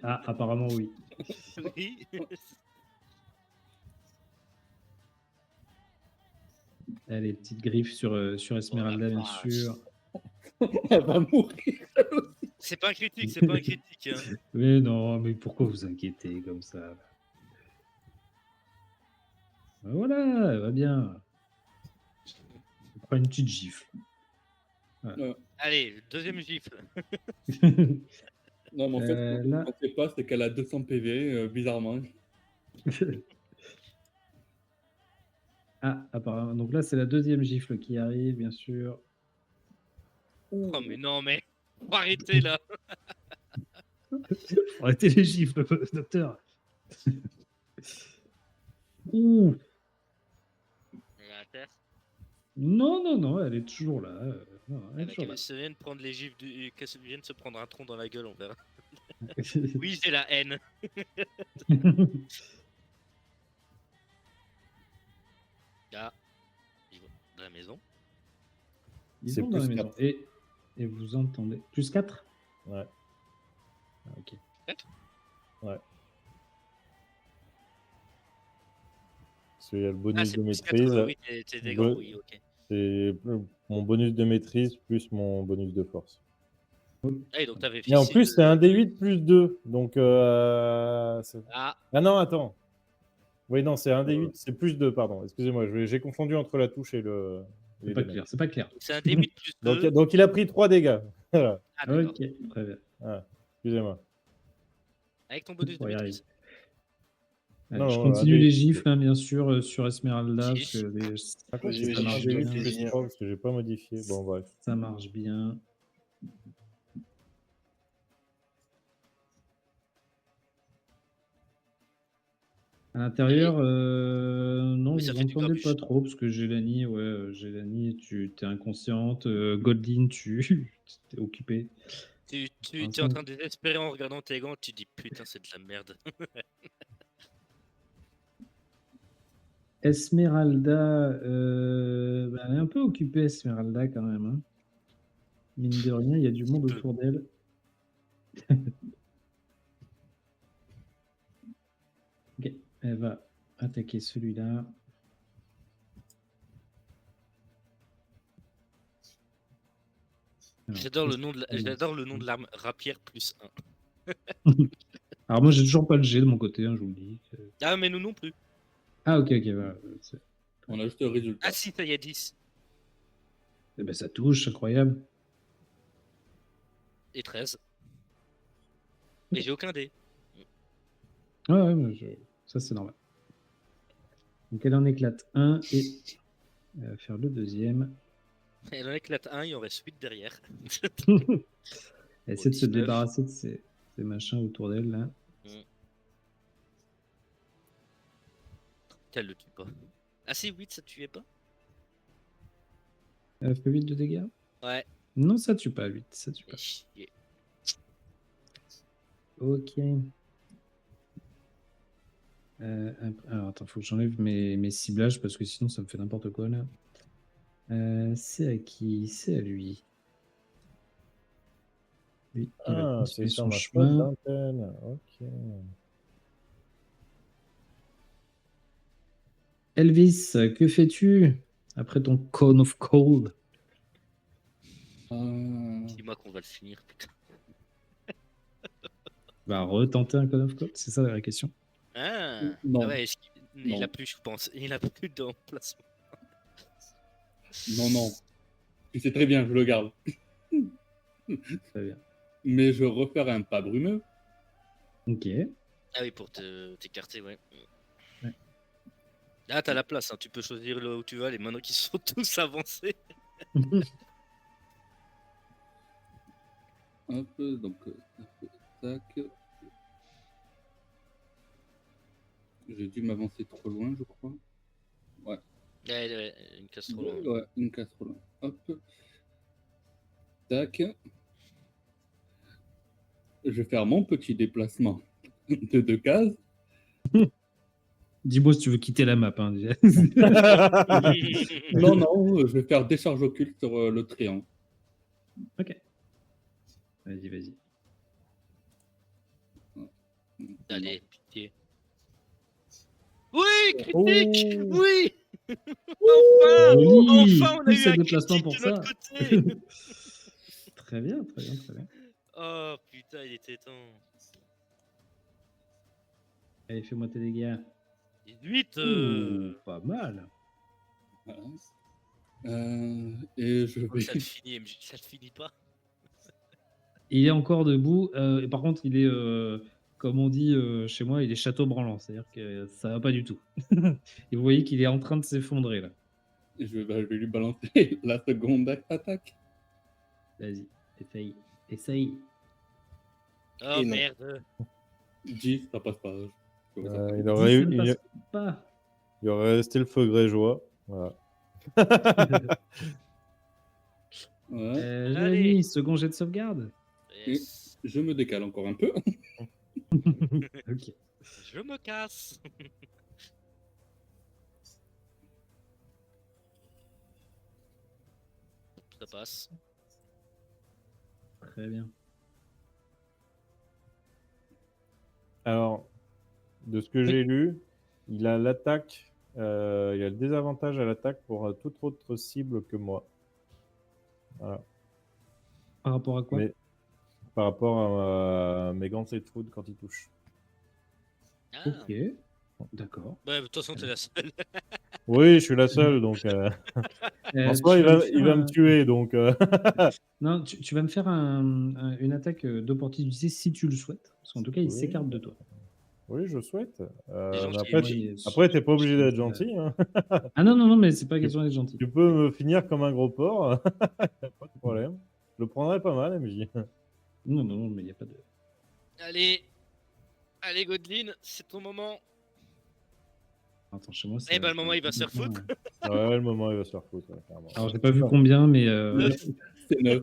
Ah, apparemment, oui. oui. Eh, les petites griffes sur Esmeralda, bien vache. sûr. Elle va mourir. C'est pas un critique, c'est pas un critique. Hein. Mais non, mais pourquoi vous inquiétez comme ça? Ben voilà, elle va bien. On prend une petite gifle. Allez, deuxième gifle. Non, mais en fait, ce que Là, je ne sais pas, c'est qu'elle a 200 PV, bizarrement. ah, apparemment. Donc là, c'est la deuxième gifle qui arrive, bien sûr. Oh, mais non, mais. Faut arrêter là. Faut arrêter les gifles, docteur. Ouh. Elle est à terre. Non, non, non, elle est toujours là. Non, elle est Avec toujours là. qu'elle se vienne prendre les gifles, qu'elle se vienne se prendre un tronc dans la gueule, on verra. Oui, j'ai la haine. Ah, ils vont dans la maison. Ils C'est sont dans la plus maison. Et vous entendez. Plus 4 ? Ouais. Ah, ok. 4 Parce qu'il y a le Ah, bonus c'est de plus 4, maîtrise. oui, t'es des grands, oui, ok. C'est mon bonus de maîtrise plus mon bonus de force. Ah, et donc t'avais Et en fixé plus, c'est un D8 plus 2. Donc. Ah, Ah non, attends. Oui, non, c'est un D8, c'est plus 2, pardon. Excusez-moi, j'ai confondu entre la touche et le. C'est pas clair, c'est pas clair. c'est un D8 plus 2. Donc il a pris 3 dégâts. Voilà. Ah, d'accord. Ok, très bien. Voilà. Excusez-moi. Avec ton bonus de On va y maîtrise. Allez, Non, je non, continue un les D8. gifles, hein, bien sûr, sur Esmeralda. Six. Parce que Par contre, Vas-y, c'est ça vas-y, marche un D8 bien. plus 3 parce que j'ai pas modifié. Bon, bref. Ça marche bien. À l'intérieur, non, Oui, ça vous fait du entendez pas grabuge. trop, parce que Gélanie, Gélanie, tu es inconsciente. Godline, tu t'es occupé. Tu es Vincent. en train de désespérer en regardant tes gants, tu dis putain, c'est de la merde. Esmeralda, elle est un peu occupée, Esmeralda, quand même. Hein. Mine de rien, il y a du monde peu. autour d'elle. Ok, elle va attaquer celui-là. Alors, J'adore le nom de l'arme rapière plus 1. Alors moi, j'ai toujours pas le G de mon côté, hein, je vous le dis. Ah, mais nous non plus. Ah, ok, voilà. On a juste le résultat. Ah, si, ça y est, 10 Eh ben, ça touche, incroyable. et 13. Mais j'ai aucun dé. Ouais, ça c'est normal. Donc elle en éclate un et elle va faire le deuxième. Elle en éclate un, il en reste 8 derrière. Elle essaie de se 19. débarrasser de ces machins autour d'elle là. Qu'elle le tue pas. Ah, si, 8, ça tuait pas? Elle fait 8 de dégâts? Ouais. Non, ça tue pas, 8, ça tue Mais pas. chier. Ok. Alors attends, faut que j'enlève mes ciblages parce que sinon ça me fait n'importe quoi là. C'est à qui? C'est à lui. Lui, il va Ah, c'est continuer sur son ma flotte chemin. d'antenne. Ok. Elvis, que fais-tu après ton Cone of Cold? Dis-moi qu'on va le finir, putain. Va retenter un Cone of Cold, c'est ça la vraie question. Ah, Non. ah ouais, il Non. a plus, je pense. Il a plus d'emplacement. Non. Tu sais très bien, je le garde. Très bien. Mais je referai un pas brumeux. Ok. Ah oui, pour t'écarter, ouais. Ouais. Là, t'as la place, hein. Tu peux choisir là où tu vas, les maintenant qu'ils sont tous avancés. Hop, donc, tac. J'ai dû m'avancer trop loin, je crois. Ouais, une casse trop loin. Ouais, une case trop loin. Hop. Tac. Je vais faire mon petit déplacement de 2 cases. Dis-moi si tu veux quitter la map. Hein. Non, non, je vais faire décharge occulte sur le triangle. Ok. Vas-y. Allez, pitié. Oui, critique. Oh. Oui. Enfin, Joli. enfin, on a Plus eu ces un déplacements critique pour de ça. notre côté. Très bien. Oh putain, il était temps. Allez, fais-moi tes dégâts. 18. Ouh, pas mal. Voilà. Et je vais. Ça te finit, MJ, ça te finit pas. Il est encore debout. Et par contre, il est, comme on dit chez moi, il est château branlant. C'est-à-dire que ça va pas du tout. Et vous voyez qu'il est en train de s'effondrer là. Je vais lui balancer la seconde attaque. Vas-y, essaye. Oh Et non. merde. 10, ça passe pas. il, 10, aurait, ça ne il, passe pas. il aurait resté le feu grégeois. Voilà. Ouais. J'ai Allez. mis second jet de sauvegarde. Yes. Je me décale encore un peu. Ok. Je me casse. Ça passe. Très bien. Alors, de ce que j'ai lu, il a l'attaque, il a le désavantage à l'attaque pour toute autre cible que moi. Voilà. Par rapport à quoi? Mais par rapport à mes gants et food quand il touche. Ah. Ok. D'accord. Bah, de toute façon, t'es la seule. Oui, je suis la seule, donc en soi, il va me tuer, donc Non, tu vas me faire une attaque d'opportunité si tu le souhaites. Parce qu'en tout cas, il Oui. s'écarte de toi. oui, je souhaite. Les gens Mais qui après, aiment. après, t'es pas obligé d'être gentil. Hein. Ah non, mais c'est pas question d'être gentil. Tu peux me finir comme un gros porc, y a pas de problème. Je le prendrais pas mal, MJ. Non, mais il n'y a pas de. Allez. Allez, Godlin, c'est ton moment. Attends, chez moi, Eh ben, le moment, il va se faire foutre. Ouais, le moment, il va se faire foutre, ouais, clairement. Alors, j'ai pas vu combien, mais. C'est 9.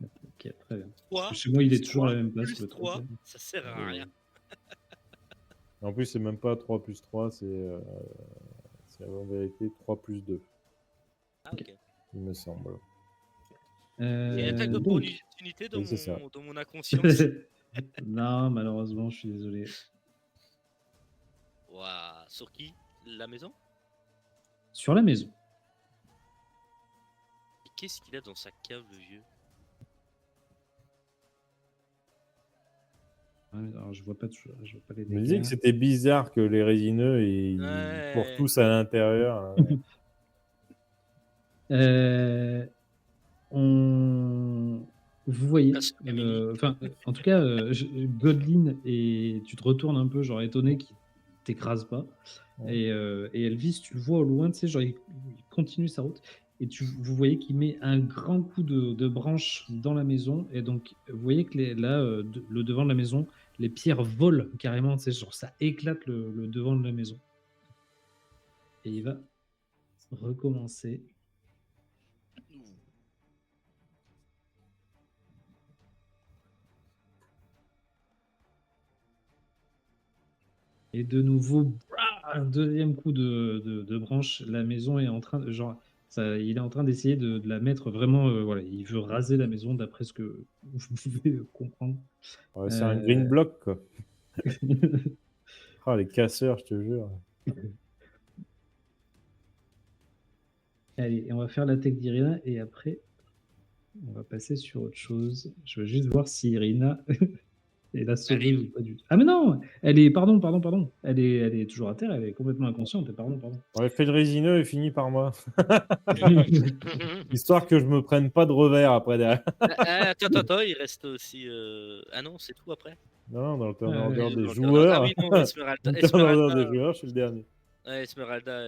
Ok, très bien. 3. Chez moi, il est toujours à la même place, Plus le 3, truc. ça sert à rien. En plus, c'est même pas 3 plus 3, c'est en vérité 3 plus 2, Ah, ok. il me semble. Il y a une attaque Donc... d'opportunité dans, Oui, c'est ça. dans mon inconscience. Non, malheureusement, je suis désolé. Waouh. Sur qui? La maison? Sur la maison. Et qu'est-ce qu'il a dans sa cave, le vieux? Ouais, alors, je vois pas les Je me disais dégâts. que c'était bizarre que les résineux ils Ouais. courent tous à l'intérieur. Vous voyez, Parce que enfin, en tout cas, Godlin, et tu te retournes un peu, genre étonné qu'il t'écrase pas. Ouais. Et Elvis, tu le vois au loin, tu sais, genre il continue sa route. Et vous voyez qu'il met un grand coup de branche dans la maison. Et donc, vous voyez que le devant de la maison, les pierres volent carrément, tu sais, genre ça éclate le devant de la maison. Et il va recommencer. Et de nouveau, un deuxième coup de branche. La maison est en train de, genre, il est en train d'essayer de la mettre vraiment. Voilà, il veut raser la maison d'après ce que vous pouvez comprendre. Ouais, c'est un green block, quoi. Ah, les casseurs, je te jure. Allez, et on va faire l'attaque d'Irina et après, on va passer sur autre chose. Je veux juste voir si Irina est la sauveuse ou pas du tout. Ah, mais non, elle est, pardon. Elle est toujours à terre, elle est complètement inconsciente. Et pardon. Ouais, fait le résineux et finit par moi. Histoire que je me prenne pas de revers après derrière. Attends, il reste aussi. Ah non, c'est tout après. Non, dans le turnover Ouais, des Ah joueurs. oui, non, Esmeralda. Dans le turnover des joueurs, je suis le dernier. Ouais, Esmeralda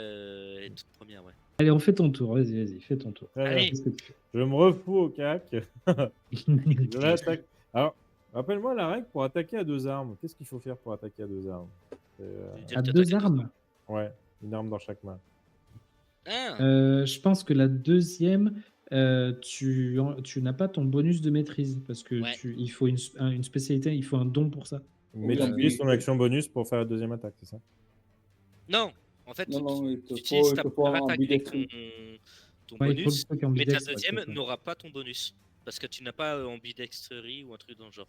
est toute première, ouais. Allez, on fait ton tour. Vas-y, fais ton tour. Très bien. Allez. Qu'est-ce que tu fais? Je me refous au cac. Je l'attaque. Alors, rappelle-moi la règle pour attaquer à deux armes. Qu'est-ce qu'il faut faire pour attaquer à deux armes? À deux armes? Ouais, une arme dans chaque main. Ah, Je pense que la deuxième, tu n'as pas ton bonus de maîtrise parce que Ouais. il faut une spécialité, il faut un don pour ça. Mais Oui, tu utilises ton action bonus pour faire la deuxième attaque, c'est ça? Non, en fait, Non, non, il tu te utilises faut, il ta te faut première en attaque avec ambidextrie. ton Ouais, il faut le bonus, truc en mais ta bidex. deuxième n'aura pas ton bonus. Parce que tu n'as pas ambidextrie ou un truc dans le genre.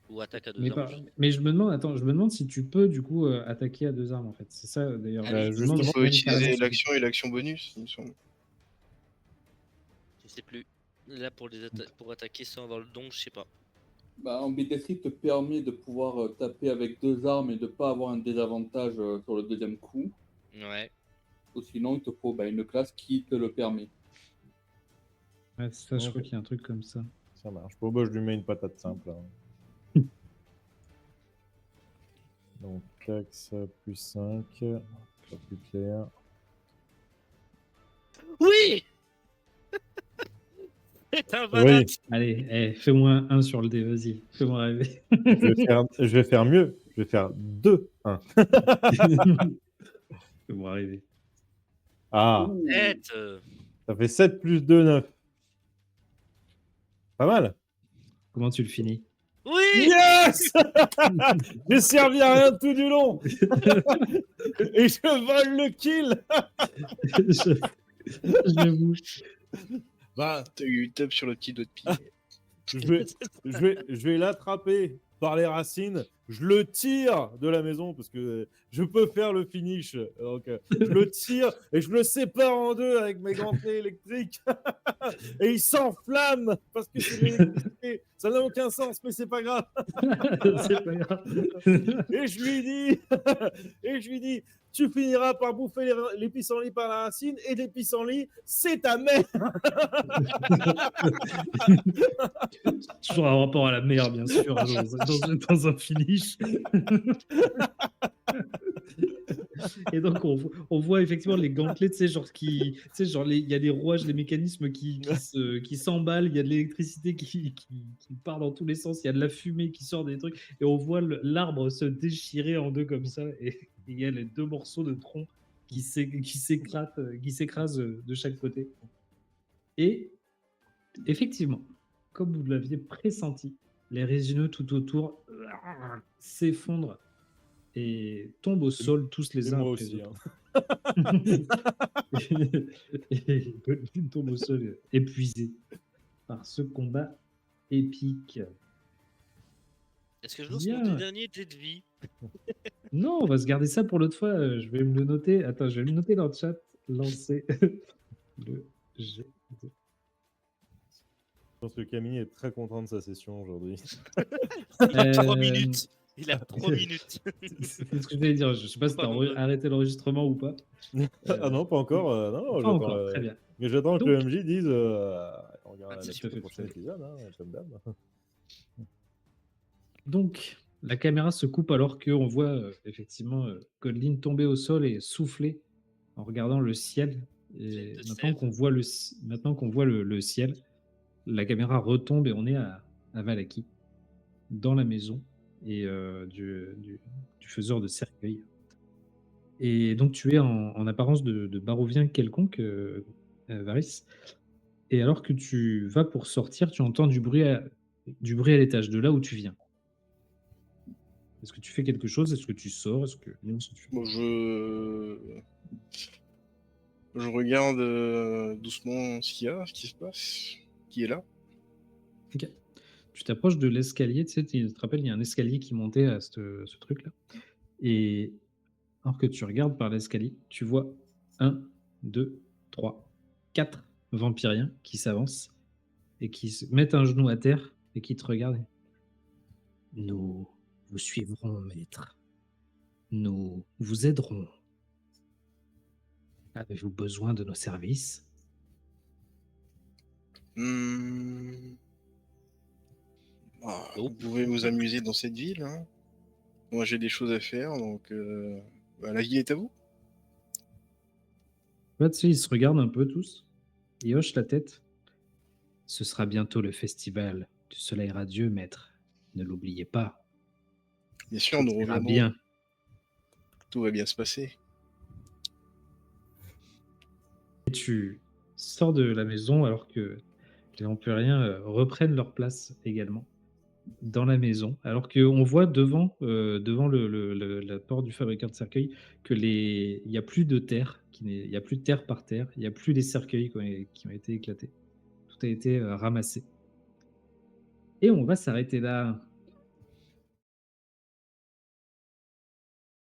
Ou attaque à deux Mais, armes. mais je me demande, attends, je me demande si tu peux du coup attaquer à 2 armes en fait. C'est ça d'ailleurs. Ah oui. Je me Il demande Justement, si faut même carrément utiliser c'est l'action et l'action bonus, il me semble. Je sais plus. Là, pour attaquer sans avoir le don, je sais pas. Bah, ambidextrie te permet de pouvoir taper avec 2 armes et de pas avoir un désavantage sur le deuxième coup. Ouais. Ou sinon, il te faut une classe qui te le permet. Ouais, ça, je Ok. crois qu'il y a un truc comme ça. Ça marche. Bon, bah, je lui mets une patate simple. Hein. Donc, tac, ça, plus 5. Pas plus clair. Oui. C'est un Oui, badass. Allez, fais-moi un sur le dé, vas-y. Fais-moi rêver. je vais faire mieux. Je vais faire 2, 1. Fais-moi rêver. Ah, Ouh. Tête. ça fait 7 plus 2, 9. Pas mal. Comment tu le finis? Oui. Yes. J'ai servi à rien tout du long. Et je vole le kill. J'avoue. Bah, T'as eu tape sur le petit doigt de pied. je vais l'attraper par les racines. Je le tire de la maison parce que je peux faire le finish. Donc, je le tire et je le sépare en deux avec mes gantelets électriques. Et il s'enflamme parce que c'est de l'électricité. Ça n'a aucun sens, mais c'est pas grave. C'est pas grave. Et je lui dis, tu finiras par bouffer les pissenlits par la racine et les pissenlits, c'est ta mère. Toujours un rapport à la mer, bien sûr, hein, dans un finish. Et donc, on voit effectivement les gantelets, tu sais, genre, il y a des rouages, des mécanismes qui s'emballent, il y a de l'électricité qui part dans tous les sens, il y a de la fumée qui sort des trucs, et on voit l'arbre se déchirer en deux comme ça, et il y a les 2 morceaux de tronc qui s'écrasent de chaque côté. Et effectivement, comme vous l'aviez pressenti, les résineux tout autour s'effondrent et tombent au sol tous les Et uns moi après les aussi. autres. Hein. Et Goldblum tombe au sol épuisé par ce combat épique. Est-ce que je lance Bien. mon dernier dé de vie? Non, on va se garder ça pour l'autre fois. Je vais me le noter. Attends, je vais le noter dans le chat. Lancer le G. Je pense que Camille est très content de sa session aujourd'hui. Il a 3 Euh, minutes. Il a 3 minutes. C'est ce que je voulais dire. Je sais pas si tu Pardon. as arrêté l'enregistrement ou pas. Ah non, pas encore. Non, Pas j'attends, encore, très bien. Mais j'attends que Donc- le MJ dise on regarde Ah, la tout suite à fait, du prochain tout à fait. épisode, hein, comme d'hab. Donc, la caméra se coupe alors qu'on voit effectivement Codeline tomber au sol et souffler en regardant le ciel. Et Jet de maintenant save. qu'on voit le ciel, la caméra retombe et on est à Valaki, dans la maison et du faiseur de cercueil. Et donc, tu es en apparence de barovien quelconque, Varys. Et alors que tu vas pour sortir, tu entends du bruit à l'étage, de là où tu viens. Est-ce que tu fais quelque chose? Est-ce que tu sors? Bon, je regarde doucement ce qu'il y a, ce qui se passe, qui est là. Ok. Tu t'approches de l'escalier, tu sais, tu te rappelles, il y a un escalier qui montait à ce truc-là. Et alors que tu regardes par l'escalier, tu vois 1, 2, 3, 4 vampiriens qui s'avancent et qui se mettent un genou à terre et qui te regardent. Nous vous suivrons, maître. Nous vous aiderons. Avez-vous besoin de nos services? Hmm. Ah, Oh. vous pouvez vous amuser dans cette ville. Hein. Moi, j'ai des choses à faire, donc la ville est à vous. Là, tu sais, ils se regardent un peu tous. Ils hochent la tête. Ce sera bientôt le festival du soleil radieux, maître. Ne l'oubliez pas. Bien sûr, nous Tout ira reviendrons. bien. Tout va bien se passer. Et tu sors de la maison alors que les vampiriens reprennent leur place également. dans la maison, alors qu'on voit devant la porte du fabricant de cercueils que il n'y a plus de terre, il n'y a plus de terre par terre, il n'y a plus les cercueils qui ont été éclatés. Tout a été ramassé. Et on va s'arrêter là.